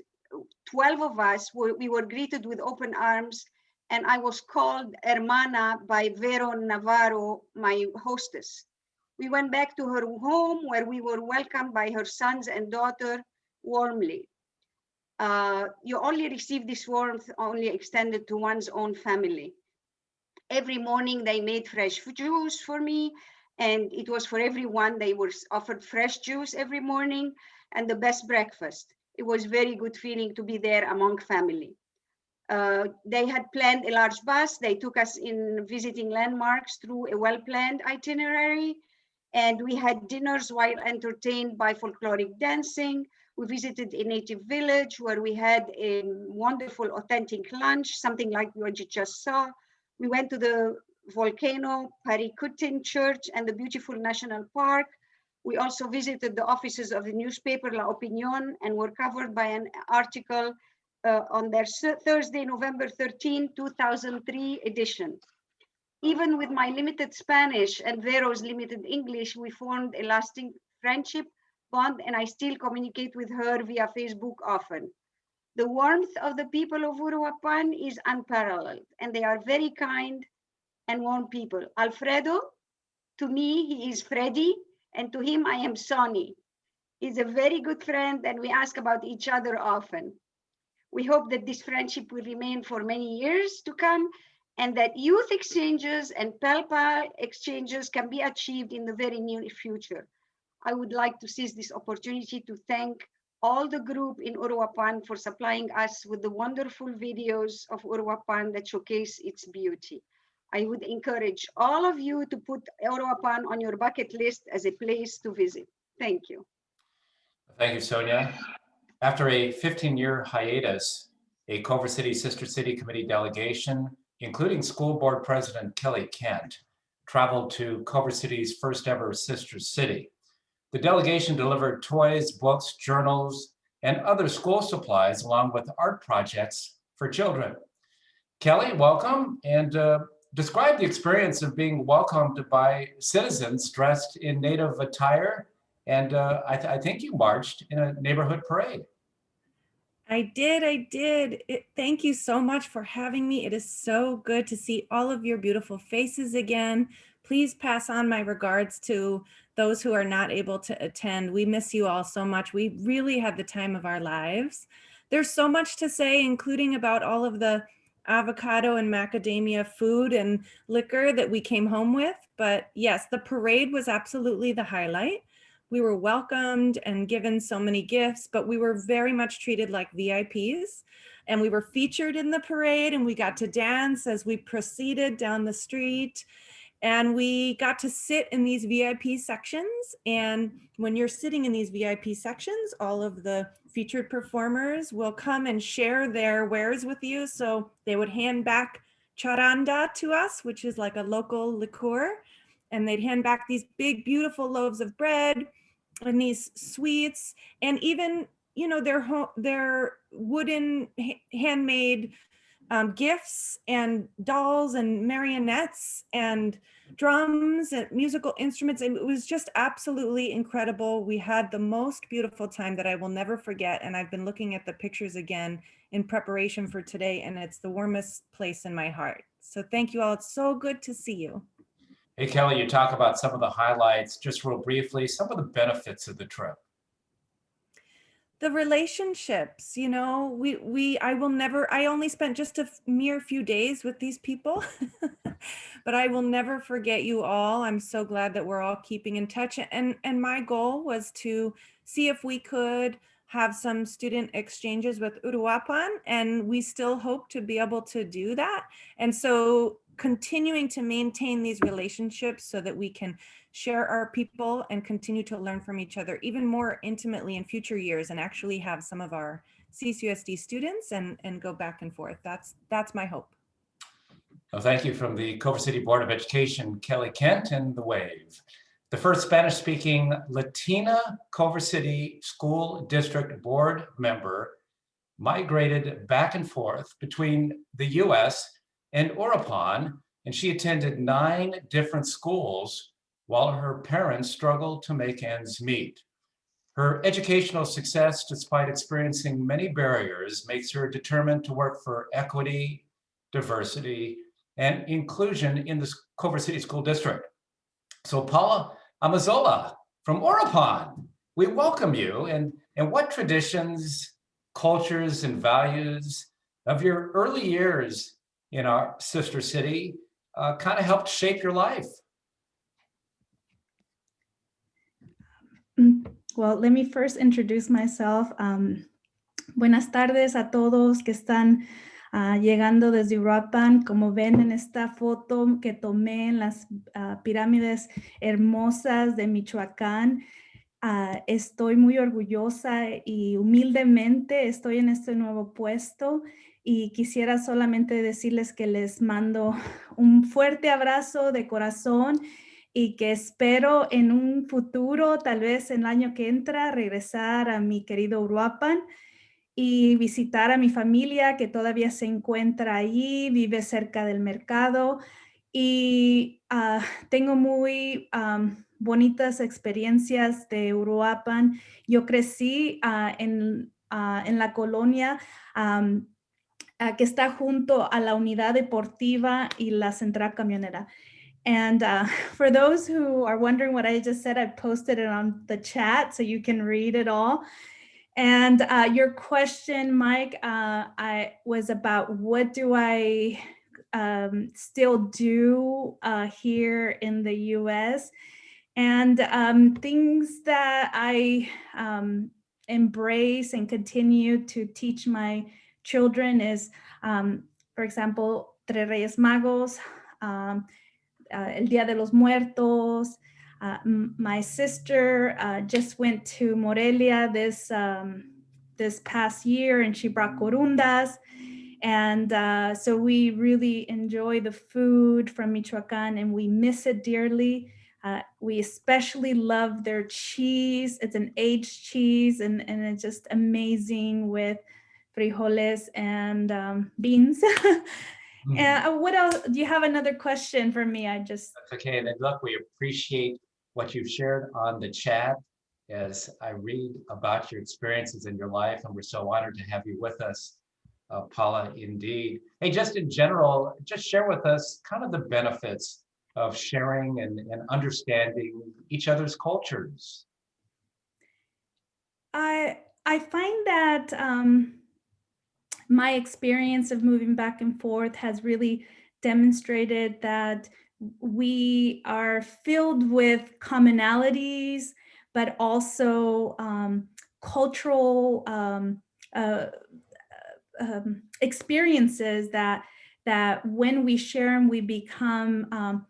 12 of us we were greeted with open arms, and I was called hermana by Vero Navarro, my hostess. We went back to her home where we were welcomed by her sons and daughter warmly. You only receive this warmth only extended to one's own family. Every morning they made fresh juice for me, and it was for everyone. They were offered fresh juice every morning and the best breakfast. It was very good feeling to be there among family. They had planned a large bus. They took us in visiting landmarks through a well-planned itinerary. And we had dinners while entertained by folkloric dancing. We visited a native village where we had a wonderful authentic lunch, something like what you just saw. We went to the volcano, Parikutin Church, and the beautiful national park, We also visited the offices of the newspaper La Opinión and were covered by an article on their Thursday, November 13, 2003 edition. Even with my limited Spanish and Vero's limited English, we formed a lasting friendship bond, and I still communicate with her via Facebook often. The warmth of the people of Uruapan is unparalleled, and they are very kind and warm people. Alfredo, to me, he is Freddy, and to him, I am Sonny. He's a very good friend, and we ask about each other often. We hope that this friendship will remain for many years to come, and that youth exchanges and pal exchanges can be achieved in the very near future. I would like to seize this opportunity to thank all the group in Uruapan for supplying us with the wonderful videos of Uruapan that showcase its beauty. I would encourage all of you to put Uruapan on your bucket list as a place to visit. Thank you. Thank you, Sonia. After a 15-year hiatus, a Culver City Sister City Committee delegation, including School Board President Kelly Kent, traveled to Culver City's first ever Sister City. The delegation delivered toys, books, journals, and other school supplies, along with art projects for children. Kelly, welcome, and describe the experience of being welcomed by citizens dressed in Native attire. And I think you marched in a neighborhood parade. I did. Thank you so much for having me. It is so good to see all of your beautiful faces again. Please pass on my regards to those who are not able to attend. We miss you all so much. We really had the time of our lives. There's so much to say, including about all of the avocado and macadamia food and liquor that we came home with. But yes, the parade was absolutely the highlight. We were welcomed and given so many gifts, but we were very much treated like VIPs. And we were featured in the parade, and we got to dance as we proceeded down the street. And we got to sit in these VIP sections. And when you're sitting in these VIP sections, all of the featured performers will come and share their wares with you. So they would hand back charanda to us, which is like a local liqueur. And they'd hand back these big, beautiful loaves of bread and these sweets, and even, you know, their wooden handmade gifts and dolls and marionettes and drums and musical instruments. And it was just absolutely incredible. We had the most beautiful time that I will never forget. And I've been looking at the pictures again in preparation for today, and it's the warmest place in my heart. So thank you all. It's so good to see you. Hey, Kelly, you talk about some of the highlights, just real briefly, some of the benefits of the trip. The relationships, you know, I only spent just a mere few days with these people, but I will never forget you all. I'm so glad that we're all keeping in touch. And my goal was to see if we could have some student exchanges with Uruapan, and we still hope to be able to do that. And so continuing to maintain these relationships so that we can share our people and continue to learn from each other even more intimately in future years, and actually have some of our CCUSD students and go back and forth. That's my hope. Well, thank you from the Culver City Board of Education, Kelly Kent and the WAVE. The first Spanish-speaking Latina Culver City School District Board member migrated back and forth between the US and Uruapan, and she attended 9 different schools while her parents struggled to make ends meet. Her educational success, despite experiencing many barriers, makes her determined to work for equity, diversity, and inclusion in the Culver City School District. So Paula Amazola from Uruapan, we welcome you. And what traditions, cultures, and values of your early years in our sister city kind of helped shape your life? Well, let me first introduce myself. Buenas tardes a todos que están llegando desde Uruapan. Como ven en esta foto que tomé en las pirámides hermosas de Michoacán, estoy muy orgullosa y humildemente estoy en este nuevo puesto, y quisiera solamente decirles que les mando un fuerte abrazo de corazón y que espero en un futuro, tal vez el año que entra, regresar a mi querido Uruapan y visitar a mi familia que todavía se encuentra allí, vive cerca del mercado y tengo muy bonitas experiencias de Uruapan. Yo crecí en la colonia que está junto a la unidad deportiva y la central camionera. And for those who are wondering what I just said, I posted it on the chat so you can read it all. And your question, Mike, I was about what do I still do here in the US? And things that I embrace and continue to teach my children is, for example, Tres Reyes Magos, El Día de los Muertos. My sister just went to Morelia this past year, and she brought corundas. And so we really enjoy the food from Michoacán, and we miss it dearly. We especially love their cheese. It's an aged cheese, and it's just amazing with frijoles and beans. And what else? Do you have another question for me? That's okay. And look, we appreciate what you've shared on the chat as I read about your experiences in your life, and we're so honored to have you with us, Paula, indeed. Hey, just in general, just share with us kind of the benefits of sharing and understanding each other's cultures. I find that my experience of moving back and forth has really demonstrated that we are filled with commonalities, but also cultural experiences that when we share them, we become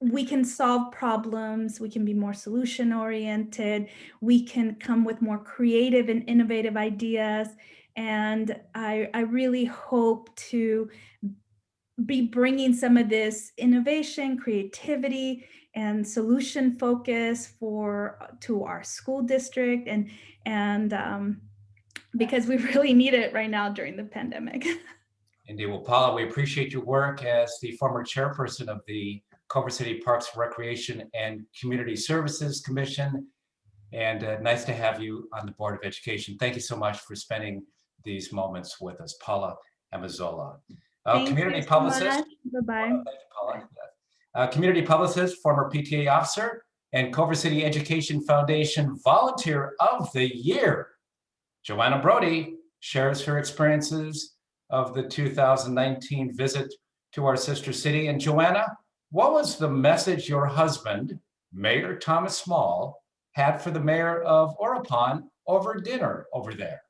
we can solve problems, we can be more solution oriented, we can come with more creative and innovative ideas. And I really hope to be bringing some of this innovation, creativity, and solution focus to our school district, and because we really need it right now during the pandemic. Indeed. Well, Paula, we appreciate your work as the former chairperson of the Culver City Parks, Recreation, and Community Services Commission. And nice to have you on the Board of Education. Thank you so much for spending these moments with us, Paula Amazola. Community publicist. Bye-bye. Thank you, Paula. Community publicist, former PTA officer, and Culver City Education Foundation Volunteer of the Year. Joanna Brody shares her experiences of the 2019 visit to our sister city. And Joanna, what was the message your husband, Mayor Thomas Small, had for the mayor of Uruapan over dinner over there?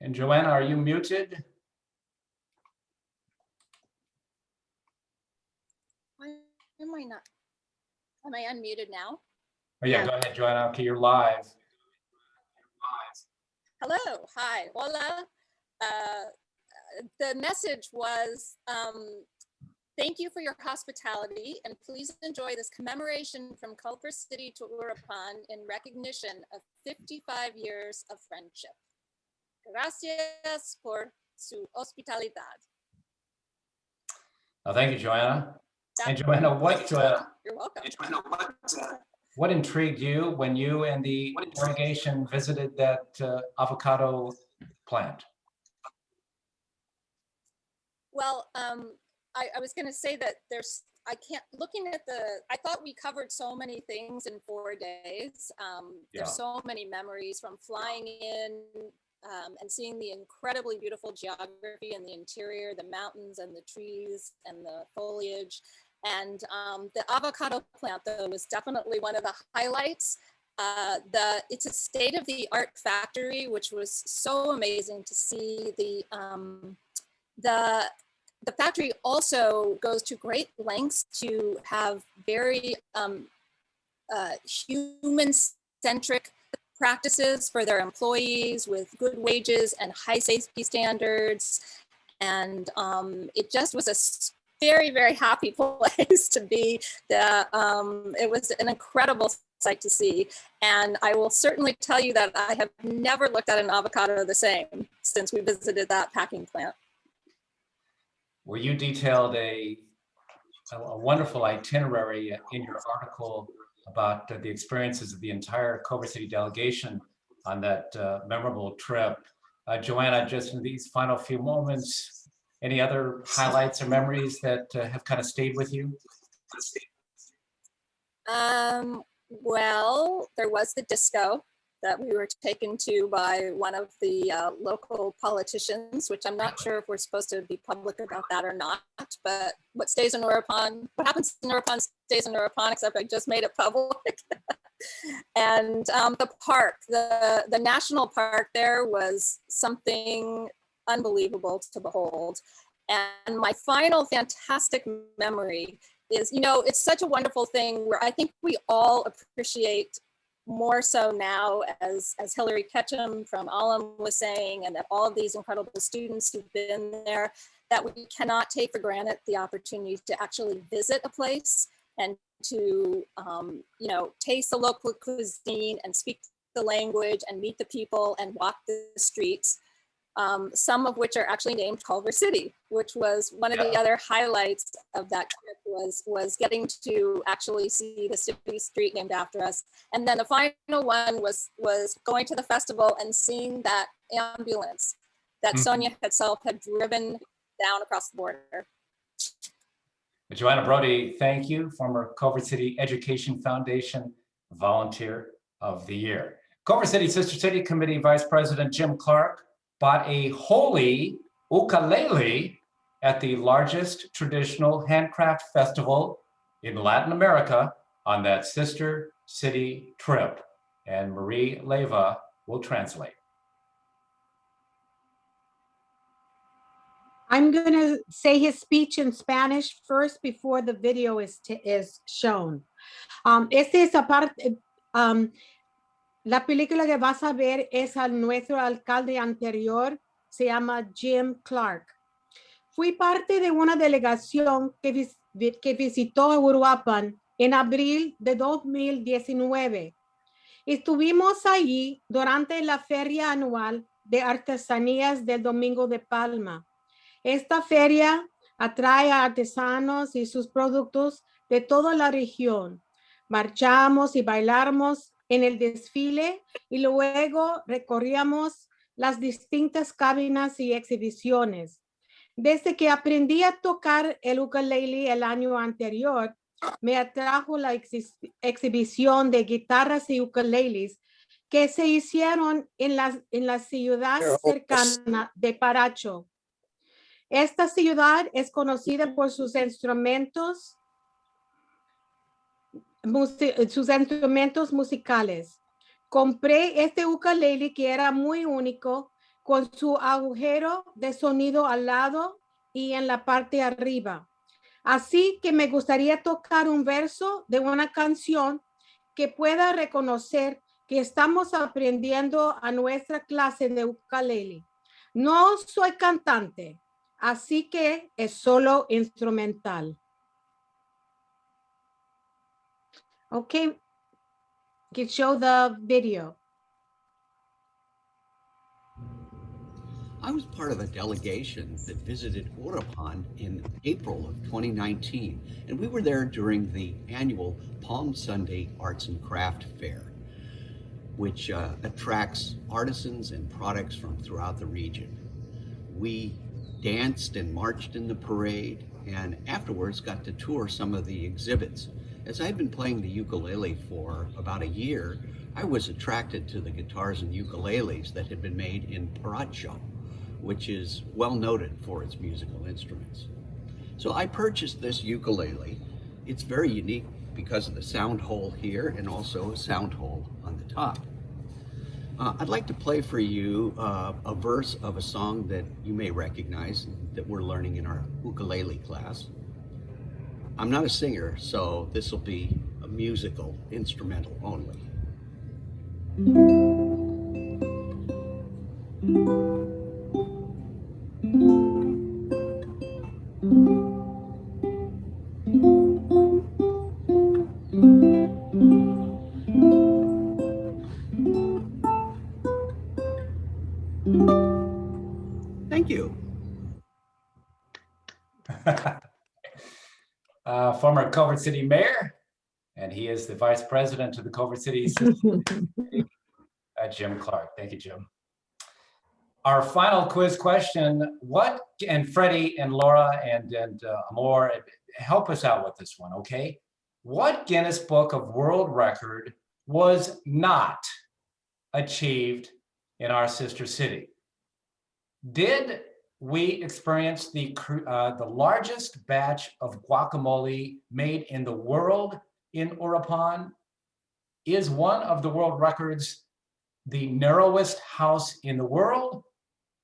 And Joanna, are you muted? Am I not? Am I unmuted now? Oh yeah, go ahead, Joanna. Okay, you're live. Hello, hi, hola. The message was, thank you for your hospitality, and please enjoy this commemoration from Culver City to Uruapan in recognition of 55 years of friendship. Gracias por su hospitalidad. Oh, thank you, Joanna. And Joanna, You're welcome. What intrigued you when you and the delegation visited that avocado plant? Well, I was going to say that I thought we covered so many things in 4 days. There's so many memories from flying in and seeing the incredibly beautiful geography in the interior, the mountains and the trees and the foliage. And the avocado plant, though, was definitely one of the highlights. It's a state-of-the-art factory, which was so amazing to see. The factory also goes to great lengths to have very human-centric practices for their employees with good wages and high safety standards. And it just was a very, very happy place to be. It was an incredible sight to see. And I will certainly tell you that I have never looked at an avocado the same since we visited that packing plant. Well, you detailed a wonderful itinerary in your article about the experiences of the entire Culver City delegation on that memorable trip. Joanna, just in these final few moments, any other highlights or memories that have kind of stayed with you? Well, there was the disco that we were taken to by one of the local politicians, which I'm not sure if we're supposed to be public about that or not, but what stays in Uruapan, what happens in Uruapan stays in Uruapan, except I just made it public. And the park, the national park there was something unbelievable to behold. And my final fantastic memory is, it's such a wonderful thing where I think we all appreciate more so now, as Hillary Ketchum from Alum was saying, and that all of these incredible students who've been there, that we cannot take for granted the opportunity to actually visit a place and to, taste the local cuisine and speak the language and meet the people and walk the streets. Some of which are actually named Culver City, which was one of the other highlights of that trip, was getting to actually see the city street named after us. And then the final one was going to the festival and seeing that ambulance that Sonia herself had driven down across the border. Joanna Brody, thank you, former Culver City Education Foundation Volunteer of the Year. Culver City Sister City Committee Vice President Jim Clark bought a holy ukulele at the largest traditional handcraft festival in Latin America on that Sister City trip. And Marie Leva will translate. I'm going to say his speech in Spanish first before the video is shown. La película que vas a ver es a nuestro alcalde anterior, se llama Jim Clark. Fui parte de una delegación que visitó Uruapan en abril de 2019. Estuvimos allí durante la feria anual de artesanías del Domingo de Palma. Esta feria atrae a artesanos y sus productos de toda la región. Marchamos y bailamos en el desfile y luego recorríamos las distintas cabinas y exhibiciones. Desde que aprendí a tocar el ukulele el año anterior, me atrajo la exhibición de guitarras y ukuleles que se hicieron en la ciudad cercana de Paracho. Esta ciudad es conocida por sus instrumentos musicales. Compré este ukulele que era muy único, con su agujero de sonido al lado y en la parte arriba. Así que me gustaría tocar un verso de una canción que pueda reconocer que estamos aprendiendo a nuestra clase de ukulele. No soy cantante, así que es solo instrumental. Okay, can show the video. I was part of a delegation that visited Uruapan in April of 2019, and we were there during the annual Palm Sunday Arts and Craft Fair, which attracts artisans and products from throughout the region. We danced and marched in the parade, and afterwards got to tour some of the exhibits. As I'd been playing the ukulele for about a year, I was attracted to the guitars and ukuleles that had been made in Paracho, which is well noted for its musical instruments. So I purchased this ukulele. It's very unique because of the sound hole here and also a sound hole on the top. I'd like to play for you a verse of a song that you may recognize that we're learning in our ukulele class. I'm not a singer, so this will be a musical instrumental only. Thank you. Former Culver City mayor, and he is the vice president of the Culver City System, Jim Clark. Thank you, Jim. Our final quiz question, and Freddie and Laura and Amor, help us out with this one, okay? What Guinness Book of World Record was not achieved in our sister city? Did we experience the largest batch of guacamole made in the world in Uruapan? Is one of the world records the narrowest house in the world?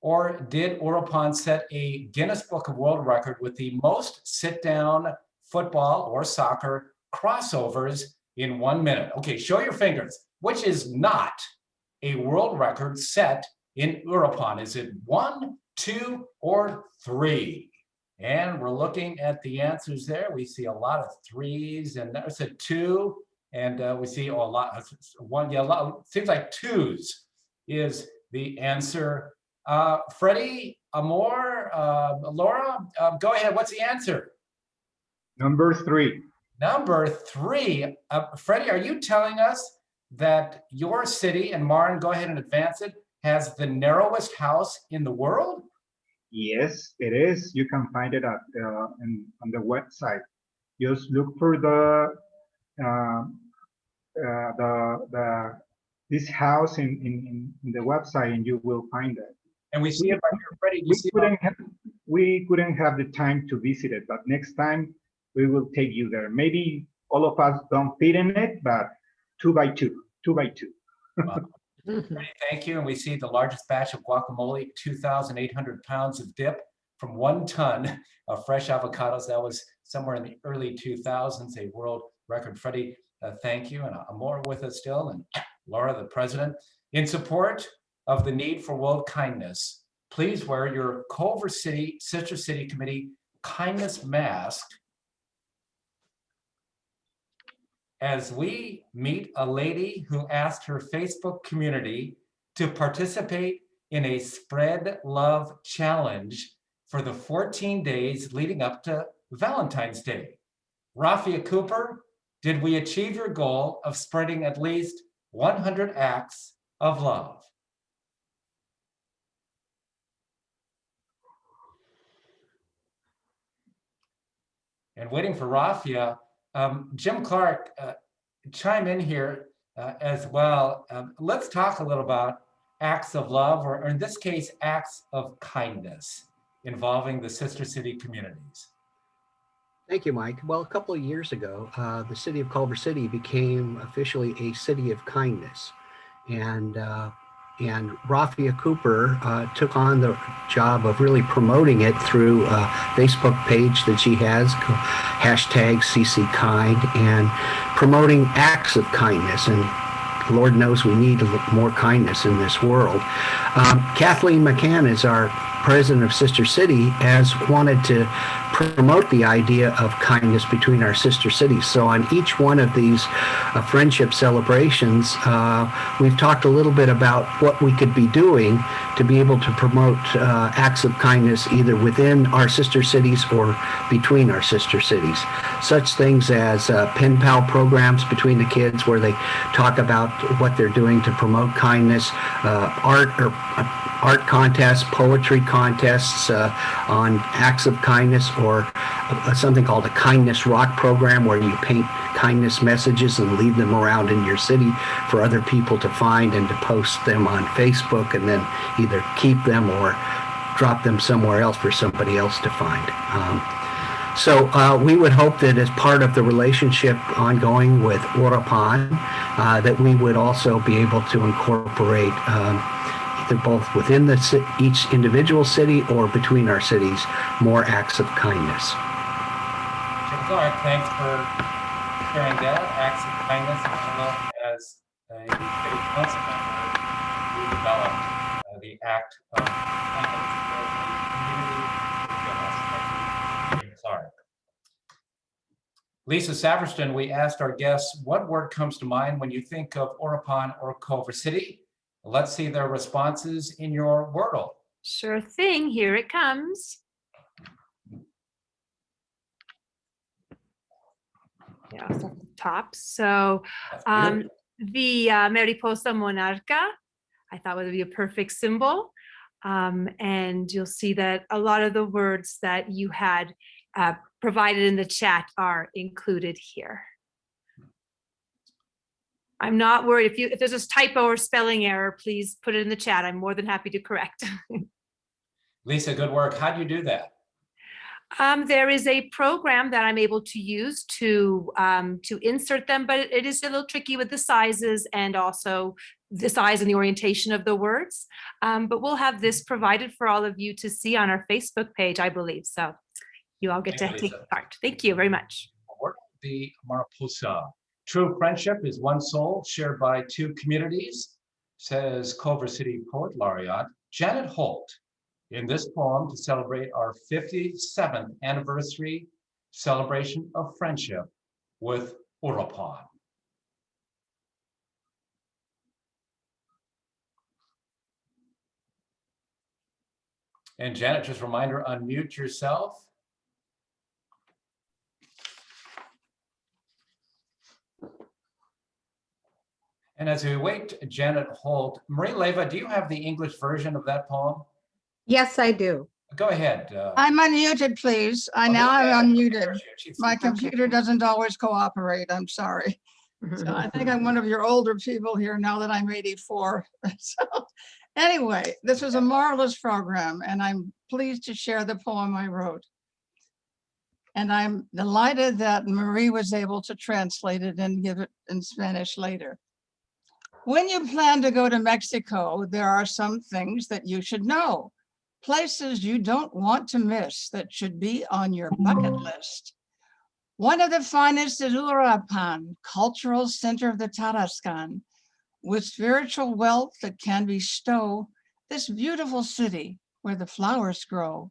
Or did Uruapan set a Guinness Book of World Record with the most sit-down football or soccer crossovers in 1 minute? Okay, show your fingers. Which is not a world record set in Uruapan? Is it 1, 2, or 3? And we're looking at the answers there. We see a lot of 3s, and there's a 2, and we see a lot. 1, yeah, a lot. Seems like 2s is the answer. Freddie, Amor, Laura, go ahead. What's the answer? Number 3. Number 3. Freddie, are you telling us that your city, and Maren, go ahead and advance it, has the narrowest house in the world? Yes, it is. You can find it at on the website. Just look for this house in the website, and you will find it. And we see it right here, Freddie. We couldn't have the time to visit it, but next time we will take you there. Maybe all of us don't fit in it, but 2 by 2. Wow. Freddie, thank you. And we see the largest batch of guacamole, 2,800 pounds of dip from 1 ton of fresh avocados. That was somewhere in the early 2000s, a world record. Freddie, thank you. And Amor with us still, and Laura, the president. In support of the need for world kindness, please wear your Culver City Sister City Committee kindness mask as we meet a lady who asked her Facebook community to participate in a Spread Love Challenge for the 14 days leading up to Valentine's Day. Rafia Cooper, did we achieve your goal of spreading at least 100 acts of love? And waiting for Rafia, Jim Clark, chime in here as well. Let's talk a little about acts of love, or in this case, acts of kindness involving the sister city communities. Thank you, Mike. Well, a couple of years ago, the city of Culver City became officially a city of kindness. And Rafia Cooper took on the job of really promoting it through a Facebook page that she has, #CCKind, and promoting acts of kindness. And Lord knows we need more kindness in this world. Kathleen McCann is our president of Sister City, has wanted to promote the idea of kindness between our sister cities. So on each one of these friendship celebrations, we've talked a little bit about what we could be doing to be able to promote acts of kindness either within our sister cities or between our sister cities. Such things as pen pal programs between the kids where they talk about what they're doing to promote kindness, art contests, poetry contests on acts of kindness, or something called a kindness rock program where you paint kindness messages and leave them around in your city for other people to find and to post them on Facebook, and then either keep them or drop them somewhere else for somebody else to find. So we would hope that as part of the relationship ongoing with Uruapan, that we would also be able to incorporate either both within each individual city or between our cities, more acts of kindness. Jim Clark, thanks for sharing that. Acts of kindness, as a city council member, we developed the act of Clark. Lisa Saverston, we asked our guests, what word comes to mind when you think of Uruapan or Culver City? Let's see their responses in your Wordle. Sure thing, here it comes. Yeah, off the top. So the mariposa monarca, I thought would be a perfect symbol. And you'll see that a lot of the words that you had provided in the chat are included here. I'm not worried. If there's a typo or spelling error, please put it in the chat. I'm more than happy to correct. Lisa, good work. How do you do that? There is a program that I'm able to use to insert them, but it is a little tricky with the sizes and also the size and the orientation of the words. But we'll have this provided for all of you to see on our Facebook page, I believe. So you all get to take part. Thank you very much. The mariposa. True friendship is one soul shared by two communities, says Culver City Poet Laureate Janet Holt in this poem to celebrate our 57th anniversary celebration of friendship with Uruapan. And Janet, just a reminder, unmute yourself. And as we wait, Janet Holt, Marie Leva, do you have the English version of that poem? Yes, I do. Go ahead. I'm unmuted, please. Now I'm unmuted. My computer doesn't always cooperate. I'm sorry. So I think I'm one of your older people here now that I'm 84. So anyway, this was a marvelous program, and I'm pleased to share the poem I wrote. And I'm delighted that Marie was able to translate it and give it in Spanish later. When you plan to go to Mexico, there are some things that you should know. Places you don't want to miss that should be on your bucket list. One of the finest is Uruapan, cultural center of the Tarascan. With spiritual wealth that can bestow this beautiful city where the flowers grow.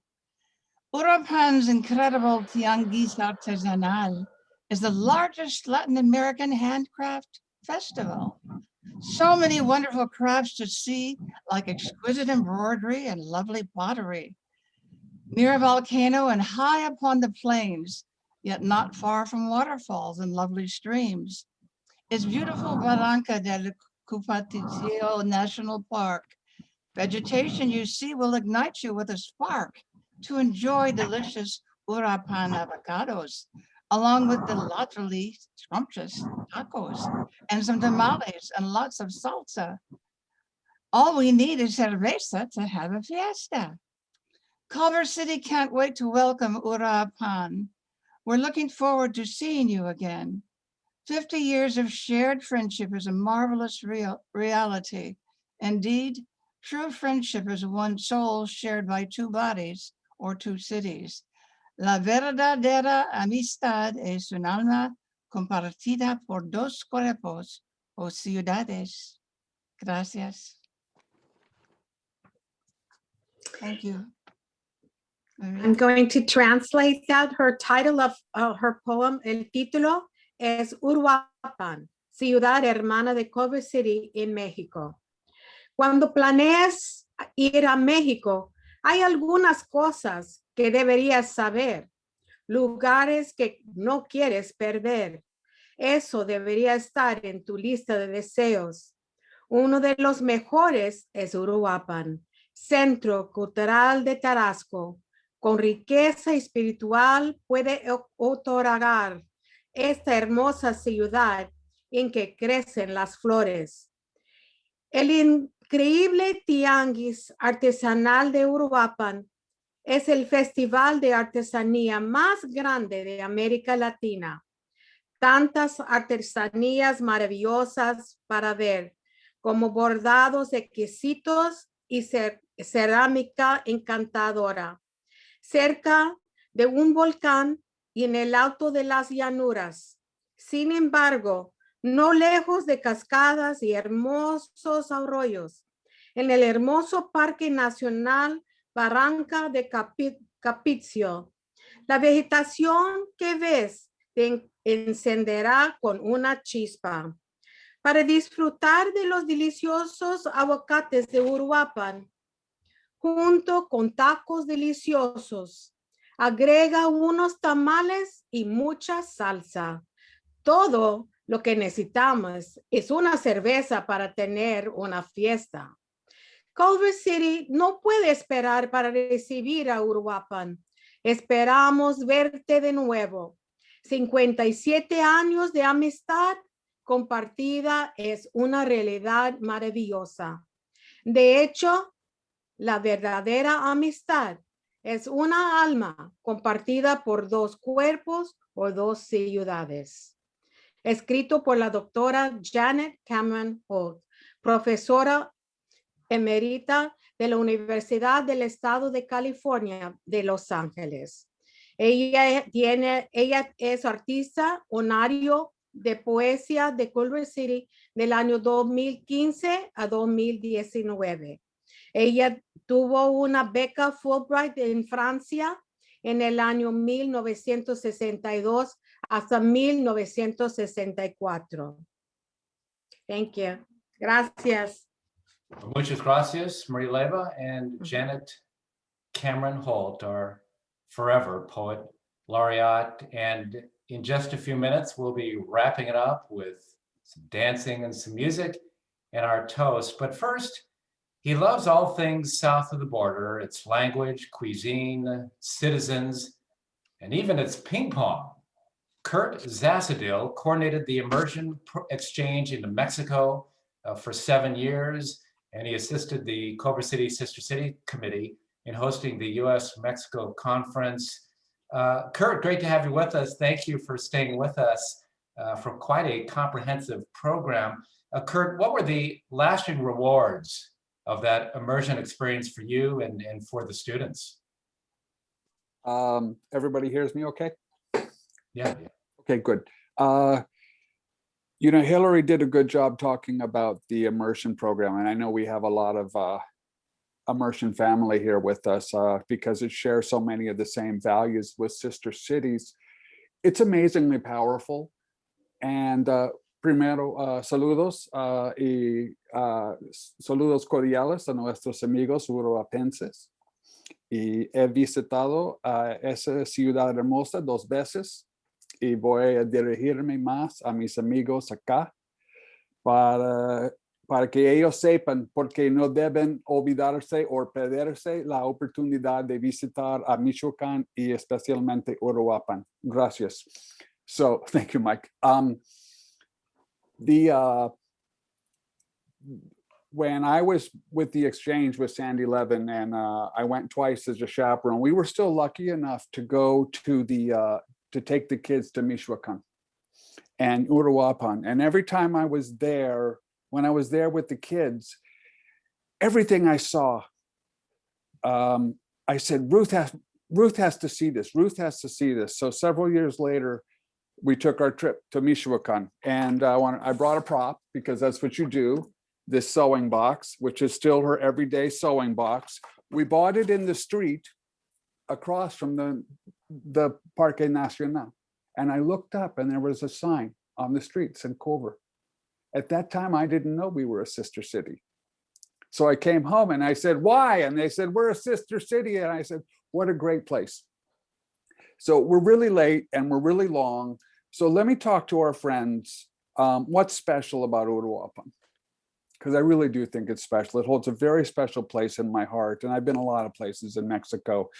Uruapan's incredible Tianguis Artesanal is the largest Latin American handcraft festival. So many wonderful crafts to see, like exquisite embroidery and lovely pottery. Near a volcano and high upon the plains, yet not far from waterfalls and lovely streams, is beautiful Barranca del Cupatillo National Park. Vegetation you see will ignite you with a spark to enjoy delicious Uruapan avocados, along with delightfully scrumptious tacos and some tamales and lots of salsa. All we need is cerveza to have a fiesta. Culver City can't wait to welcome Uruapan. We're looking forward to seeing you again. 50 years of shared friendship is a marvelous reality. Indeed, true friendship is one soul shared by two bodies or two cities. La verdadera amistad es un alma compartida por dos cuerpos o ciudades. Gracias. Thank you. I'm going to translate that. Her title of her poem, el título es Uruapan, ciudad hermana de Culver City en México. Cuando planeas ir a México, hay algunas cosas que deberías saber, lugares que no quieres perder. Eso debería estar en tu lista de deseos. Uno de los mejores es Uruapan, centro cultural de Tarasco, con riqueza espiritual puede otorgar esta hermosa ciudad en que crecen las flores. El increíble Tianguis Artesanal de Uruapan es el festival de artesanía más grande de América Latina. Tantas artesanías maravillosas para ver, como bordados exquisitos y cerámica encantadora. Cerca de un volcán y en el alto de las llanuras. Sin embargo, no lejos de cascadas y hermosos arroyos. en el hermoso Parque Nacional Barranca de Capizio. La vegetación que ves te encenderá con una chispa. Para disfrutar de los deliciosos aguacates de Uruapan, junto con tacos deliciosos, agrega unos tamales y mucha salsa. Todo lo que necesitamos es una cerveza para tener una fiesta. Culver City no puede esperar para recibir a Uruapan. Esperamos verte de nuevo. 57 años de amistad compartida es una realidad maravillosa. De hecho, la verdadera amistad es una alma compartida por dos cuerpos o dos ciudades. Escrito por la doctora Janet Cameron Holt, profesora emerita de la Universidad del Estado de California de Los Ángeles. Ella es artista honorario de poesía de Culver City del año 2015 a 2019. Ella tuvo una beca Fulbright en Francia en el año 1962 hasta 1964. Thank you. Gracias. Muchas gracias, Maria Leva and Janet Cameron Holt, our forever poet laureate. And in just a few minutes, we'll be wrapping it up with some dancing and some music and our toast. But first, he loves all things south of the border, its language, cuisine, citizens, and even its ping pong. Kurt Zasadil coordinated the immersion exchange into Mexico for 7 years, and he assisted the Culver City Sister City Committee in hosting the U.S.-Mexico Conference. Kurt, great to have you with us. Thank you for staying with us for quite a comprehensive program. Kurt, what were the lasting rewards of that immersion experience for you and for the students? Everybody hears me okay? Yeah. Okay, good. You know, Hillary did a good job talking about the immersion program, and I know we have a lot of immersion family here with us because it shares so many of the same values with sister cities. It's amazingly powerful. And primero, saludos y saludos cordiales a nuestros amigos uruapenses. Y he visitado esa ciudad hermosa 2 veces. Y voy a dirigirme más a mis amigos acá para que ellos sepan, porque no deben olvidarse o perderse la oportunidad de visitar a Michoacán y especialmente Uruapan. Gracias. So, thank you, Mike. When I was with the exchange with Sandy Levin, and I went twice as a chaperone, we were still lucky enough to go to to take the kids to Michoacán and Uruapan. And every time I was there, when I was there with the kids, everything I saw, I said, Ruth has to see this. Ruth has to see this. So several years later, we took our trip to Michoacán, and I brought a prop because that's what you do. This sewing box, which is still her everyday sewing box. We bought it in the street across from the Parque Nacional. And I looked up and there was a sign on the street in Culver. At that time, I didn't know we were a sister city. So I came home and I said, why? And they said, we're a sister city. And I said, what a great place. So we're really late and we're really long. So let me talk to our friends. What's special about Uruapan? Because I really do think it's special. It holds a very special place in my heart. And I've been a lot of places in Mexico,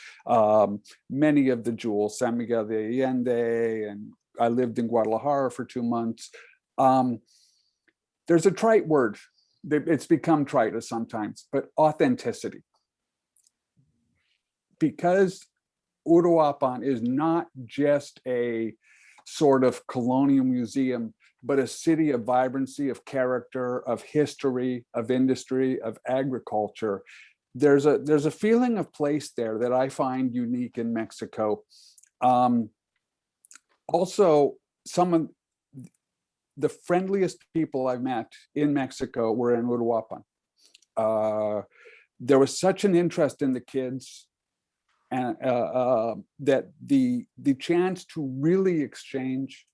many of the jewels, San Miguel de Allende, and I lived in Guadalajara for 2 months. There's a trite word. It's become trite sometimes, but authenticity. Because Uruapan is not just a sort of colonial museum, but a city of vibrancy, of character, of history, of industry, of agriculture. There's a feeling of place there that I find unique in Mexico. Also, some of the friendliest people I've met in Mexico were in Uruapan. There was such an interest in the kids, and that the chance to really exchange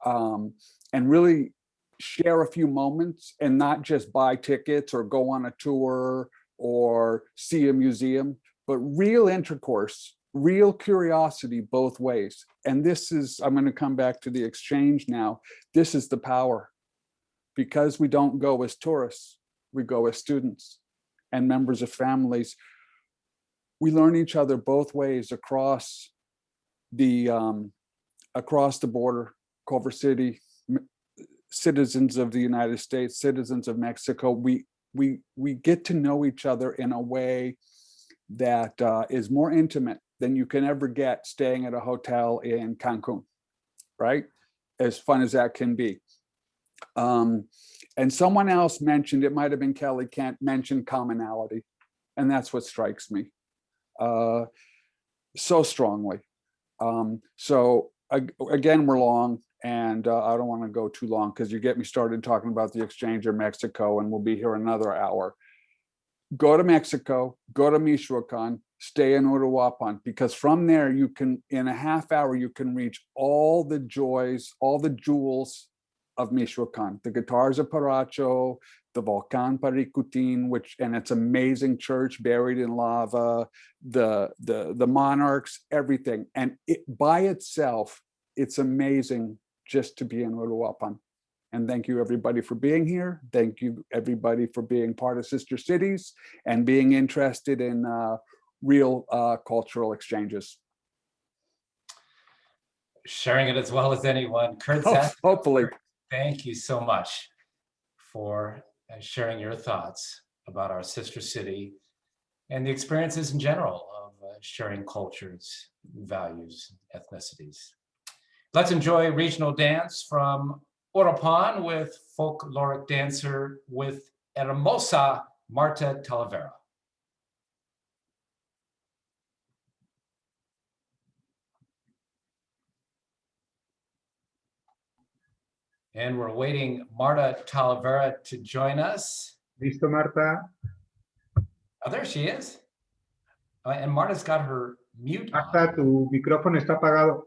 and really share a few moments and not just buy tickets or go on a tour or see a museum, but real intercourse, real curiosity both ways. And this is, I'm going to come back to the exchange now. This is the power, because we don't go as tourists, we go as students and members of families. We learn each other both ways across the border. Culver City, citizens of the United States, citizens of Mexico, we get to know each other in a way that is more intimate than you can ever get staying at a hotel in Cancun, right? As fun as that can be. And someone else mentioned, it might have been Kelly Kent, mentioned commonality. And that's what strikes me so strongly. So again, we're long, and I don't want to go too long because you get me started talking about the exchange in Mexico, and we'll be here another hour. Go to Mexico, go to Michoacán, stay in Uruapan, because from there you can, in a half hour, you can reach all the joys, all the jewels of Michoacán, the guitars of Paracho, the Volcán Paricutin, and its amazing church buried in lava, the monarchs, everything. And it by itself, it's amazing just to be in Uruapan. And thank you everybody for being here. Thank you everybody for being part of Sister Cities and being interested in real cultural exchanges. Sharing it as well as anyone. Kurt, hopefully. Thank you so much for sharing your thoughts about our sister city and the experiences in general of sharing cultures, values, ethnicities. Let's enjoy regional dance from Uruapan with folkloric dancer with Hermosa Marta Talavera. And we're waiting Marta Talavera to join us. Listo, Marta. Oh, there she is. And Marta's got her mute on. Marta, tu micrófono está apagado.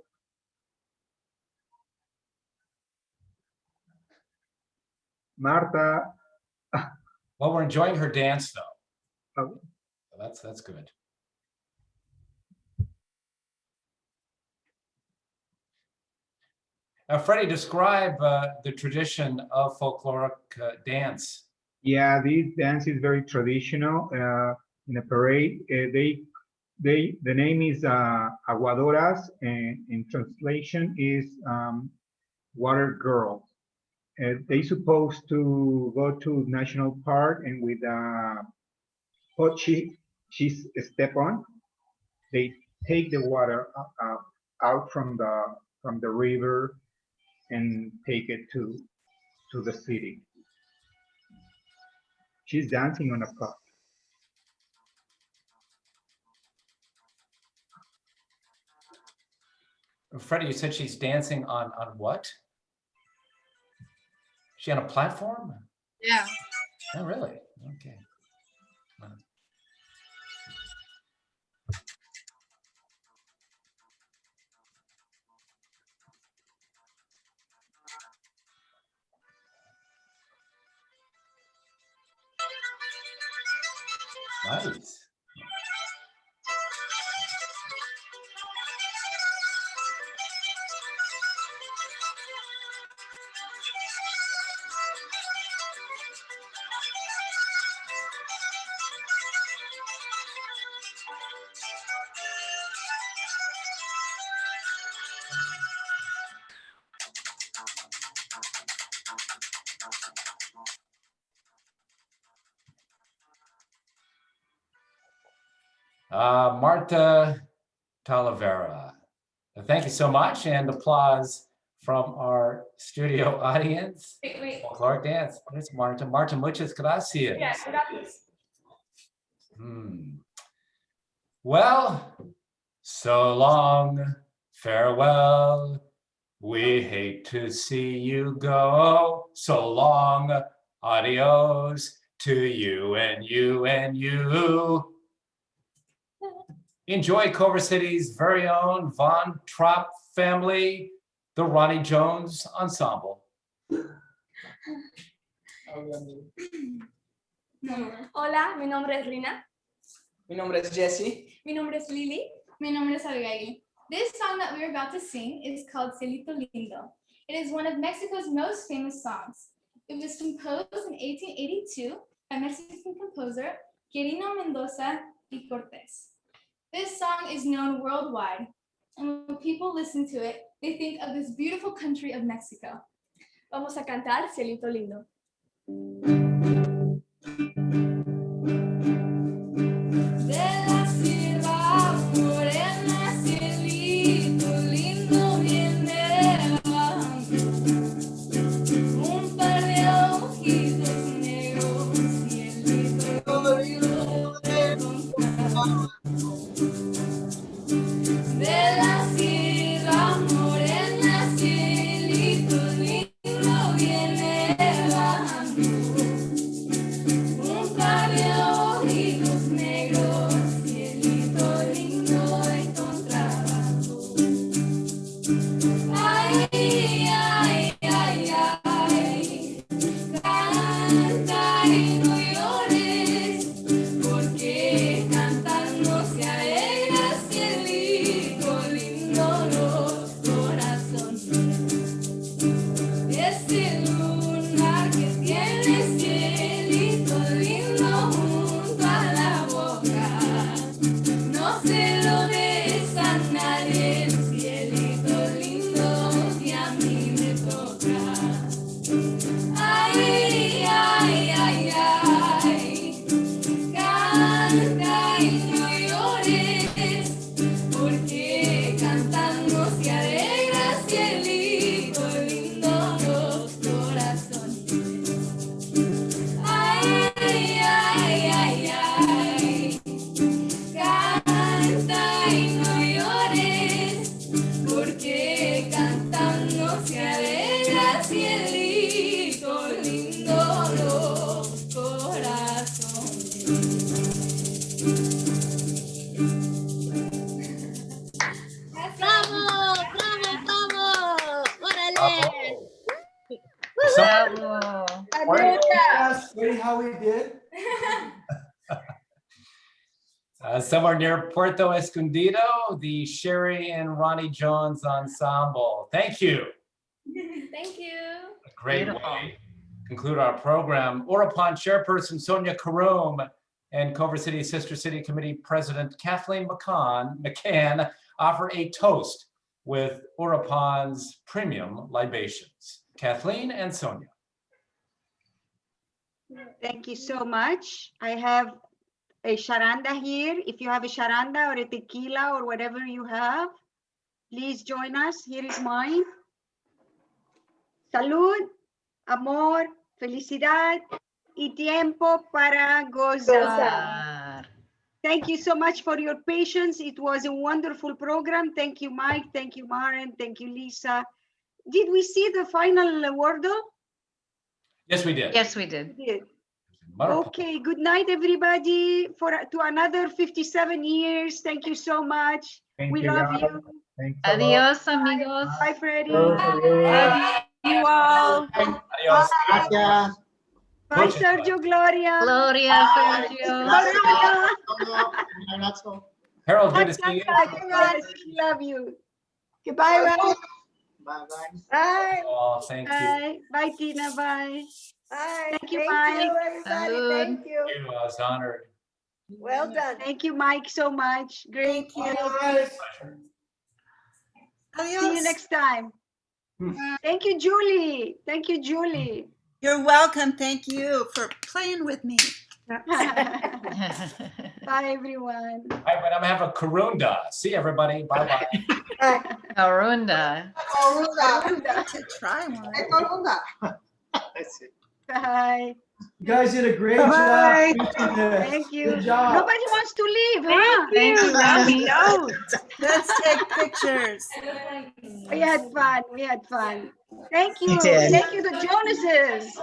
Marta. Well, we're enjoying her dance, though. Oh. So that's good. Freddie, describe the tradition of folkloric dance. Yeah, this dance is very traditional. In a parade, the name is Aguadoras, and in translation is water girls. They supposed to go to national park, and with hot cheese step on, they take the water out from the river and take it to the city. She's dancing on a pot. Freddie, you said she's dancing on what? Is she on a platform? Yeah. Oh, really? Okay. Nice. Marta Talavera. Thank you so much, and applause from our studio audience. Wait. Folkloric dance. It's Marta. Marta, muchas gracias. Yeah, gracias. Well, so long, farewell. We hate to see you go. So long, adios. to you and you and you. Enjoy Culver City's very own Von Trapp family, the Ronnie Jones Ensemble. Hola, mi nombre es Rina. Mi nombre es Jesse. Mi nombre es Lily. Mi nombre es Abigail. This song that we're about to sing is called Cielito Lindo. It is one of Mexico's most famous songs. It was composed in 1882 by Mexican composer Quirino Mendoza y Cortés. This song is known worldwide, and when people listen to it, they think of this beautiful country of Mexico. Vamos a cantar Cielito Lindo. See how we did? Somewhere near Puerto Escondido, the Sherry and Ronnie Jones Ensemble. Thank you. Thank you. A great way to conclude our program. Uruapan Chairperson Sonia Karoom and Culver City Sister City Committee President Kathleen McCann offer a toast with Uruapan's premium libations. Kathleen and Sonia. Thank you so much. I have a charanda here. If you have a charanda or a tequila or whatever you have, please join us. Here is mine. Salud, amor, felicidad y tiempo para gozar. Thank you so much for your patience. It was a wonderful program. Thank you, Mike. Thank you, Maren. Thank you, Lisa. Did we see the final wordle? Yes, we did. Yes, we did. Okay, good night, everybody. To another 57 years. Thank you so much. We love you. Adios, amigos. Bye, Freddie. Love you all. Adios. Gracias. Bye, Sergio, Gloria. Gloria, Sergio. Harold, good to see you. Yes, we love you. Goodbye, Ronnie. Bye-bye. Bye. Oh, thank you. Bye. Bye, Tina. Bye. Bye. Thank you, Mike. everybody. Salud. Thank you. I was honored. Well done. Thank you, Mike, so much. Great. Adios. See you next time. Thank you, Julie. Thank you, Julie. You're welcome. Thank you for playing with me. Bye, everyone. All right, but I'm gonna have a Karunda. See everybody. Bye-bye. Arunda. To try one. Bye. You guys did a great Bye. job. Thank you. Good job. Nobody wants to leave, huh? Thank you, Robbie. Let's take pictures. We had fun. We had fun. Thank you. We did. Thank you, the Jonases.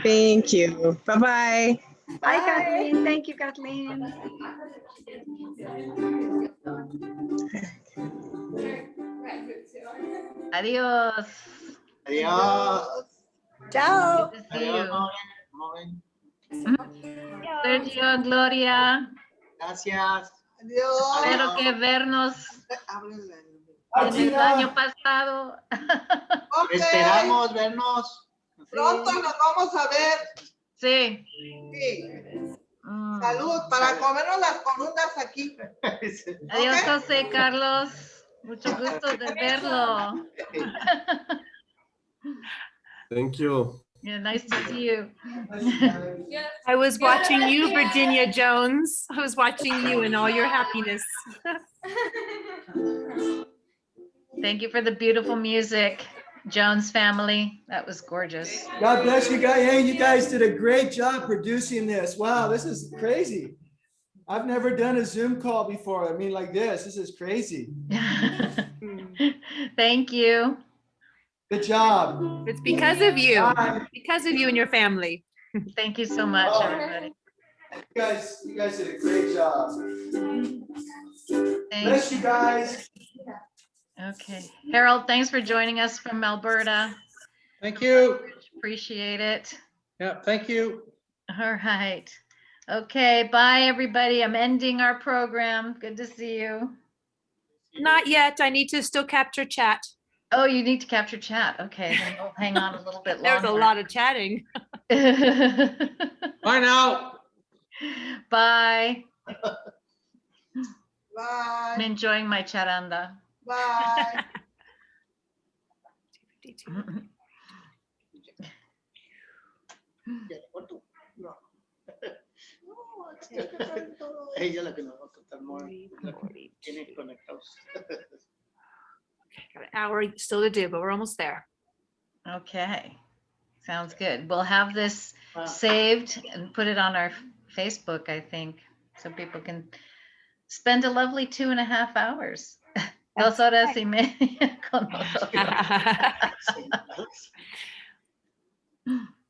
Thank you. Bye-bye. Bye, Kathleen. Thank you, Kathleen. Adios. Adiós. Ciao. Good to see you. Adiós. Sergio, Gloria. Gracias. Espero que vernos en el año pasado. Esperamos vernos. Pronto nos vamos a ver. Sí. Sí. Salud para comernos las corundas aquí. Adiós, ¿Ok? José Carlos. Mucho gusto de verlo. Thank you. Yeah, nice to see you. I was watching you, Virginia Jones. I was watching you and all your happiness. Thank you for the beautiful music, Jones family. That was gorgeous. God bless you guys. Hey, you guys did a great job producing this. Wow, this is crazy. I've never done a Zoom call before. I mean, like this. This is crazy. Thank you. Good job. It's because of you. Bye. Because of you and your family. Thank you so much, everybody. You guys did a great job. Thank Bless you guys. Okay. Harold, thanks for joining us from Alberta. Thank you. Appreciate it. Yeah, thank you. All right. Okay, bye, everybody. I'm ending our program. Good to see you. Not yet. I need to still capture chat. Oh, you need to capture chat. Okay, then we'll hang on a little bit longer. There's a lot of chatting. Bye now. Bye. Bye. I'm enjoying my charanda. Bye. Ella es la que nos va a contar more. Tiene conectados. Got an hour still to do, but we're almost there. Okay, sounds good. We'll have this saved and put it on our Facebook, I think, so people can spend a lovely 2.5 hours. 2 horas y media con nosotros.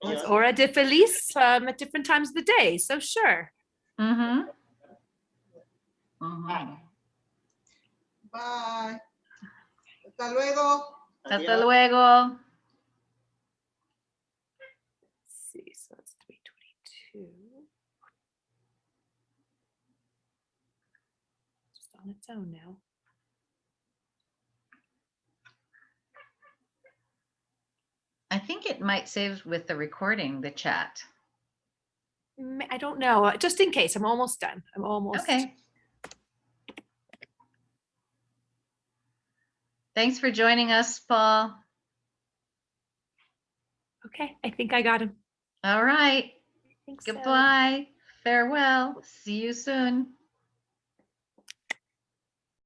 It's hora de feliz at different times of the day, so sure. Mm-hmm. Bye. Hasta luego. Hasta luego. Let's see, so it's 3:22. Just on its own now. I think it might save with the recording, the chat. I don't know. Just in case, I'm almost done. I'm almost. Okay. Thanks for joining us, Paul. Okay, I think I got him. All right. I think so. Goodbye. Farewell. See you soon.